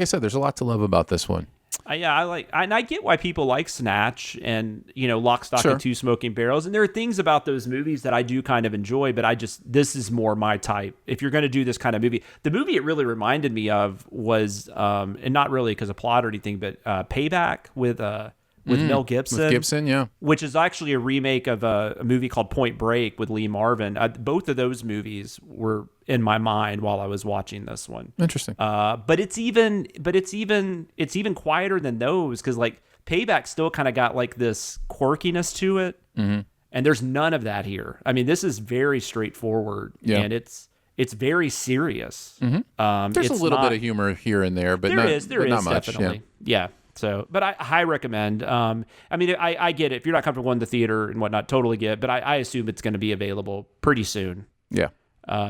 I said, there's a lot to love about this one. I get why people like Snatch and, you know, Lock, Stock, and Two Smoking Barrels. And there are things about those movies that I do kind of enjoy, but this is more my type. If you're going to do this kind of movie, the movie it really reminded me of was, and not really because of plot or anything, but Payback with Mel Gibson. With Gibson, yeah. Which is actually a remake of a movie called Point Break with Lee Marvin. Both of those movies were in my mind while I was watching this one. Interesting. But it's even quieter than those, because like Payback still kind of got like this quirkiness to it, and there's none of that here. I mean, this is very straightforward, and it's very serious. There's a little bit of humor here and there, but there is not much. Definitely. Yeah. So, but I highly recommend. I mean, I get it. If you're not comfortable in the theater and whatnot, totally get. But I assume it's going to be available pretty soon. Yeah. I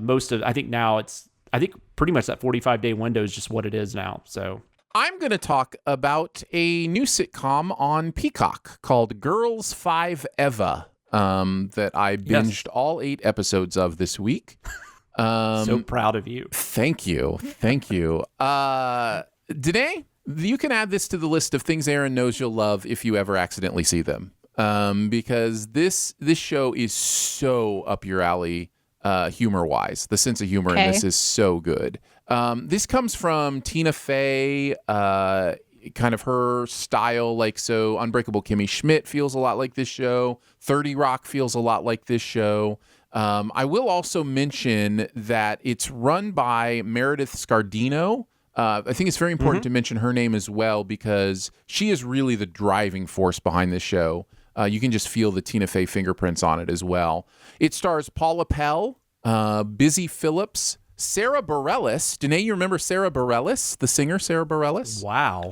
think pretty much that 45-day window is just what it is now. So I'm going to talk about a new sitcom on Peacock called Girls 5 Eva that I binged all 8 episodes of this week. So proud of you. Thank you. Danae, you can add this to the list of things Aaron knows you'll love if you ever accidentally see them. Because this show is so up your alley, humor-wise. The sense of humor in this is so good. This comes from Tina Fey, kind of her style. Like, so Unbreakable Kimmy Schmidt feels a lot like this show. 30 Rock feels a lot like this show. I will also mention that it's run by Meredith Scardino. I think it's very important to mention her name as well, because she is really the driving force behind this show. You can just feel the Tina Fey fingerprints on it as well. It stars Paula Pell, Busy Phillips, Sarah Bareilles. Danae, you remember Sarah Bareilles, the singer Sarah Bareilles? Wow.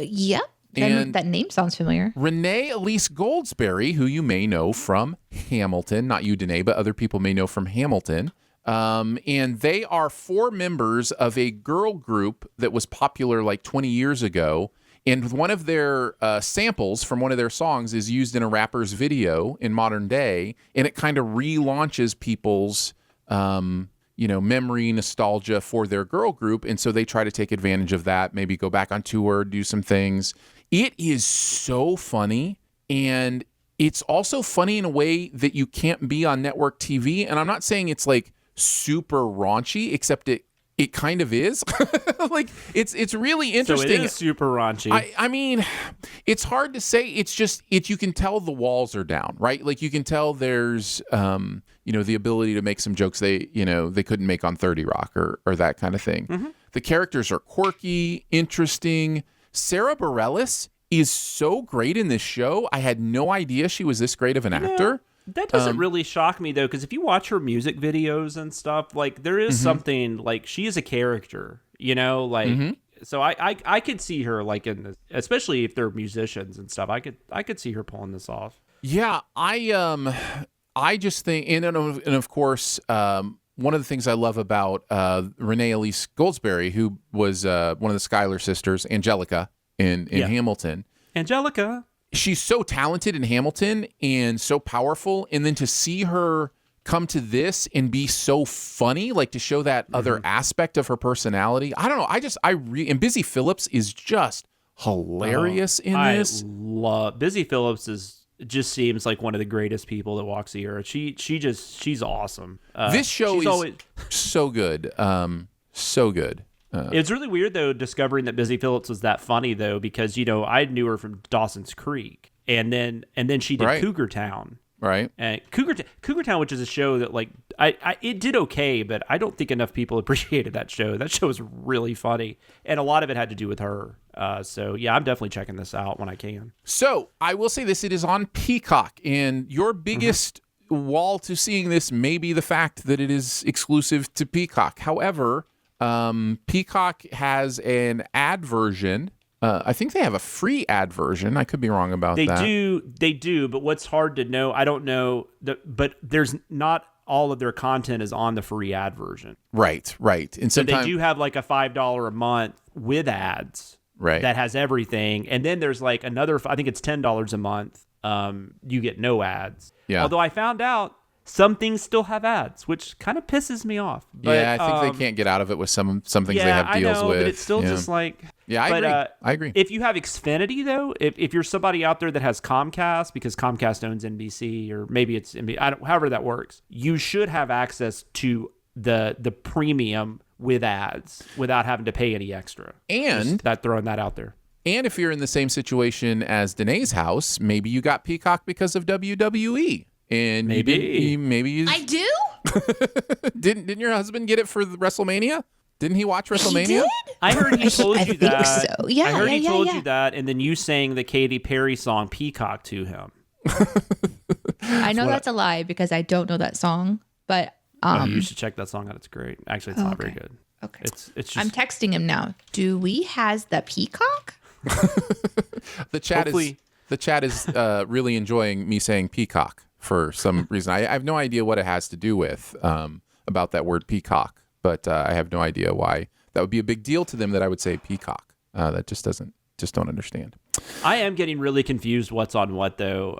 Yeah. And that name sounds familiar. Renee Elise Goldsberry, who you may know from Hamilton. Not you, Danae, but other people may know from Hamilton. And they are 4 members of a girl group that was popular like 20 years ago. And one of their samples from one of their songs is used in a rapper's video in modern day. And it kind of relaunches people's, memory, nostalgia for their girl group. And so they try to take advantage of that, maybe go back on tour, do some things. It is so funny. And it's also funny in a way that you can't be on network TV. And I'm not saying it's like super raunchy, except it kind of is. Like, it's really interesting. So it is super raunchy. I mean, it's hard to say. It's just, you can tell the walls are down, right? Like, you can tell there's, the ability to make some jokes they couldn't make on 30 Rock or that kind of thing. The characters are quirky, interesting. Sarah Bareilles is so great in this show. I had no idea she was this great of an actor. That doesn't really shock me, though, because if you watch her music videos and stuff, like, there is something, like, she is a character, like, so I could see her, like, in this, especially if they're musicians and stuff. I could see her pulling this off. Yeah, I just think, and of course, one of the things I love about Renee Elise Goldsberry, who was one of the Schuyler sisters, Angelica in Hamilton. Angelica. She's so talented in Hamilton and so powerful. And then to see her come to this and be so funny, like to show that other aspect of her personality. I don't know. And Busy Phillips is just hilarious in this. I love Busy Phillips just seems like one of the greatest people that walks the earth. She's awesome. This show is always so good. So good. It's really weird though discovering that Busy Phillips was that funny though, because I knew her from Dawson's Creek, and then she did Cougar Town. Right. And Cougar Town, which is a show that like it did okay, but I don't think enough people appreciated that show. That show was really funny, and a lot of it had to do with her. So yeah, I'm definitely checking this out when I can. So I will say this: it is on Peacock, and your biggest wall to seeing this may be the fact that it is exclusive to Peacock. However, Peacock has an ad version. I think they have a free ad version. I could be wrong about that. They do. But what's hard to know, I don't know. But there's not all of their content is on the free ad version. Right. And so they do have like a $5 a month with ads. Right. That has everything. And then there's like another, I think it's $10 a month. You get no ads. Yeah. Although I found out some things still have ads, which kind of pisses me off. But, yeah, I think they can't get out of it with some things they have deals with. But it's still just like... Yeah, I agree. If you have Xfinity, though, if you're somebody out there that has Comcast, because Comcast owns NBC, or maybe it's NBC, however that works, you should have access to the premium with ads without having to pay any extra. And just throwing that out there. And if you're in the same situation as Danae's house, maybe you got Peacock because of WWE. And maybe I do. Didn't your husband get it for WrestleMania? Didn't he watch WrestleMania? He did? I heard he told you that. I think so. Yeah, I heard he told you that, and then you sang the Katy Perry song "Peacock" to him. I know that's a lie because I don't know that song, but you should check that song out. It's great. Actually, it's not very good. Okay, it's just. I'm texting him now. Do we has the Peacock? The chat is really enjoying me saying peacock for some reason. I have no idea what it has to do with about that word peacock, but I have no idea why that would be a big deal to them that I would say peacock. That just don't understand. I am getting really confused what's on what though.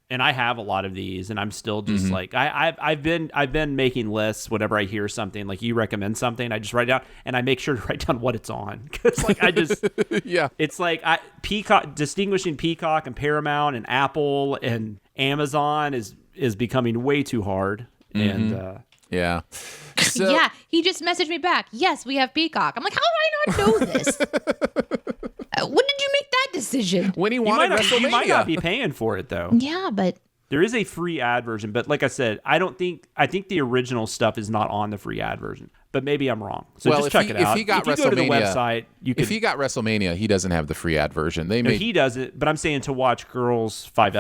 And I have a lot of these, and I'm still just like I've been making lists whenever I hear something. Like you recommend something, I just write it down, and I make sure to write down what it's on, because like I just yeah, it's like Peacock, distinguishing Peacock and Paramount and Apple and Amazon is becoming way too hard. And yeah, yeah, he just messaged me back. Yes, we have Peacock. I'm like, how do I not know this? When did you make that decision? When he wanted WrestleMania. You might not be paying for it though. Yeah, but there is a free ad version. But like I said, I think the original stuff is not on the free ad version. But maybe I'm wrong. So just check it out. If you go to the website, if he got WrestleMania, he doesn't have the free ad version. He does it. But I'm saying to watch Girls 5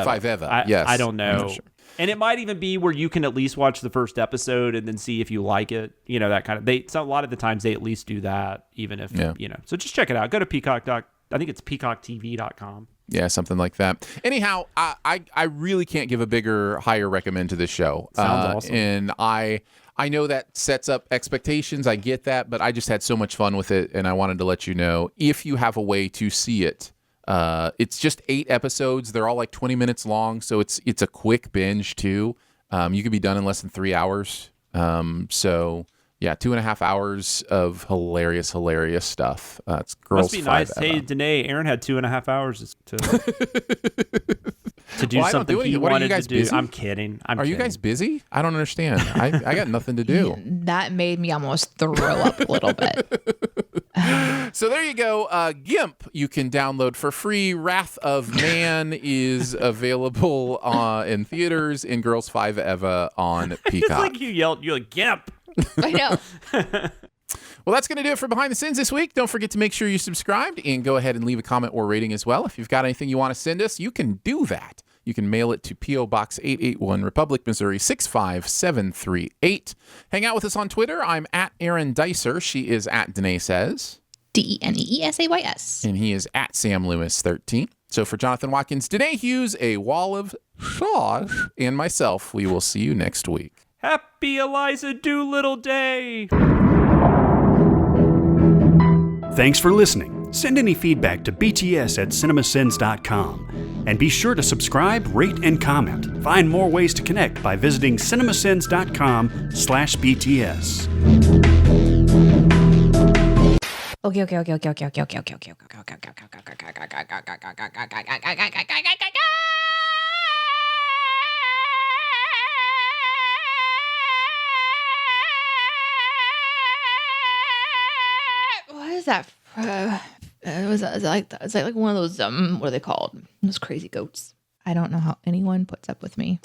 Yes, I don't know. Sure. And it might even be where you can at least watch the first episode and then see if you like it. You know, that kind of. A lot of the times they at least do that, even if you know. So just check it out. Go to Peacock. I think it's peacocktv.com. Yeah, something like that. Anyhow, I really can't give a bigger, higher recommend to this show. Sounds awesome. And I know that sets up expectations. I get that, but I just had so much fun with it, and I wanted to let you know, if you have a way to see it, it's just 8 episodes. They're all like 20 minutes long, so it's a quick binge too. You could be done in less than 3 hours. So yeah, 2.5 hours of hilarious stuff. It's Girls 5. Must be nice. Hey, Danae, Aaron had 2.5 hours to do something he wanted to do. Busy? I'm kidding. Are you guys busy? I don't understand. I got nothing to do. That made me almost throw up a little bit. So there you go. Gimp, you can download for free. Wrath of Man is available in theaters, and Girls 5 Eva on Peacock. It's like you're like, Gimp. I know. Well, that's going to do it for Behind the Sins this week. Don't forget to make sure you subscribed and go ahead and leave a comment or rating as well. If you've got anything you want to send us, you can do that. You can mail it to P.O. Box 881, Republic, Missouri 65738. Hang out with us on Twitter. I'm at Aaron Dicer. She is at Danae Says. DeneeSays. And he is at Sam Loomis 13. So for Jonathan Watkins, Danae Hughes, a wall of sauce, and myself, we will see you next week. Happy Eliza Doolittle Day! Thanks for listening. Send any feedback to bts@cinemasins.com. And be sure to subscribe, rate, and comment. Find more ways to connect by visiting cinemasins.com/BTS. Okay. What is that? It's like one of those what are they called? Those crazy goats. I don't know how anyone puts up with me.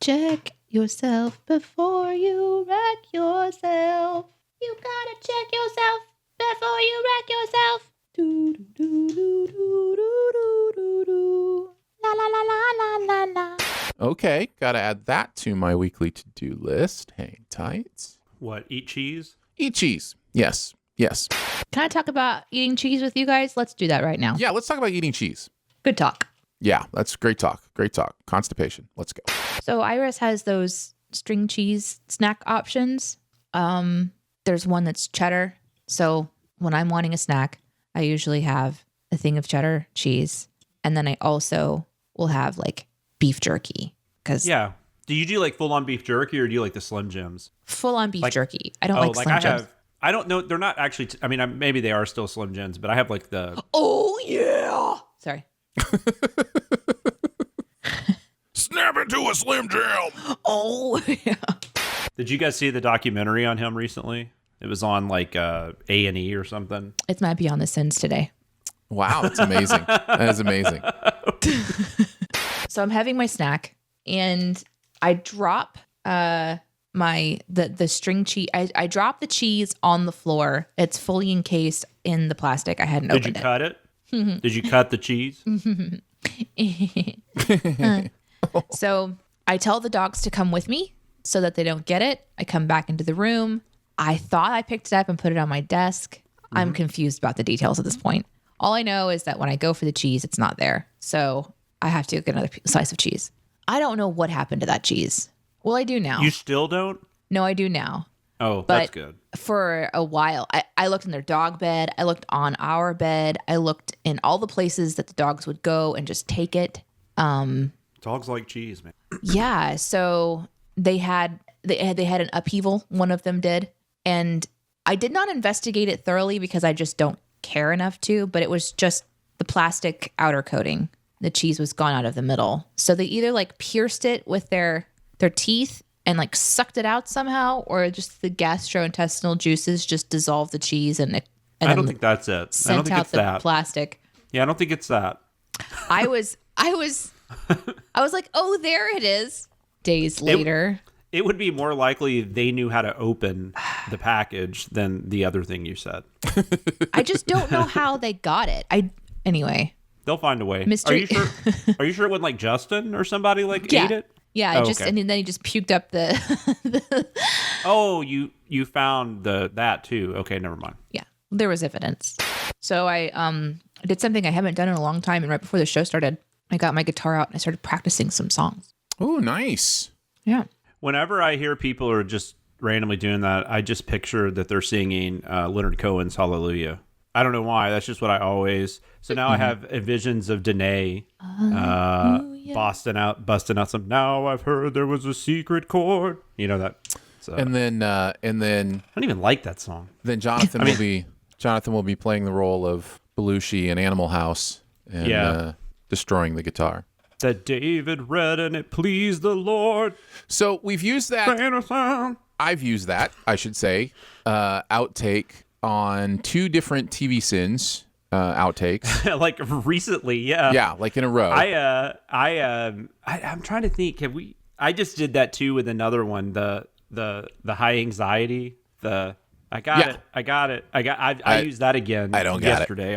Check yourself before you wreck yourself. You gotta check yourself before you wreck yourself. Do do do do do do do do. La la la la la la la. Okay, gotta add that to my weekly to-do list. Hang tight. What, eat cheese? Eat cheese. Yes. Can I talk about eating cheese with you guys? Let's do that right now. Yeah, let's talk about eating cheese. Good talk. Yeah, that's great talk. Great talk. Constipation. Let's go. So Iris has those string cheese snack options. There's one that's cheddar. So when I'm wanting a snack, I usually have a thing of cheddar cheese. And then I also will have like beef jerky. Yeah. Do you do like full on beef jerky or do you like the Slim Jims? Full on beef jerky. I don't like Slim Jims. I don't know. They're not actually, maybe they are still Slim Jims, but I have like the. Oh, yeah. Sorry. Snap into a Slim Jim. Oh, yeah. Did you guys see the documentary on him recently? It was on like A&E or something. It might be on the Sins today. Wow, that's amazing. That is amazing. So I'm having my snack and I drop the string cheese. I drop the cheese on the floor. It's fully encased in the plastic. I hadn't opened it. Did you cut it? Did you cut the cheese? So I tell the dogs to come with me so that they don't get it. I come back into the room. I thought I picked it up and put it on my desk. I'm confused about the details at this point. All I know is that when I go for the cheese, it's not there. So I have to get another slice of cheese. I don't know what happened to that cheese. Well, I do now. You still don't? No, I do now. Oh, but that's good. For a while, I looked in their dog bed. I looked on our bed. I looked in all the places that the dogs would go and just take it. Dogs like cheese, man. Yeah. So they had an upheaval. One of them did. And I did not investigate it thoroughly because I just don't care enough to, but it was just the plastic outer coating. The cheese was gone out of the middle. So they either like pierced it with their teeth and like sucked it out somehow, or just the gastrointestinal juices just dissolved the cheese and I don't think that's it. I don't think out it's the that. plastic. Yeah, I don't think it's that. I was like, oh, there it is. Days later. It would be more likely they knew how to open the package than the other thing you said. I just don't know how they got it. Anyway. They'll find a way. Mystery. Are you sure it wasn't like Justin or somebody ate it? Yeah, and then he just puked up the Oh, you found that too. Okay, never mind. Yeah. There was evidence. So I did something I haven't done in a long time, and right before the show started, I got my guitar out and I started practicing some songs. Oh, nice. Yeah. Whenever I hear people are just randomly doing that, I just picture that they're singing Leonard Cohen's Hallelujah. I don't know why. That's just what I always. So now I have visions of Danae busting out some. Now I've heard there was a secret chord. You know that. So. And then I don't even like that song. Then Jonathan will be playing the role of Belushi in Animal House and destroying the guitar. That David read and it pleased the Lord. So we've used that. I've used that, I should say, outtake on 2 different TV Sins outtakes. Like recently, yeah. Yeah, like in a row. I'm trying to think. I just did that too with another one. The high anxiety. I got it. I used that again. I don't yesterday.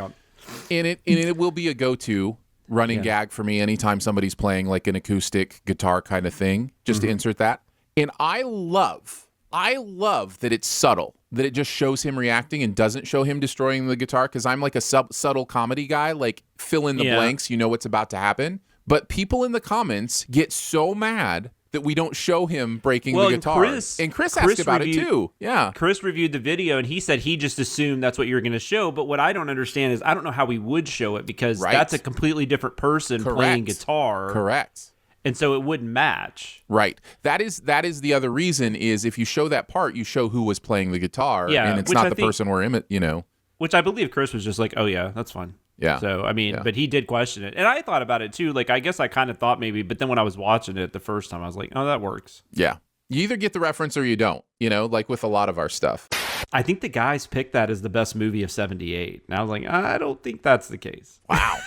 And it will be a go-to running gag for me anytime somebody's playing like an acoustic guitar kind of thing. Just to insert that. And I love that it's subtle. that it just shows him reacting and doesn't show him destroying the guitar, because I'm like a subtle comedy guy, like fill in the blanks, you know what's about to happen. But people in the comments get so mad that we don't show him breaking the guitar. And Chris asked about it too. Yeah. Chris reviewed the video and he said he just assumed that's what you were going to show. But what I don't understand is I don't know how we would show it, because that's a completely different person playing guitar. Correct. And so it wouldn't match. Right. That is the other reason, is if you show that part, you show who was playing the guitar. Yeah, and it's not the person we're Which I believe Chris was just like, oh yeah, that's fine. Yeah. So, I mean, but he did question it. And I thought about it too. Like, I guess I kind of thought maybe, but then when I was watching it the first time, I was like, oh, that works. Yeah. You either get the reference or you don't, like with a lot of our stuff. I think the guys picked that as the best movie of 78. And I was like, I don't think that's the case. Wow.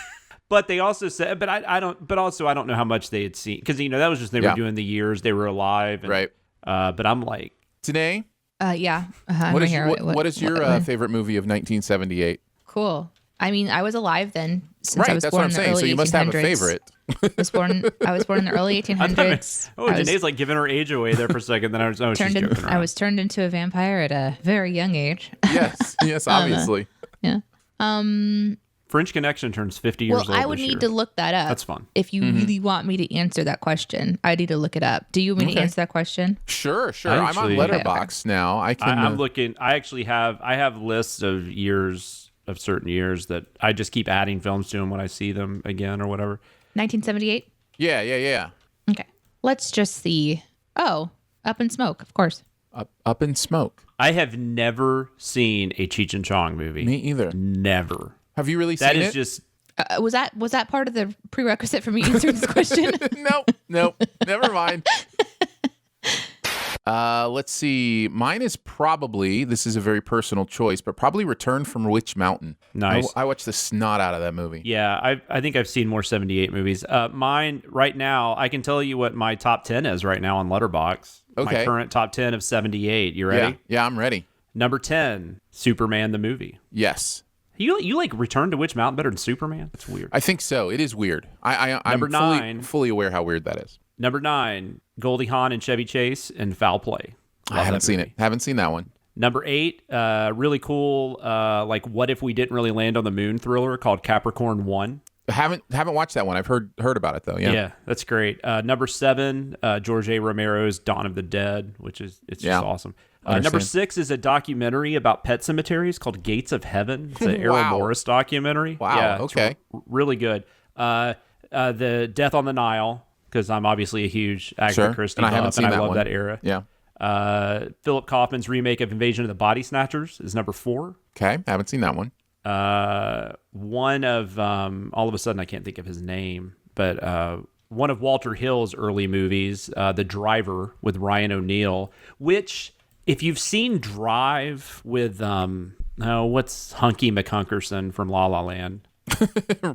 But they also said, but I don't know how much they had seen. Because, that was just, they were doing the years they were alive. And, right. But I'm like. Danae? Yeah. What is your favorite movie of 1978? Cool. I mean, I was alive then, since I was that's born what I'm saying. So you 1800s. must have a favorite. I was born in the early 1800s. Danae's like giving her age away there for a second. Then I was I was turned into a vampire at a very young age. Yes, obviously. Yeah. French Connection turns 50 years old. Well, I would need to look that up. That's fun. If you really want me to answer that question, I need to look it up. Do you want me to answer that question? Sure. I'm on Letterboxd now. I can. I'm looking. I actually have lists of certain years that I just keep adding films to them when I see them again or whatever. 1978? Yeah. Okay. Let's just see. Oh, Up in Smoke, of course. Up in Smoke. I have never seen a Cheech and Chong movie. Me either. Never. Have you really seen it? That is just... was that part of the prerequisite for me answering this question? Nope. Never mind. Let's see. Mine is probably, this is a very personal choice, but probably Return from Witch Mountain. Nice. I watched the snot out of that movie. Yeah, I think I've seen more 78 movies. Mine, right now, I can tell you what my top 10 is right now on Letterboxd. Okay. My current top 10 of 78. You ready? Yeah, I'm ready. Number 10, Superman the movie. Yes. You like Return to Witch Mountain better than Superman? That's weird. I think so. It is weird. I'm Number 9, fully aware how weird that is. Number 9, Goldie Hawn and Chevy Chase and Foul Play. I haven't seen it. Haven't seen that one. Number 8, really cool, like What If We Didn't Really Land on the Moon thriller called Capricorn 1. Haven't watched that one. I've heard about it though. Yeah, that's great. Number 7, George A. Romero's Dawn of the Dead, which is just awesome. Number 6 is a documentary about pet cemeteries called Gates of Heaven. It's an Errol Morris documentary. Wow. Yeah, okay. Really good. The Death on the Nile, because I'm obviously a huge Agatha Christie buff, and I love that era. Yeah. Philip Kaufman's remake of Invasion of the Body Snatchers is number 4. Okay, haven't seen that one. One of all of a sudden I can't think of his name, but one of Walter Hill's early movies, The Driver with Ryan O'Neal, which if you've seen Drive with what's Hunky McHunkerson from La La Land?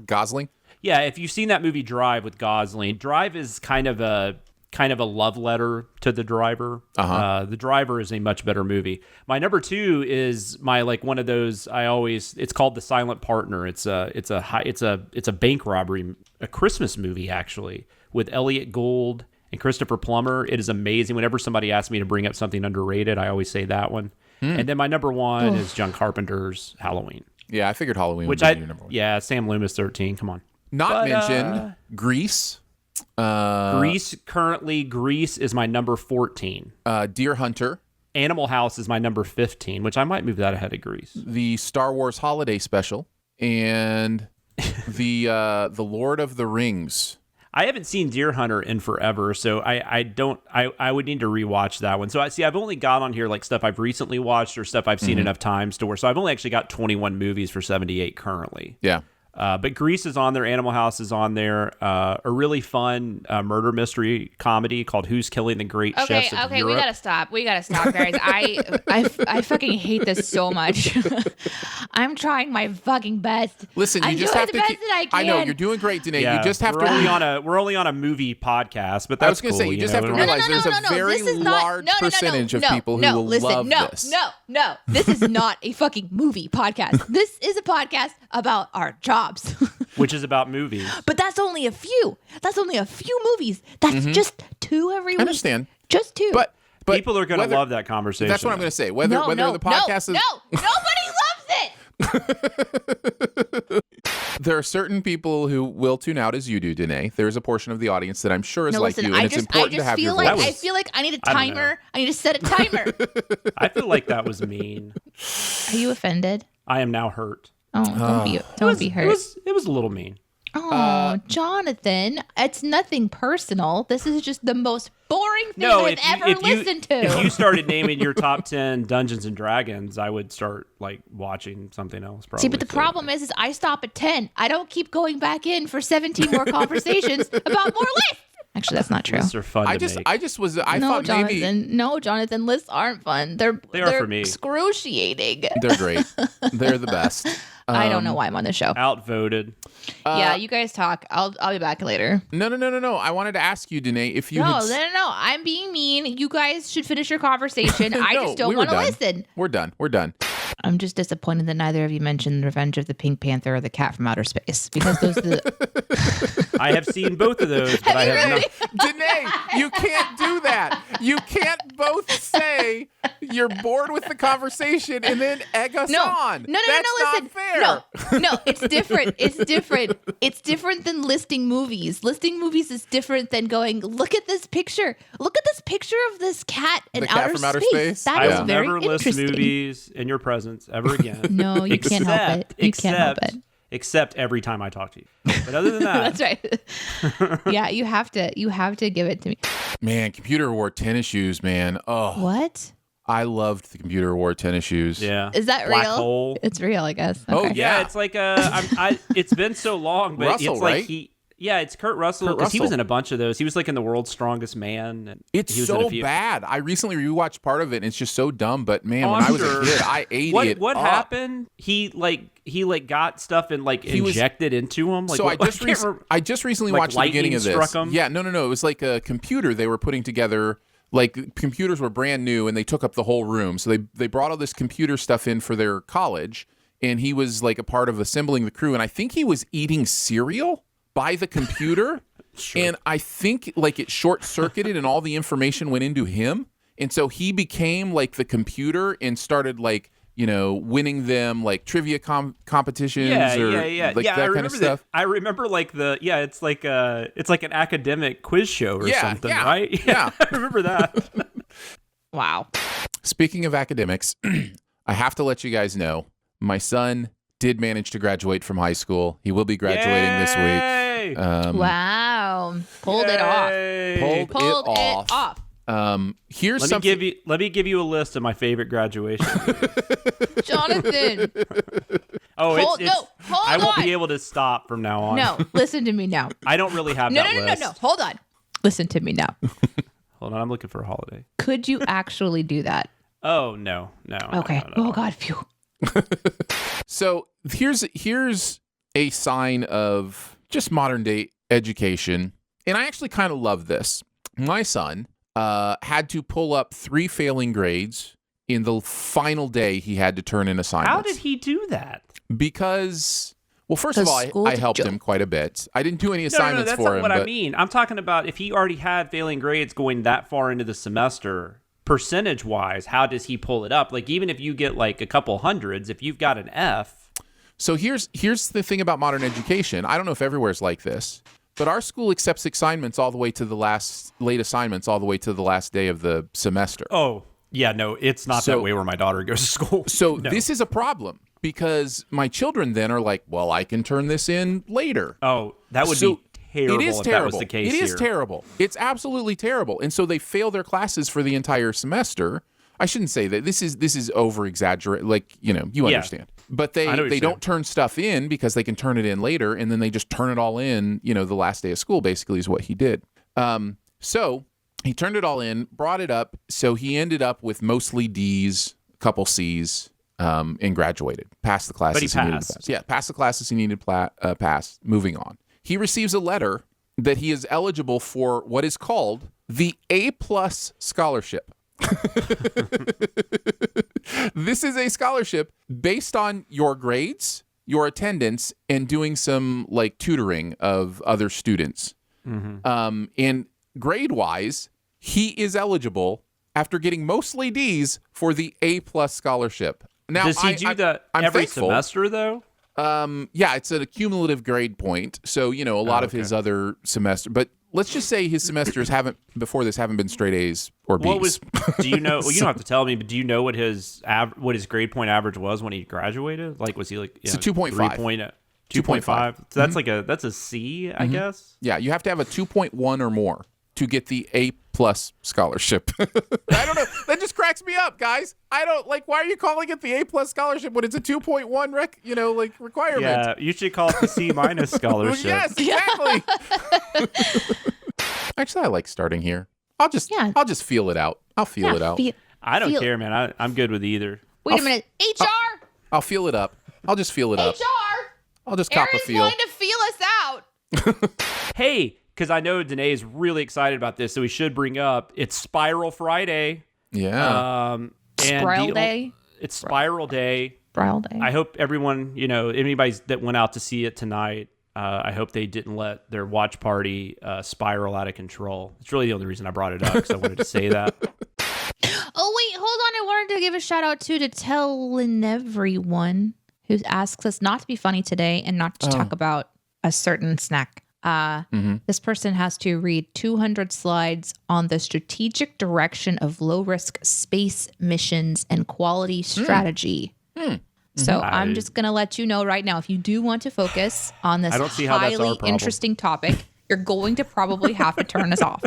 Gosling? Yeah, if you've seen that movie Drive with Gosling, Drive is kind of a love letter to The Driver. The Driver is a much better movie. My number 2 is my one of those it's called The Silent Partner. It's a bank robbery, a Christmas movie actually, with Elliot Gould and Christopher Plummer. It is amazing. Whenever somebody asks me to bring up something underrated, I always say that one. And then my number 1 is John Carpenter's Halloween. Yeah, I figured Halloween would be your number 1. Yeah, Sam Loomis 13. Come on. Mentioned Grease. Grease is my number 14. Deer Hunter. Animal House is my number 15, which I might move that ahead of Grease. The Star Wars Holiday Special and the Lord of the Rings. I haven't seen Deer Hunter in forever, so I would need to rewatch that one. So I've only got on here stuff I've recently watched or stuff I've seen enough times to where, so I've only actually got 21 movies for 78 currently. Yeah. But Grease is on there. Animal House is on there. A really fun murder mystery comedy called Who's Killing the Great Chefs of Europe. Okay, we gotta stop, guys. I fucking hate this so much. I'm trying my fucking best. Listen, you just have to. I know you're doing great, Danae. Yeah, you just have to. We're only on a movie podcast, but that's I was going to say you just have to realize there's a very large percentage of people who will love this. No, this is not a fucking movie podcast. This is a podcast about our jobs. Which is about movies. But that's only a few. That's only a few movies. That's just 2 every week. I understand. Just 2. But But people are going to love that conversation. That's what I'm going to say. Whether the podcast is nobody loves it. There are certain people who will tune out as you do, Danae. There is a portion of the audience that I'm sure is like you, and it's important to have your voice. I feel like I need a timer. I need to set a timer. I feel like that was mean. Are you offended? I am now hurt. Oh, don't be hurt. It was a little mean. Oh, Jonathan, it's nothing personal. This is just the most boring thing I've ever listened to. If you started naming your top 10 Dungeons and Dragons, I would start watching something else. Probably. See, but the problem is I stop at 10. I don't keep going back in for 17 more conversations about more lists. Actually, that's not true. Lists are fun to make. I thought Jonathan, Jonathan, lists aren't fun. They're for me. Excruciating. They're great. They're the best. I don't know why I'm on the show. Outvoted. Yeah, you guys talk. I'll be back later. No. I wanted to ask you, Danae, if you No. I'm being mean. You guys should finish your conversation. I just don't want to listen. We're done. I'm just disappointed that neither of you mentioned Revenge of the Pink Panther or The Cat from Outer Space, because those are the... I have seen both of those, but I have not. Danae, you can't do that. You can't both say you're bored with the conversation and then egg us on. No, listen. Not fair. No, it's different. It's different than listing movies. Listing movies is different than going, look at this picture. Look at this picture of this cat in outer space. That is very never interesting. list movies in your presence ever again. No, you can't help it. You can't help it. Except every time I talk to you. But other than that. That's right. Yeah, you have to give it to me. Man, Computer wore tennis shoes, man. Oh. What? I loved the Computer wore tennis shoes. Yeah. Is that Black real? Hole. It's real, I guess. Okay. Okay. Oh, yeah. It's like it's been so long, but Russell, it's like right? it's Kurt Russell, because he was in a bunch of those. He was like in The World's Strongest Man. And it's he was so bad. I recently rewatched part of it, and it's just so dumb. But man, when I was a kid, I ate it. What happened? He got stuff and injected into him. So I just recently watched the beginning of this. Yeah, no. It was like a computer they were putting together. Like, computers were brand new, and they took up the whole room. So they brought all this computer stuff in for their college, and he was like a part of assembling the crew. And I think he was eating cereal by the computer. Sure. And I think it short-circuited and all the information went into him. And so he became like the computer and started winning them trivia competitions that kind of stuff. I remember it's like an academic quiz show or something, right? Yeah. I remember that. Wow. Speaking of academics, I have to let you guys know, my son did manage to graduate from high school. He will be graduating this week. Wow. Pulled it off. Pulled it off. Here's something. Let me give you a list of my favorite graduation movies. Jonathan. Oh, I won't on. be able to stop from now on. No, listen to me now. I don't really have that list. No. Hold on. Listen to me now. Hold on, I'm looking for a holiday. Could you actually do that? Oh, no. Okay. No. Oh, God, phew. So here's a sign of just modern day education. And I actually kind of love this. My son had to pull up 3 failing grades in the final day he had to turn in assignments. How did he do that? Because, well, first of all, I helped him quite a bit. I didn't do any assignments that's for not him. what I mean. I'm talking about if he already had failing grades going that far into the semester, percentage-wise, how does he pull it up? Even if you get a couple hundreds, if you've got an F. So here's the thing about modern education. I don't know if everywhere's like this, but our school accepts assignments all the way to the late assignments all the way to the last day of the semester. Oh, yeah, no, it's not that way where my daughter goes to school. So this is a problem because my children then are like, well, I can turn this in later. Oh, that would be terrible. It is terrible. If that was the case It is terrible. It's absolutely terrible. And so they fail their classes for the entire semester. I shouldn't say that. This is over exaggerated. You understand. But they don't turn stuff in because they can turn it in later, and then they just turn it all in, the last day of school basically is what he did. So he turned it all in, brought it up, so he ended up with mostly D's, a couple C's, and graduated. Passed the classes he needed to pass. Yeah, passed the classes he needed to pass. Moving on. He receives a letter that he is eligible for what is called the A+ scholarship. This is a scholarship based on your grades, your attendance, and doing some tutoring of other students. Mm-hmm. And grade-wise, he is eligible after getting mostly D's for the A-plus scholarship. Now, does he do that every semester, though? Yeah, it's at a cumulative grade point. So, a lot of his other semester. But let's just say his semesters haven't been straight A's or B's. Do you know? Well, you don't have to tell me, but do you know what his grade point average was when he graduated? Like, was he like it's a 2.5. 2.5. So that's that's a C, I guess. Yeah, you have to have a 2.1 or more to get the A-plus scholarship. I don't know. That just cracks me up, guys. I don't why are you calling it the A-plus scholarship when it's a 2.1 requirement? Yeah, you should call it the C- scholarship. Yes, exactly. Actually, I like starting here. I'll just feel it out. I'll feel it out. I don't care, man. I'm good with either. Wait a minute. HR! I'll feel it up. I'll just feel it up. HR! I'll just cop a feel. Aaron's going to feel us out. Hey, because I know Danae is really excited about this, so we should bring up it's Spiral Friday. Yeah. Spiral Day. It's Spiral Day. Spiral Day. I hope everyone, anybody that went out to see it tonight, I hope they didn't let their watch party spiral out of control. It's really the only reason I brought it up, because I wanted to say that. Oh, wait, hold on. I wanted to give a shout out to telling everyone who asks us not to be funny today and not to talk about a certain snack. This person has to read 200 slides on the strategic direction of low-risk space missions and quality strategy. So I'm just going to let you know right now, if you do want to focus on this highly interesting topic, you're going to probably have to turn us off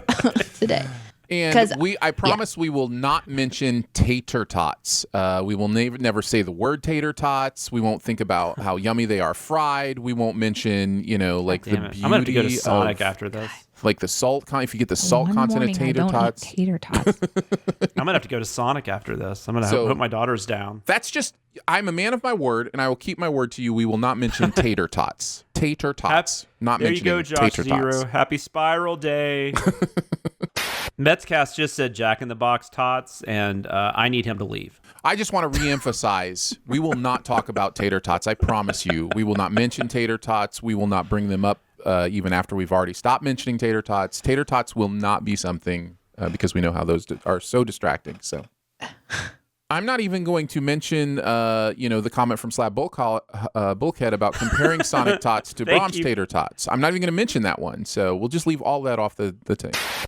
today. And I promise we will not mention tater tots. We will never say the word tater tots. We won't think about how yummy they are fried. We won't mention, the beauty I'm gonna have to go to Sonic after this. Like the salt if you get the salt content of tater tots. Tater tots. I'm gonna have to go to Sonic after this. I'm gonna put my daughters down. That's just I'm a man of my word, and I will keep my word to you. We will not mention tater tots. Tater tots. Not there you mentioning go, Josh tater Zero. tots. Happy Spiral Day. Metscast just said Jack in the Box tots, and I need him to leave. I just want to reemphasize, we will not talk about tater tots. I promise you. We will not mention tater tots. We will not bring them up even after we've already stopped mentioning tater tots. Tater tots will not be something because we know how those are so distracting. So I'm not even going to mention, the comment from Slab Bulkhead about comparing Sonic tots to Brahms tater tots. I'm not even going to mention that one. So we'll just leave all that off the tape.